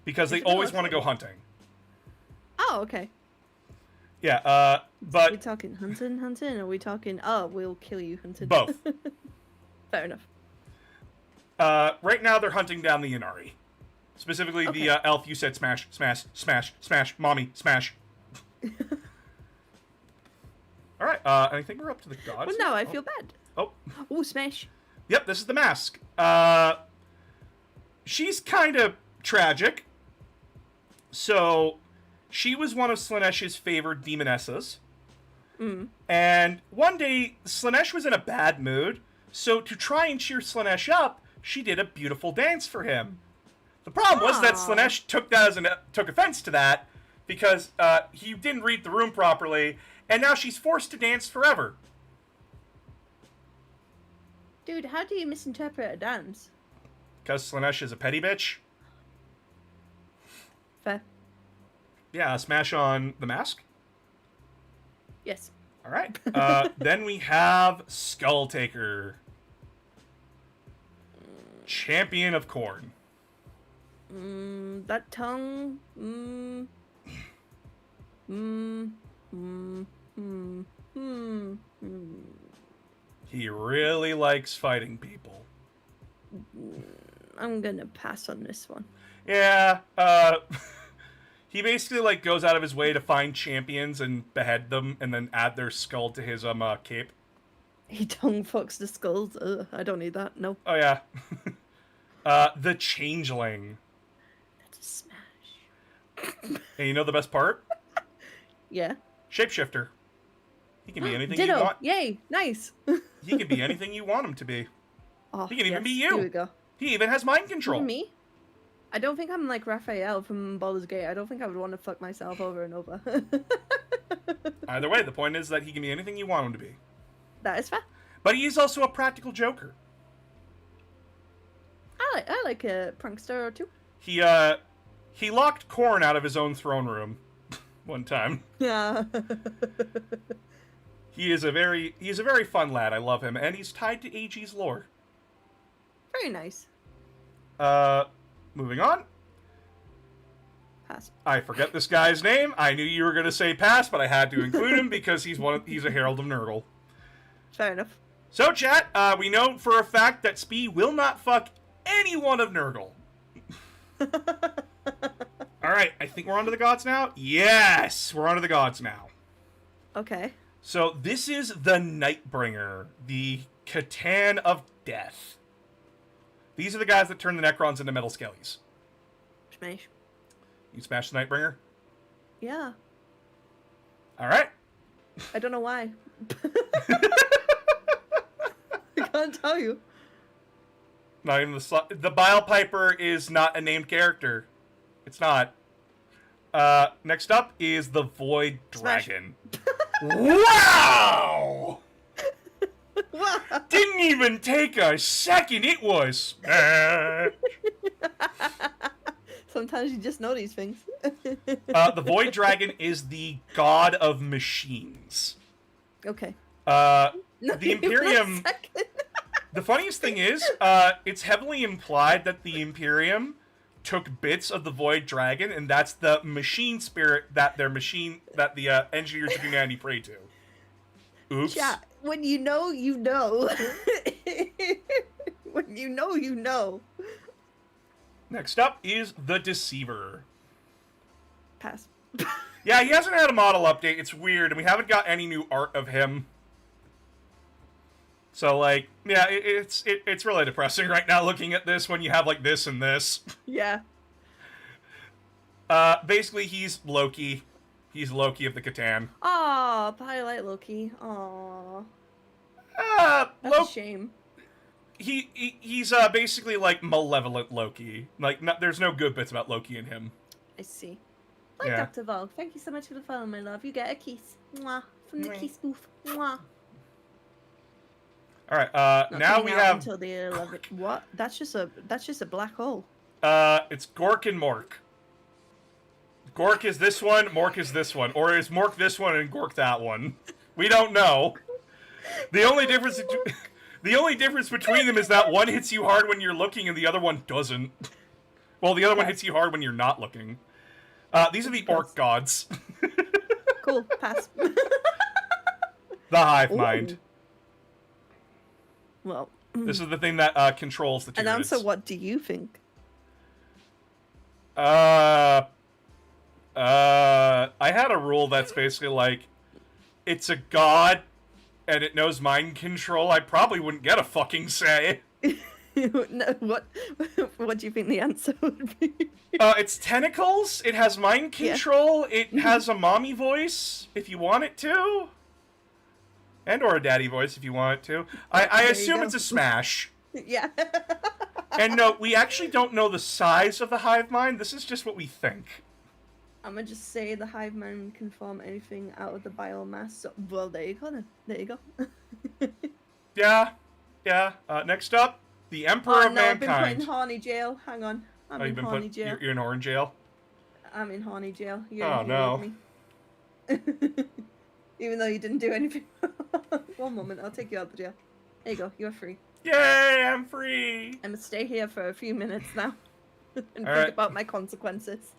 because they always want to go hunting. Oh, okay. Yeah, Are we but talking hunting, or are we talking, oh, we'll kill you hunting? both. Fair enough. Right now they're hunting down the Inari. Specifically, Okay. the elf you said smash, smash, smash, smash, mommy, smash. Alright, I think we're up to the gods. Well, no, I feel bad. Oh, Oh, smash. yep, this is the mask. She's kind of tragic. So, she was one of Slaanesh's favored demonesses. And one day, Slaanesh was in a bad mood, so to try and cheer Slaanesh up, she did a beautiful dance for him. The problem was that Aw. Slaanesh took offense to that, because he didn't read the room properly, and now she's forced to dance forever. Dude, how do you misinterpret a dance? Because Slaanesh is a petty bitch. Fair. Yeah, smash on the mask. Yes. Alright. Then we have Skulltaker. Champion of Corn. That tongue. He really likes fighting people. I'm gonna pass on this one. Yeah, he basically like goes out of his way to find champions and behead them and then add their skull to his cape. He tongue fucks the skulls. I don't need that. No. Oh yeah. The Changeling. That's a smash. And you know the best part? Yeah. Shapeshifter. He can be anything you Ditto. want. Yay. Nice. He can be anything you want him to be. Oh, He can even be you. Here we go. He even has mind control. Me? I don't think I'm like Raphael from Baldur's Gate. I don't think I would want to fuck myself over and over. Either way, the point is that he can be anything you want him to be. That is fair. But he is also a practical joker. I like a prankster or two. He locked Korn out of his own throne room one time. Yeah. He's a very fun lad. I love him, and he's tied to AG's lore. Very nice. Moving on. Pass. I forget this guy's name. I knew you were gonna say pass, but I had to include him because he's a Herald of Nurgle. Fair enough. So, chat, we know for a fact that Spee will not fuck any one of Nurgle. Alright, I think we're on to the gods now? Yes! We're on to the gods now. Okay. So, this is the Nightbringer, the Catan of Death. These are the guys that turn the Necrons into metal skellies. Smash. You smash the Nightbringer? Yeah. Alright. I don't know why. I can't tell you. Not even the Bile Piper is not a named character. It's not. Next up is the Void Smash. Dragon. Wow! What? Didn't even take a second. It was smash. Sometimes you just know these things. The Void Dragon is the god of machines. Okay. The No, Imperium. one second. The funniest thing is, it's heavily implied that the Imperium took bits of the Void Dragon, and that's the machine spirit that the engineers of humanity pray to. Oops. Yeah, when you know, you know. When you know, you know. Next up is the Deceiver. Pass. Yeah, he hasn't had a model update. It's weird, and we haven't got any new art of him. So, like, yeah, it's really depressing right now looking at this when you have, like, this and this. Yeah. Basically, he's Loki. He's Loki of the Catan. Aw, but I like Loki. Aw. That's a Loki. shame. He's basically like malevolent Loki. Like, there's no good bits about Loki in him. I see. Like Yeah. Dr. Vogue. Thank you so much for the follow, my love. You get a kiss. Mwah. From the Mwah. kiss booth. Mwah. All right. Not Now coming we out have until the 11th. What? That's just a black hole. it's Gork and Mork. Gork is this one, Mork is this one, or is Mork this one and Gork that one? We don't know. The only difference between them is that one hits you hard when you're looking and the other one doesn't. Well, the other one hits you hard when you're not looking. These are the orc gods. Cool. Pass. The hive mind. Well. This is the thing that controls the Tyranids. Announcer, what do you think? I had a rule that's basically like, it's a god, and it knows mind control. I probably wouldn't get a fucking say. No, what do you think the answer would be? It's tentacles. It has mind control. Yeah. It has a mommy voice if you want it to, and or a daddy voice if you want it to. I assume it's a smash. Yeah. And no, we actually don't know the size of the hive mind. This is just what we think. I'm gonna just say the hive mind can form anything out of the biomass. So, well, there you go then. There you go. Yeah. Next up, the Emperor of Mankind. I've been put in horny jail. Hang on. I'm in horny jail. You're in orange jail? I'm in horny jail. You're oh, in no. With me. Even though you didn't do anything. One moment, I'll take you out of the jail. There you go. You're free. Yay, I'm free. I'm gonna stay here for a few minutes now. And think right. about my consequences.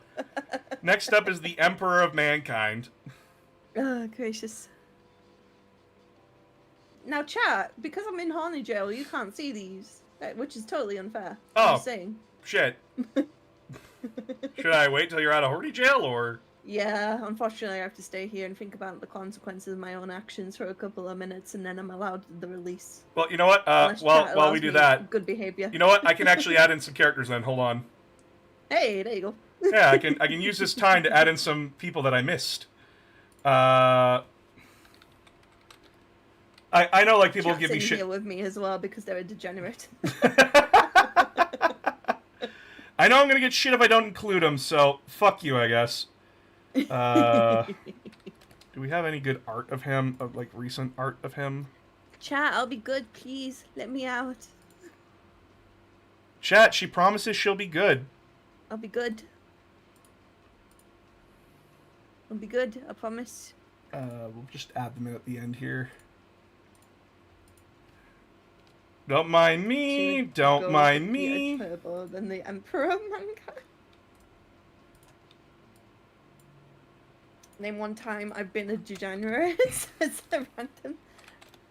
Next up is the Emperor of Mankind. Oh, gracious. Now, chat, because I'm in horny jail, you can't see these, which is totally unfair. Oh, I'm just saying. Shit. Should I wait till you're out of horny jail, or...? Yeah, unfortunately, I have to stay here and think about the consequences of my own actions for a couple of minutes, and then I'm allowed the release. Well, you know what? While we do that... Good behavior. You know what? I can actually add in some characters then. Hold on. Hey, there you go. Yeah, I can use this time to add in some people that I missed. I know, like, people give me shit. Here with me as well because they're a degenerate. I know I'm gonna get shit if I don't include them, so fuck you, I guess. Do we have any good art of him? Of like recent art of him? Chat, I'll be good, please. Let me out. Chat, she promises she'll be good. I'll be good. I'll be good, I promise. We'll just add them in at the end here. Don't mind me, don't mind me. Turbo than the Emperor of Mankind. Name one time I've been a degenerate. Says a random.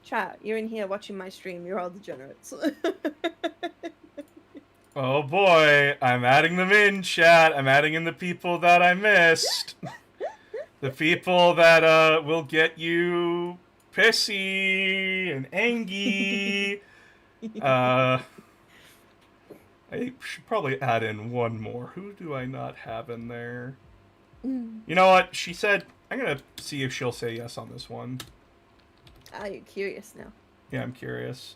Chat, you're in here watching my stream. You're all degenerates. Oh boy, I'm adding them in, chat. I'm adding in the people that I missed. The people that will get you pissy and angry. I should probably add in one more. Who do I not have in there? You know what? She said, I'm going to see if she'll say yes on this one. Ah, you're curious now. Yeah, I'm curious.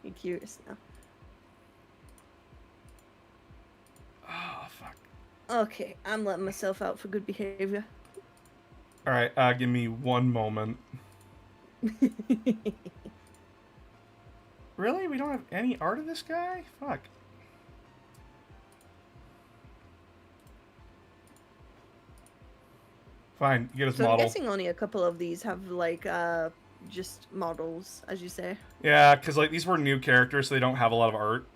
You're curious now. Oh, fuck. Okay, I'm letting myself out for good behavior. Alright, give me one moment. Really? We don't have any art of this guy? Fuck. Fine, you get his So model. I'm guessing only a couple of these have, like, just models, as you say. Yeah, because, like, these were new characters, so they don't have a lot of art.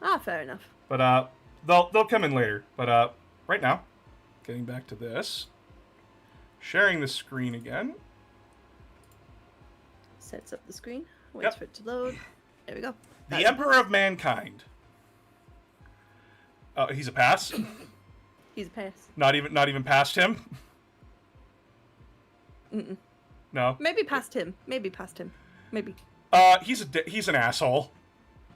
Ah, fair enough. But, they'll come in later. But, right now, getting back to this. Sharing the screen again. Sets up the screen. Waits for it to load. There we go. The Emperor of Mankind. He's a pass. He's a pass. Not even past him. Mm-mm. No. Maybe past him. Maybe. He's an asshole.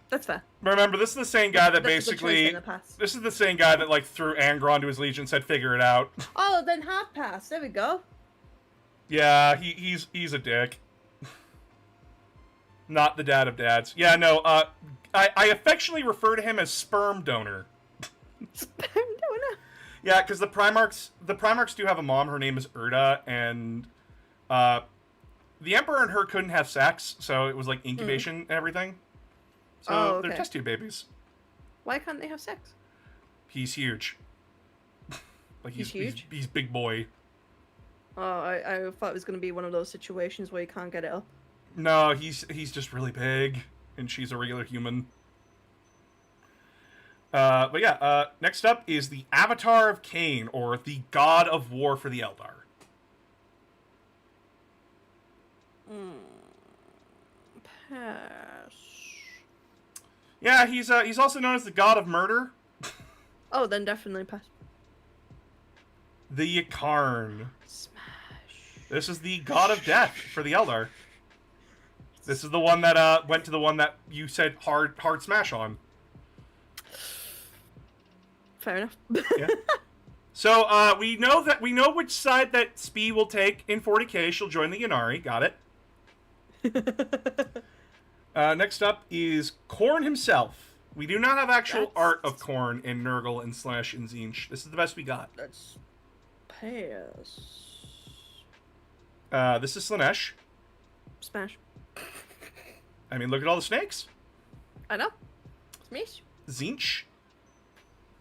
That's fair. Remember, this is the same guy that That's a good choice basically. in the past. This is the same guy that like threw anger onto his legion and said, "Figure it out." Oh, then hard pass. There we go. Yeah, he's a dick. Not the dad of dads. Yeah, no. I affectionately refer to him as sperm donor. Sperm donor. Yeah, because the Primarchs do have a mom. Her name is Erda, and the Emperor and her couldn't have sex, so it was like incubation and everything. So they're test tube babies. Why can't they have sex? He's huge. Like He's huge? He's big boy. Oh, I thought it was going to be one of those situations where you can't get it up. No, he's just really big, and she's a regular human. But yeah, next up is the Avatar of Cain, or the God of War for the Eldar. Pass. Yeah, he's also known as the God of Murder. Oh, then definitely pass. The Yakarn. Smash. This is the God of Death for the Eldar. This is the one that went to the one that you said hard smash on. Fair enough. Yeah. So we know which side that Spee will take in 40k. She'll join the Ynnari. Got it. Next up is Khorne himself. We do not have actual art of Khorne in Nurgle and Slash and Tzeentch. This is the best we got. That's pass. This is Slaanesh. Smash. I mean, look at all the snakes. I know. Smash. Tzeentch.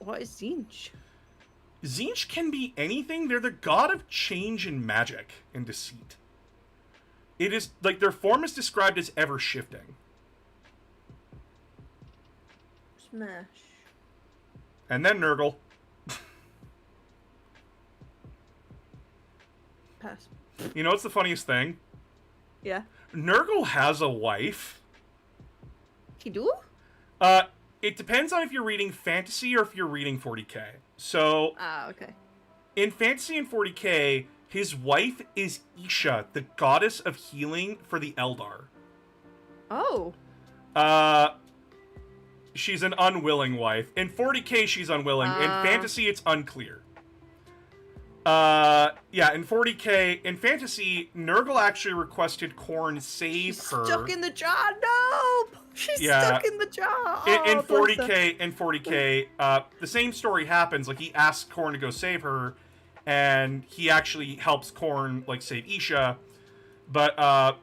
What is Tzeentch? Tzeentch can be anything. They're the god of change and magic and deceit. It is, like, their form is described as ever-shifting. Smash. And then Nurgle. Pass. You know what's the funniest thing? Yeah. Nurgle has a wife. He do? It depends on if you're reading fantasy or if you're reading 40k. So, Okay. in fantasy and 40k, his wife is Isha, the goddess of healing for the Eldar. Oh. She's an unwilling wife. In 40k, she's unwilling. In fantasy, it's unclear. Yeah, in 40k, in fantasy, Nurgle actually requested Khorne save her. Stuck in the jar. No. She's stuck in the jar. In 40k, the same story happens. Like, he asks Khorne to go save her, and he actually helps Khorne, like, save Isha. But,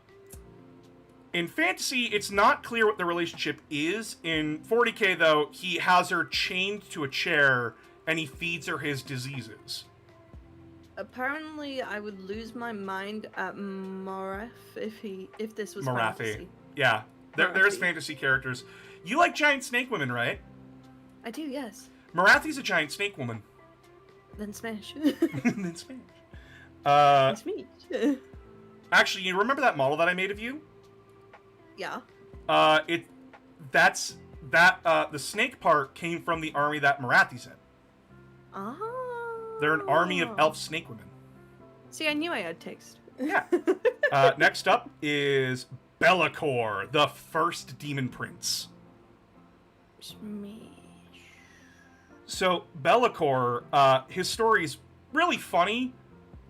in fantasy, it's not clear what the relationship is. In 40k, though, he has her chained to a chair, and he feeds her his diseases. Apparently, I would lose my mind at Morath if this was Morathi. fantasy. Yeah. There's Morathi. fantasy characters. You like giant snake women, right? I do, yes. Morathi's a giant snake woman. Then smash. Then smash. It's me. Actually, you remember that model that I made of you? Yeah. The snake part came from the army that Morathi's in. Ah. They're an army of elf snake women. See, I knew I had text. Yeah. Next up is Be'lakor, the first demon prince. Smash. So Be'lakor, his story is really funny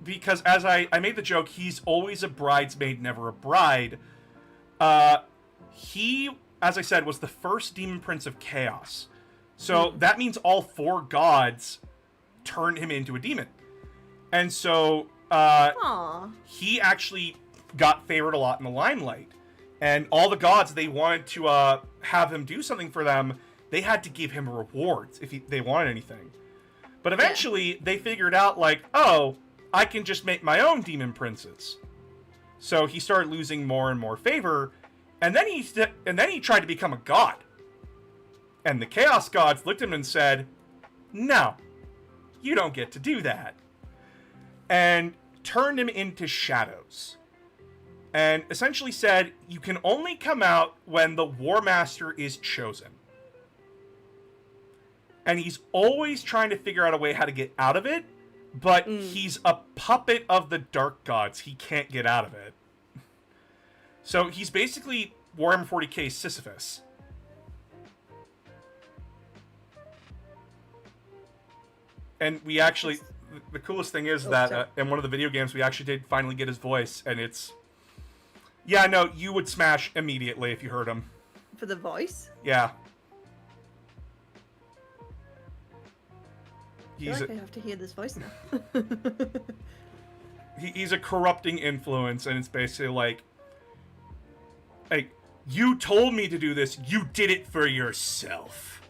because, as I made the joke, he's always a bridesmaid, never a bride. He, as I said, was the first demon prince of chaos. So that means all four gods turned him into a demon. And so he actually got favored a lot in the limelight. And all the gods, they wanted to have him do something for them. They had to give him rewards if they wanted anything. But eventually, they figured out, like, oh, I can just make my own demon princes. So he started losing more and more favor. And then he tried to become a god. And the Chaos Gods looked at him and said, no, you don't get to do that. And turned him into shadows. And essentially said, you can only come out when the War Master is chosen. and he's always trying to figure out a way how to get out of it, but he's a puppet of the Dark Gods. He can't get out of it. So he's basically Warhammer 40k Sisyphus. And we actually, the coolest thing is that in one of the video games, we actually did finally get his voice, and it's, yeah, no, you would smash immediately if you heard him. For the voice? Yeah. I feel like I have to hear this voice now. He's a corrupting influence, and it's basically like, you told me to do this, you did it for yourself.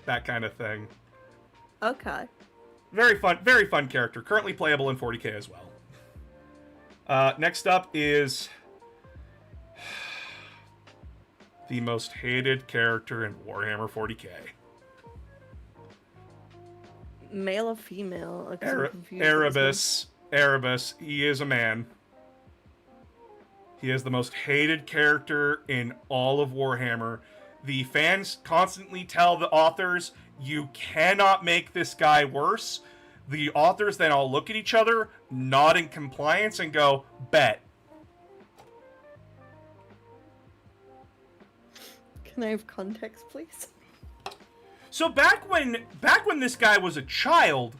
That kind of thing. Okay. Very fun character. Currently playable in 40k as well. Next up is the most hated character in Warhammer 40k. Male or female? Erebus. Erebus. He is a man. He is the most hated character in all of Warhammer. The fans constantly tell the authors, you cannot make this guy worse. The authors then all look at each other, nod in compliance, and go, bet. Can I have context, please? So back when this guy was a child,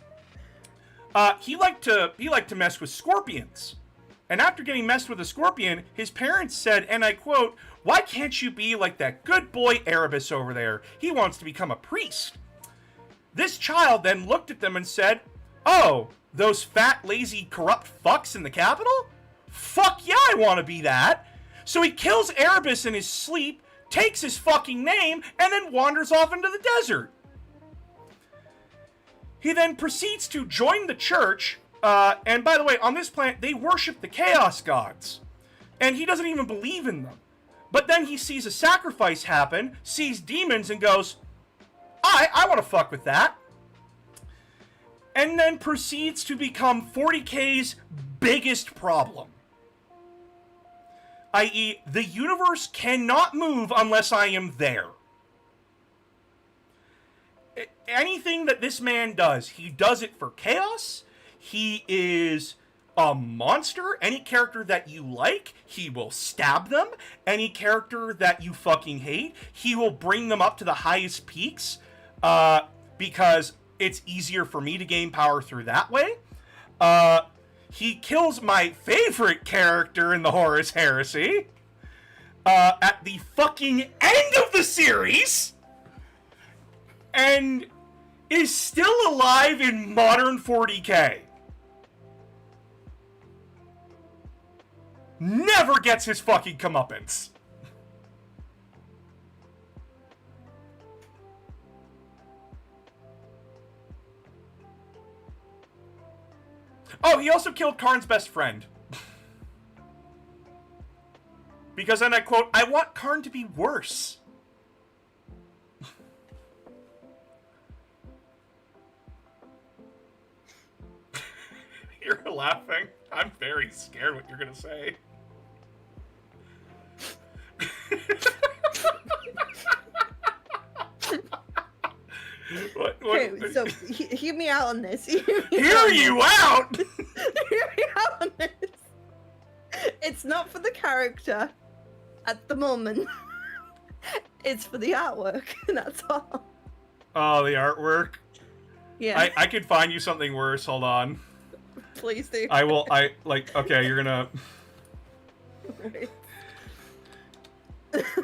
he liked to mess with scorpions. And after getting messed with a scorpion, his parents said, and I quote, "Why can't you be like that good boy Erebus over there? He wants to become a priest." This child then looked at them and said, "Oh, those fat, lazy, corrupt fucks in the capital? Fuck yeah, I want to be that." So he kills Erebus in his sleep, takes his fucking name, and then wanders off into the desert. He then proceeds to join the church, and by the way, on this planet, they worship the Chaos Gods. And he doesn't even believe in them. But then he sees a sacrifice happen, sees demons, and goes, I want to fuck with that. And then proceeds to become 40k's biggest problem. I.e., the universe cannot move unless I am there. Anything that this man does, he does it for chaos. He is a monster. Any character that you like, he will stab them. Any character that you fucking hate, he will bring them up to the highest peaks, because it's easier for me to gain power through that way. He kills my favorite character in the Horus Heresy at the fucking end of the series, and is still alive in modern 40k. Never gets his fucking comeuppance. Oh, he also killed Karn's best friend. Because, and I quote, "I want Karn to be worse." You're laughing. I'm very scared what you're gonna say. Okay, so hear me out on this. Hear you out? Hear me out on this. It's not for the character at the moment. It's for the artwork, that's all. Oh, the artwork? Yeah. I could find you something worse. Hold on. Please do. Okay, you're gonna...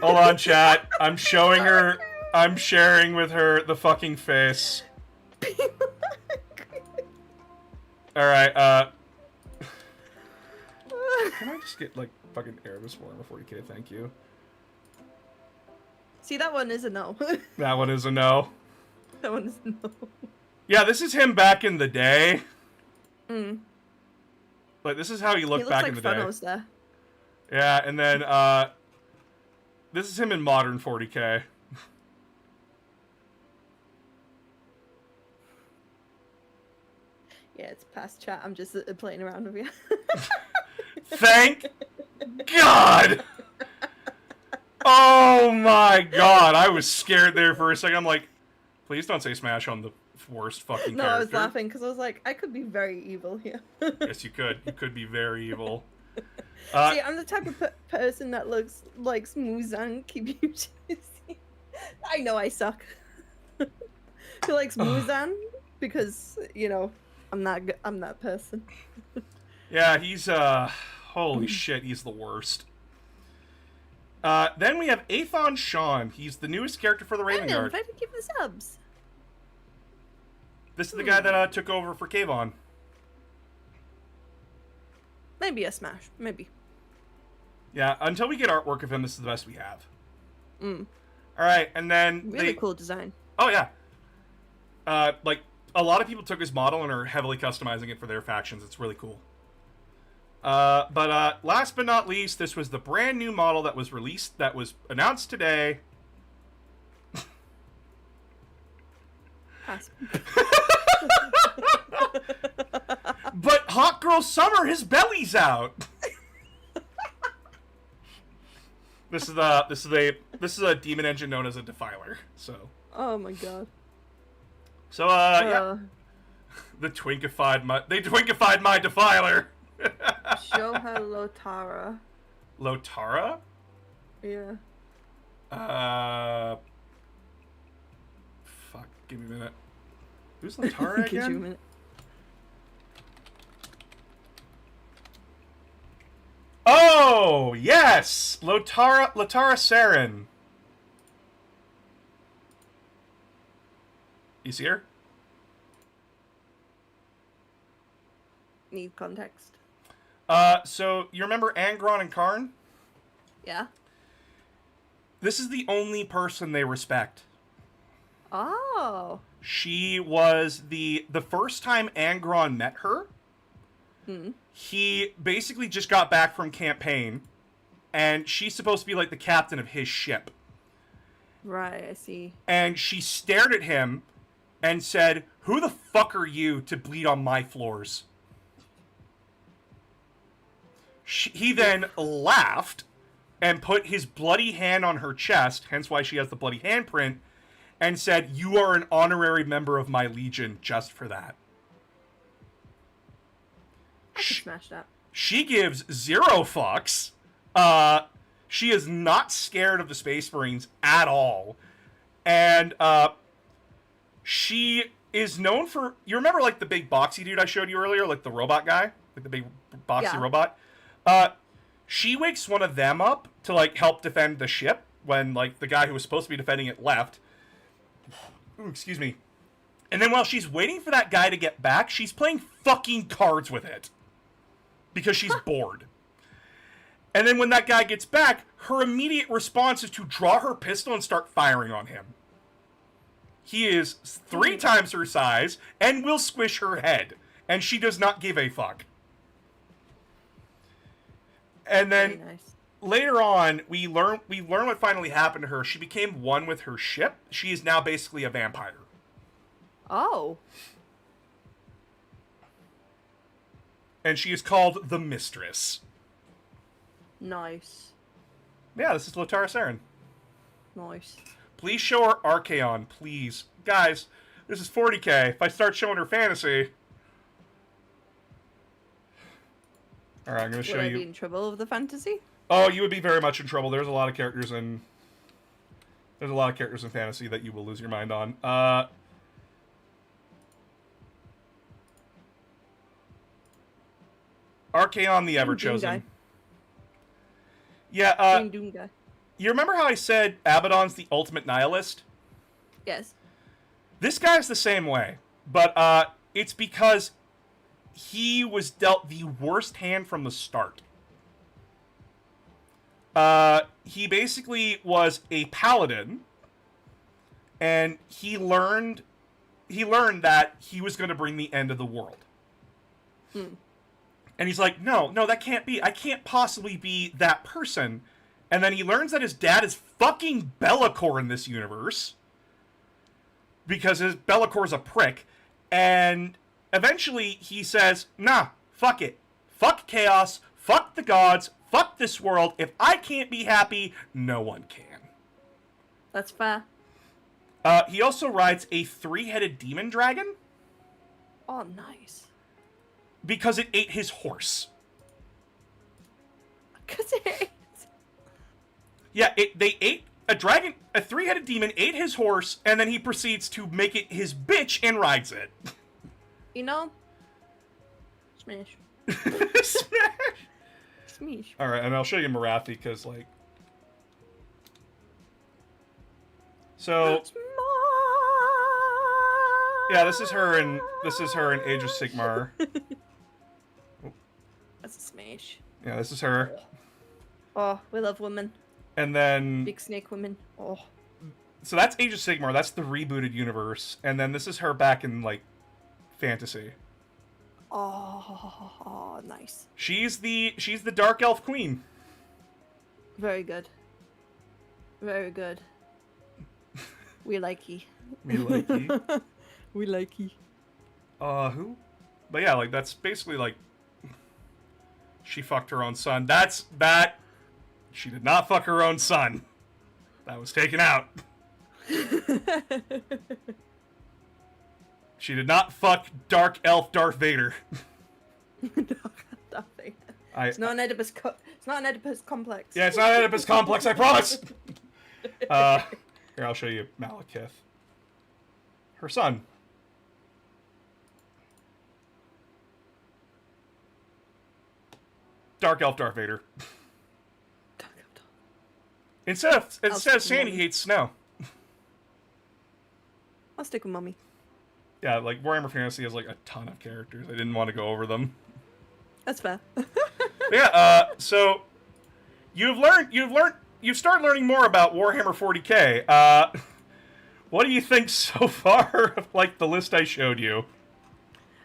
Hold on, chat. I'm showing her... I'm sharing with her the fucking face. Alright, can I just get, like, fucking Erebus Warhammer 40k? Thank you. See, that one is a no. That one is a no. That one is a no. Yeah, this is him back in the day. Mm. Like, this is how he looked back in the day. He looks like Thanos there. Yeah, and then, this is him in modern 40k. Yeah, it's past chat. I'm just playing around with you. Thank God! Oh my God, I was scared there for a second. I'm like, Please don't say Smash on the worst fucking No, character. I was laughing because I was like, I could be very evil here. Yes, you could. You could be very evil. See, I'm the type of person that looks like Muzan Kibuchi. I know I suck. Who likes Muzan? Because, you know, I'm that person. Yeah, he's, holy shit, he's the worst. Then we have Athon Sean. He's the newest character for the Raven I know, Guard. if I could give the subs. This is the guy that took over for Kayvon. Maybe a Smash. Maybe. Yeah, until we get artwork of him, this is the best we have. Mm. Alright, and then Really cool design. Oh, yeah. Like, a lot of people took his model and are heavily customizing it for their factions. It's really cool. But last but not least, this was the brand new model that was released, that was announced today. Pass. But Hot Girl Summer, his belly's out. This is a demon engine known as a Defiler. So. Oh my god. So yeah. They twinkified my Defiler. Show her Lotara. Lotara? Yeah. Fuck, give me a minute. Who's Lotara again? Give you a minute. Oh, yes! Lotara Saren. You see her? Need context. So you remember Angron and Karn? Yeah. This is the only person they respect. Oh. She was the first time Angron met her. Hmm. He basically just got back from campaign, and she's supposed to be like the captain of his ship. Right, I see. And she stared at him and said, "Who the fuck are you to bleed on my floors?" He then laughed and put his bloody hand on her chest, hence why she has the bloody handprint, and said, "You are an honorary member of my legion just for that." I could smash that. She gives zero fucks. She is not scared of the Space Marines at all. And she is known for... You remember, like, the big boxy dude I showed you earlier? Like, the robot guy? Like, the big boxy robot? She wakes one of them up to, like, help defend the ship when, like, the guy who was supposed to be defending it left. Ooh, excuse me. And then while she's waiting for that guy to get back, she's playing fucking cards with it. Because she's bored. And then when that guy gets back, her immediate response is to draw her pistol and start firing on him. He is 3 times her size and will squish her head. And she does not give a fuck. And then later on, we learn what finally happened to her. She became one with her ship. She is now basically a vampire. Oh. And she is called the Mistress. Nice. Yeah, this is Lotara Saren. Nice. Please show her Archaon, please. Guys, this is 40k. If I start showing her fantasy... Alright, I'm going to show Would I you... be in trouble with the fantasy? Oh, you would be very much in trouble. There's a lot of characters in... There's a lot of characters in fantasy that you will lose your mind on. Archaon the Everchosen. Yeah, Doom guy. You remember how I said Abaddon's the ultimate nihilist? Yes. This guy's the same way, but it's because he was dealt the worst hand from the start. He basically was a paladin, and he learned that he was going to bring the end of the world. Hmm. And he's like, no, that can't be. I can't possibly be that person. And then he learns that his dad is fucking Be'lakor in this universe. Because his Be'lakor's a prick. And eventually he says, nah, fuck it. Fuck chaos. Fuck the gods. Fuck this world. If I can't be happy, no one can. That's fair. He also rides a 3-headed demon dragon Oh, nice. because it ate his horse. Cause it. Yeah, they ate a dragon. A 3-headed demon ate his horse, and then he proceeds to make it his bitch and rides it. You know. Smash. Smash. Smash. All right, and I'll show you Marathi because like. So yeah, this is her in Age of Sigmar. That's a smash. Yeah, this is her. Oh, we love women. And then Big snake women. Oh. so that's Age of Sigmar. That's the rebooted universe. And then this is her back in like fantasy. Oh, nice. She's the dark elf queen. Very good. Very good. We like ye. We like ye. We like ye. Who? But yeah, like that's basically like she fucked her own son. She did not fuck her own son. That was taken out. She did not fuck Dark Elf Darth Vader. Nothing. It's not an Oedipus. It's not an Oedipus complex. Yeah, it's not an Oedipus complex. I promise. Here, I'll show you Malekith. Her son. Dark Elf Darth Vader. Instead of sand, he hates snow. I'll stick with Mummy. Yeah, like Warhammer Fantasy has like a ton of characters. I didn't want to go over them. That's fair. Yeah, so you've started learning more about Warhammer 40K. What do you think so far of like the list I showed you?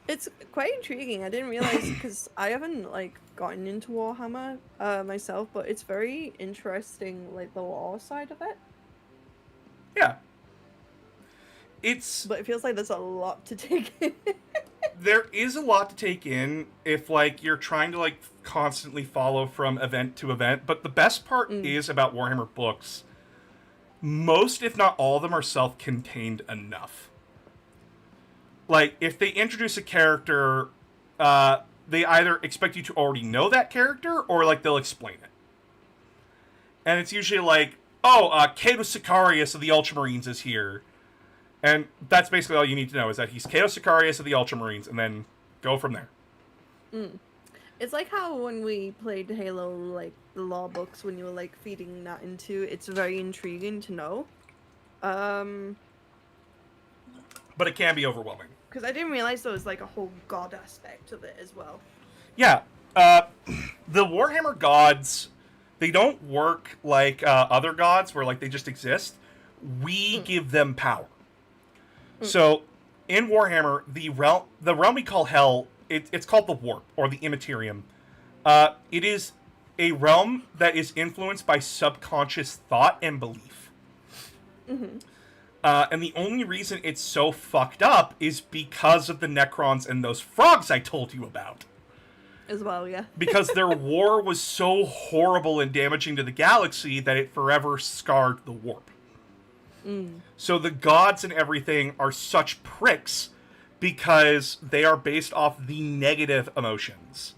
It's quite intriguing. I didn't realize because I haven't like gotten into Warhammer myself, but it's very interesting, like the lore side of it. Yeah. But it feels like there's a lot to take in. There is a lot to take in if like you're trying to like constantly follow from event to event, but the best part is about Warhammer books. Most, if not all of them, are self-contained enough. Like, if they introduce a character, they either expect you to already know that character, or, like, they'll explain it. And it's usually like, Cato Sicarius of the Ultramarines is here. And that's basically all you need to know, is that he's Cato Sicarius of the Ultramarines, and then go from there. It's like how when we played Halo, like, the law books, when you were, like, feeding that into, it's very intriguing to know. But it can be overwhelming. Because I didn't realize there was, like, a whole god aspect of it as well. Yeah. The Warhammer gods, they don't work like other gods, where, like, they just exist. We give them power. So, in Warhammer, the realm we call Hell, it's called the Warp, or the Immaterium. It is a realm that is influenced by subconscious thought and belief. And the only reason it's so fucked up is because of the Necrons and those frogs I told you about. As well, yeah. Because their war was so horrible and damaging to the galaxy that it forever scarred the Warp. So the gods and everything are such pricks because they are based off the negative emotions.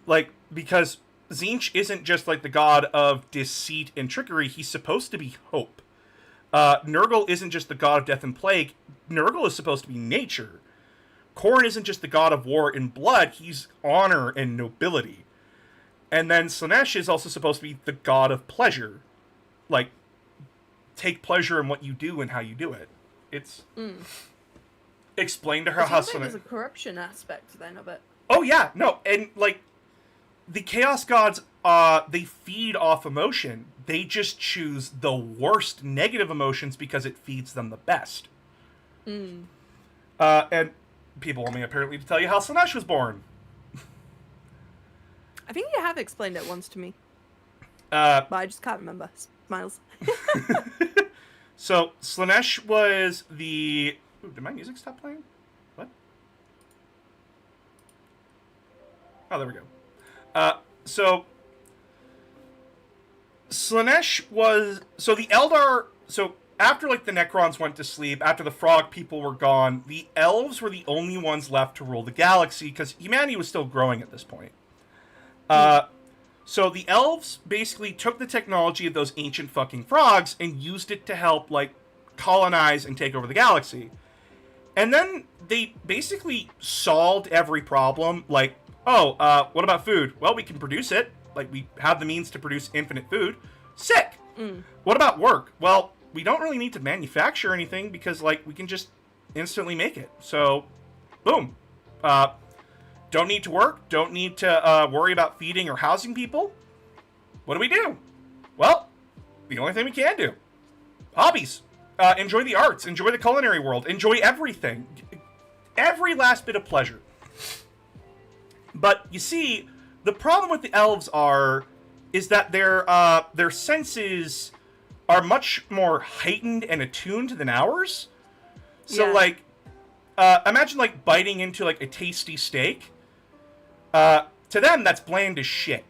Like, because Tzeentch isn't just like the god of deceit and trickery, he's supposed to be hope. Nurgle isn't just the god of death and plague, Nurgle is supposed to be nature. Khorne isn't just the god of war and blood, he's honor and nobility. And then Slaanesh is also supposed to be the god of pleasure. Like, take pleasure in what you do and how you do it. It's... Explain to her how Slaanesh... there's a corruption aspect then of it. Oh yeah, no, and like, the Chaos Gods, they feed off emotion. They just choose the worst negative emotions because it feeds them the best. And people want me apparently to tell you how Slaanesh was born. I think you have explained it once to me. But I just can't remember. Smiles. So, Slaanesh was the... Ooh, did my music stop playing? What? Oh, there we go. So... Slaanesh was... So, the Eldar... So, after like the Necrons went to sleep, after the frog people were gone, the elves were the only ones left to rule the galaxy because humanity was still growing at this point. So the elves basically took the technology of those ancient fucking frogs and used it to help like colonize and take over the galaxy. And then they basically solved every problem. Like, what about food? Well, we can produce it. Like, we have the means to produce infinite food. Sick. What about work? Well, we don't really need to manufacture anything because, like, we can just instantly make it. So, boom. Don't need to work. Don't need to worry about feeding or housing people. What do we do? Well, the only thing we can do. Hobbies. Enjoy the arts. Enjoy the culinary world. Enjoy everything. Every last bit of pleasure. But, you see, the problem with the elves is that their senses are much more heightened and attuned than ours. So, Yeah. like, imagine, like, biting into, like, a tasty steak. To them, that's bland as shit.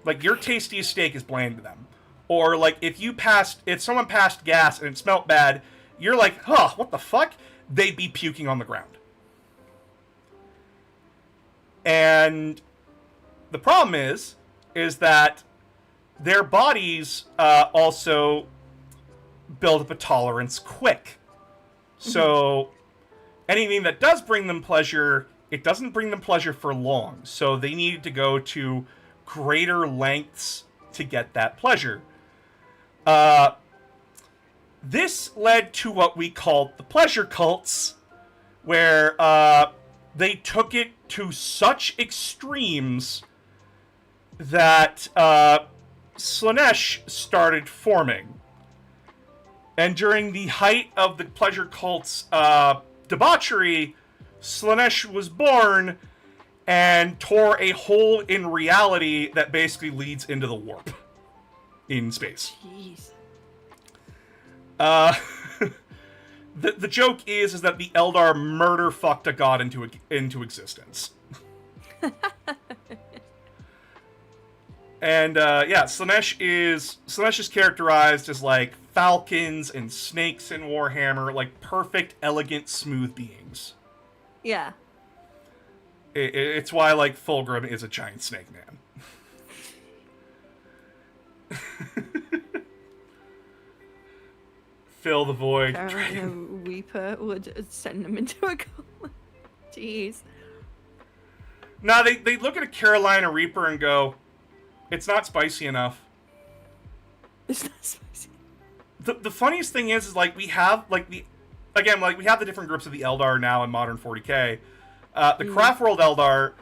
Like, your tastiest steak is bland to them. Or, like, if someone passed gas and it smelled bad, you're like, huh, what the fuck? They'd be puking on the ground. And the problem is that their bodies also build up a tolerance quick. So anything that does bring them pleasure, it doesn't bring them pleasure for long. So they needed to go to greater lengths to get that pleasure. This led to what we called the pleasure cults, where they took it to such extremes that Slaanesh started forming. And during the height of the pleasure cult's debauchery, Slaanesh was born and tore a hole in reality that basically leads into the warp in space. Jeez. The joke is that the Eldar murder fucked a god into existence. And Slaanesh is characterized as like falcons and snakes in Warhammer, like perfect, elegant, smooth beings. Yeah. It's why like Fulgrim is a giant snake man. Fill the void. Carolina Reaper would send them into a coma. Jeez. Now they look at a Carolina Reaper and go, it's not spicy enough. It's not spicy. The funniest thing is like we have like we have the different groups of the Eldar now in modern 40k. The Craftworld Eldar,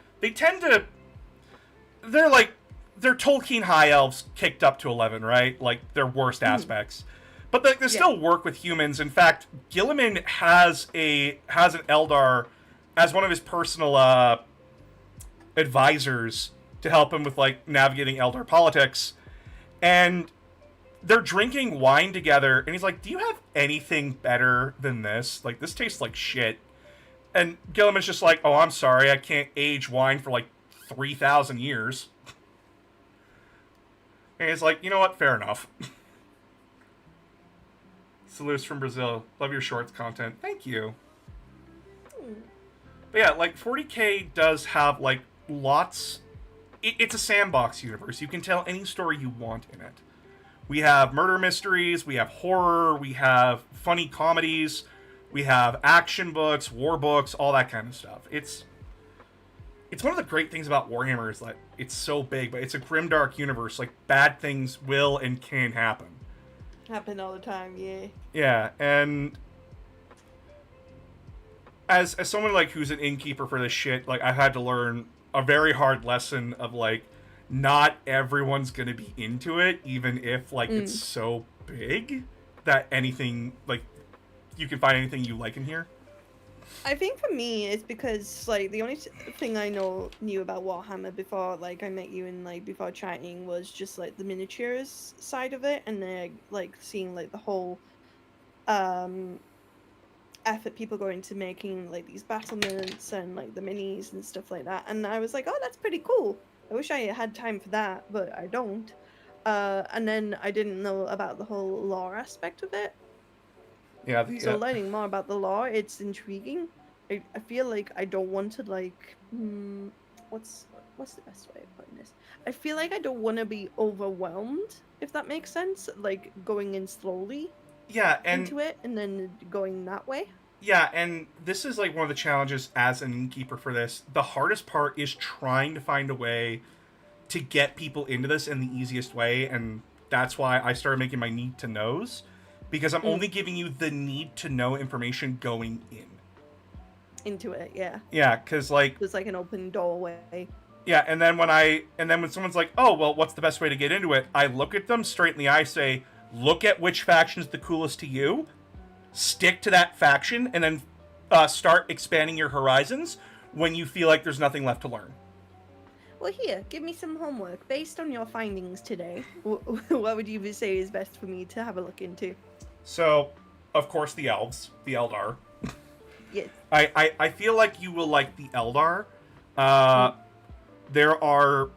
they're Tolkien high elves kicked up to 11, right? Like their worst aspects. But they still work with humans. In fact, Guilliman has an Eldar as one of his personal advisors to help him with like navigating Eldar politics. And they're drinking wine together, and he's like, "Do you have anything better than this? Like, this tastes like shit." And Guilliman's just like, "Oh, I'm sorry, I can't age wine for like 3,000 years." And he's like, "You know what? Fair enough." Salutes from Brazil. Love your shorts content. Thank you. But yeah, like 40k does have like lots. It's a sandbox universe. You can tell any story you want in it. We have murder mysteries, we have horror, we have funny comedies, we have action books, war books, all that kind of stuff. It's one of the great things about Warhammer is that it's so big, but it's a grimdark universe. Like, bad things will and can happen. Happen all the time, yeah. Yeah, and as someone like who's an innkeeper for this shit, like I've had to learn a very hard lesson of like not everyone's gonna be into it, even if like it's so big that anything like you can find anything you like in here. I think for me, it's because like the only thing I knew about Warhammer before like I met you and like before chatting was just like the miniatures side of it, and then like seeing like the whole effort people go into making like these battlements and like the minis and stuff like that. And I was like, oh, that's pretty cool. I wish I had time for that, but I don't. And then I didn't know about the whole lore aspect of it. Yeah, So learning more about the lore, it's intriguing. I feel like I don't want to like what's the best way of putting this? I feel like I don't want to be overwhelmed, if that makes sense. Like going in slowly yeah, and into it and then going that way. yeah, and this is like one of the challenges as an innkeeper for this. The hardest part is trying to find a way to get people into this in the easiest way, and that's why I started making my need to knows, because I'm only giving you the need to know information going in. Into it, yeah. Yeah, because like There's like an open doorway. yeah, and then when someone's like, oh well, what's the best way to get into it? I look at them straight in the eye, say, look at which faction's the coolest to you, stick to that faction, and then start expanding your horizons when you feel like there's nothing left to learn. Well, here, give me some homework based on your findings today. What would you say is best for me to have a look into? So, of course, the elves, the Eldar. Yes. I feel like you will like the Eldar. There are...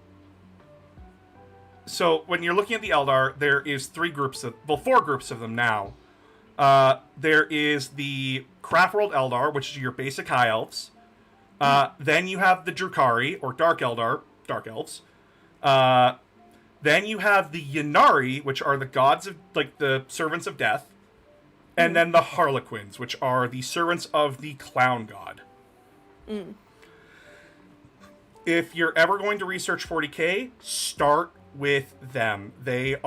So, when you're looking at the Eldar, there is four groups of them now. There is the Craftworld Eldar, which is your basic High Elves. Then you have the Drukhari, or Dark Eldar, Dark Elves. Then you have the Ynnari, which are the gods of, like, the servants of death. And then the Harlequins, which are the servants of the Clown God. If you're ever going to research 40k, start with them. They're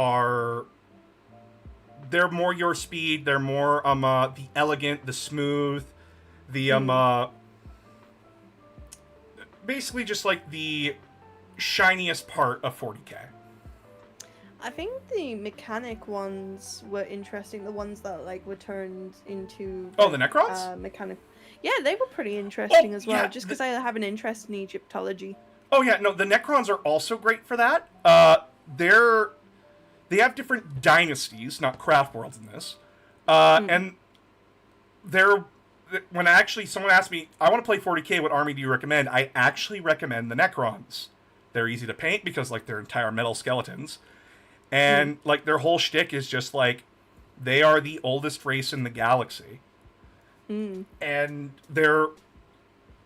more your speed. They're more the elegant, the smooth, the basically just like the shiniest part of 40k. I think the mechanic ones were interesting. The ones that like were turned into the Necrons? Mechanic. Yeah, they were pretty interesting as well. Yeah, Just because I have an interest in Egyptology. Oh yeah, no, the Necrons are also great for that. They have different dynasties, not craft worlds in this, and when actually someone asked me, I want to play 40k, what army do you recommend? I actually recommend the Necrons. They're easy to paint because like they're entire metal skeletons. And, like, their whole shtick is just, like, they are the oldest race in the galaxy. And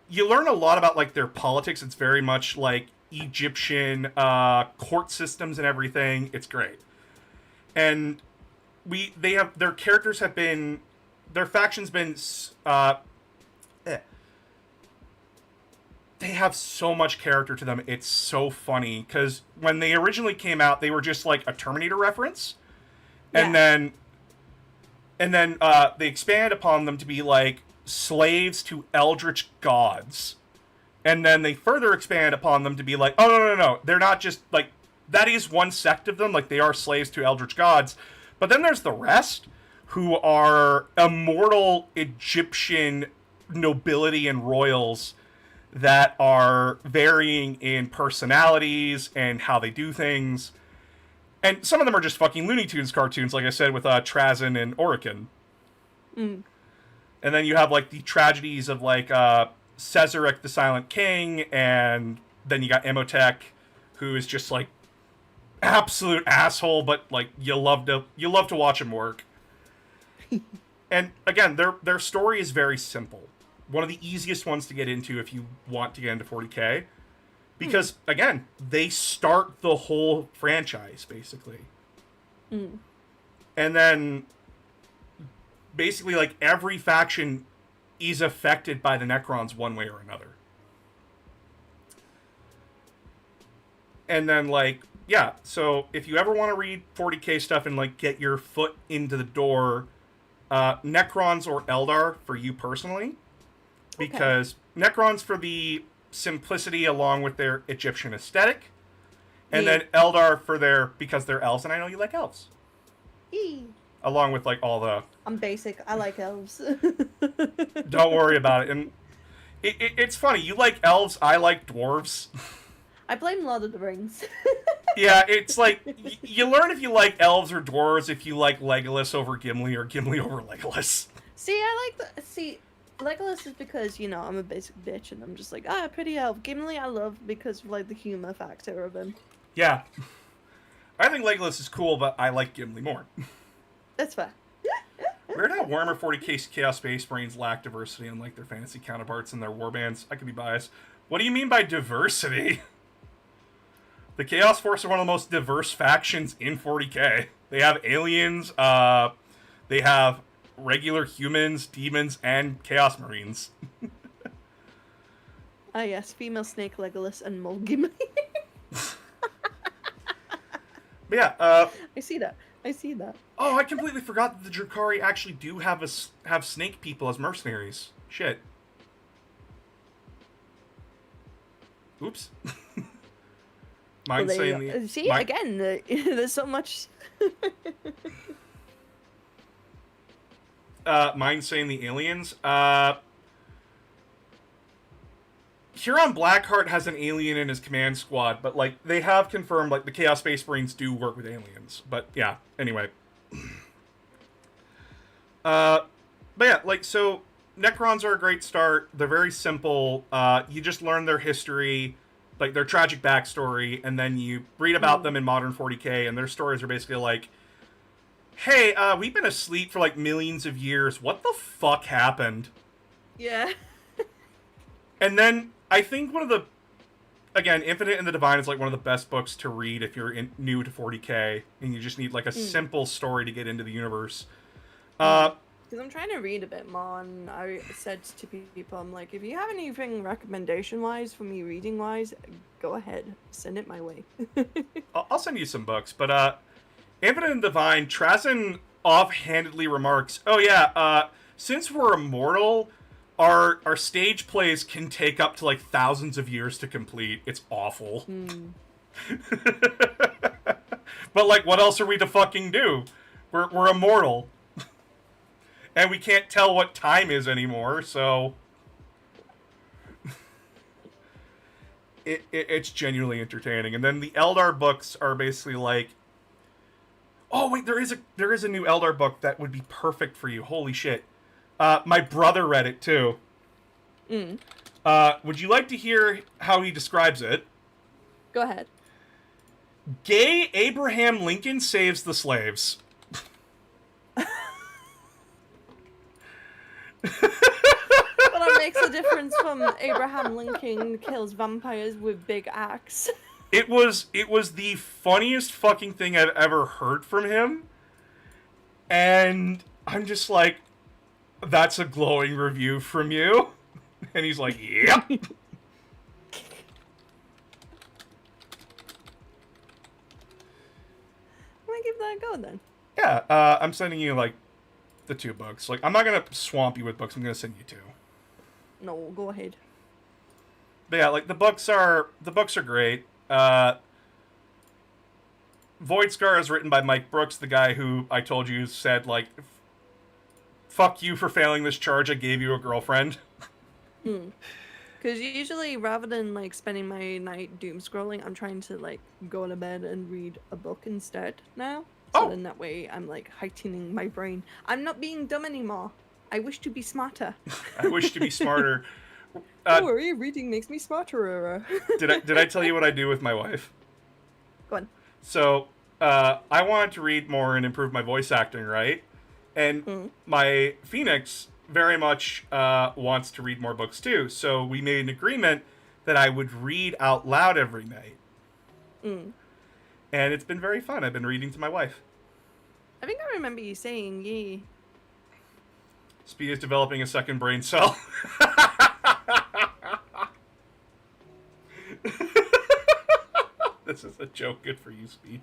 you learn a lot about, like, their politics. It's very much, like, Egyptian court systems and everything. It's great. And their characters have been, their faction's been, they have so much character to them. It's so funny because when they originally came out, they were just like a Terminator reference, and then they expand upon them to be like slaves to eldritch gods, and then they further expand upon them to be like, oh no, they're not just like that is one sect of them, like they are slaves to eldritch gods, but then there's the rest who are immortal Egyptian nobility and royals that are varying in personalities and how they do things. And some of them are just fucking Looney Tunes cartoons, like I said, with Trazyn and Orican. And then you have, like, the tragedies of, like, Cesaric the Silent King, and then you got Imhotep, who is just, like, absolute asshole, but, like, you love to watch him work. And, again, their story is very simple. One of the easiest ones to get into if you want to get into 40k. Because, again, they start the whole franchise, basically. And then, basically, like, every faction is affected by the Necrons one way or another. And then, like, yeah, so if you ever want to read 40k stuff and, like, get your foot into the door, Necrons or Eldar for you personally. Because Necrons for the simplicity along with their Egyptian aesthetic. And then Eldar for because they're elves, and I know you like elves. Along with, like, all the... I'm basic. I like elves. Don't worry about it. And it's funny. You like elves, I like dwarves. I blame Lord of the Rings. Yeah, it's like, you learn if you like elves or dwarves if you like Legolas over Gimli or Gimli over Legolas. See, Legolas is because, you know, I'm a basic bitch and I'm just like, pretty elf. Gimli I love because of, like, the humor factor of him. Yeah. I think Legolas is cool, but I like Gimli more. That's fair. Weird how Warhammer 40k Chaos Space Marines lack diversity unlike their fantasy counterparts in their warbands. I could be biased. What do you mean by diversity? The Chaos Force are one of the most diverse factions in 40k. They have aliens, they have regular humans, demons, and Chaos Marines. Ah, yes, female snake Legolas and Mole Gimli. But yeah, I see that. I see that. oh, I completely forgot that the Drukhari actually do have snake people as mercenaries. Shit. Oops. Mind Well, saying the see, mi- again, there's so much. mind saying the aliens. Huron Blackheart has an alien in his command squad, but like they have confirmed like the Chaos Space Marines do work with aliens. But yeah, anyway. But yeah, like so Necrons are a great start. They're very simple. You just learn their history, like their tragic backstory, and then you read about them in modern 40k, and their stories are basically like, hey, we've been asleep for like millions of years. What the fuck happened? Yeah. And then I think again, Infinite and the Divine is like one of the best books to read if you're new to 40k and you just need like a simple story to get into the universe. Because I'm trying to read a bit more, and I said to people, I'm like, if you have anything recommendation-wise for me reading-wise, go ahead. Send it my way. I'll send you some books, but Infinite and Divine, Trazen offhandedly remarks, oh yeah, since we're immortal, our stage plays can take up to like thousands of years to complete. It's awful. But like, what else are we to fucking do? We're immortal. And we can't tell what time is anymore, so it's genuinely entertaining. And then the Eldar books are basically like, oh wait, there is a new Eldar book that would be perfect for you. Holy shit! My brother read it too. Would you like to hear how he describes it? Go ahead. Gay Abraham Lincoln saves the slaves. But it makes a difference from Abraham Lincoln kills vampires with big axe. It was the funniest fucking thing I've ever heard from him. And I'm just like, that's a glowing review from you. And he's like, yep. I'm gonna give that a go then. Yeah, I'm sending you like the 2 books. Like, I'm not gonna swamp you with books. I'm gonna send you 2. No, go ahead. But yeah, like the books are great. Voidscar is written by Mike Brooks, the guy who I told you said like, "Fuck you for failing this charge. I gave you a girlfriend." Because usually, rather than like spending my night doom scrolling, I'm trying to like go to bed and read a book instead now. So then that way I'm like heightening my brain. I'm not being dumb anymore. I wish to be smarter. I wish to be smarter. Don't worry, reading makes me smarter. Did I tell you what I do with my wife? Go on. So, I wanted to read more and improve my voice acting, right? And my Phoenix very much wants to read more books too. So we made an agreement that I would read out loud every night. And it's been very fun. I've been reading to my wife. I think I remember you saying, yeah. Speed is developing a second brain cell. This is a joke. Good for you, Speed.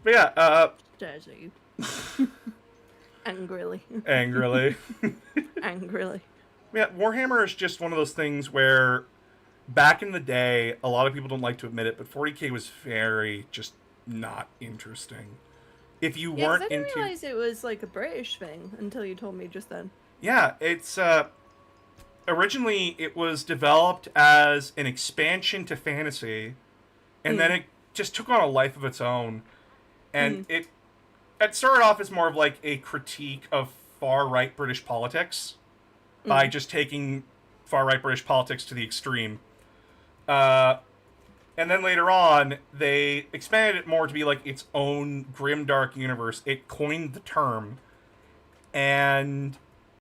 But yeah, There's you. Angrily. Angrily. Angrily. Yeah, Warhammer is just one of those things where back in the day, a lot of people don't like to admit it, but 40k was very just not interesting. If you weren't I didn't into realize it was like a British thing until you told me just then. Yeah, it's originally it was developed as an expansion to fantasy, and then it just took on a life of its own. And it started off as more of like a critique of far-right British politics by just taking far-right British politics to the extreme. And And then later on, they expanded it more to be like its own grimdark universe. It coined the term, and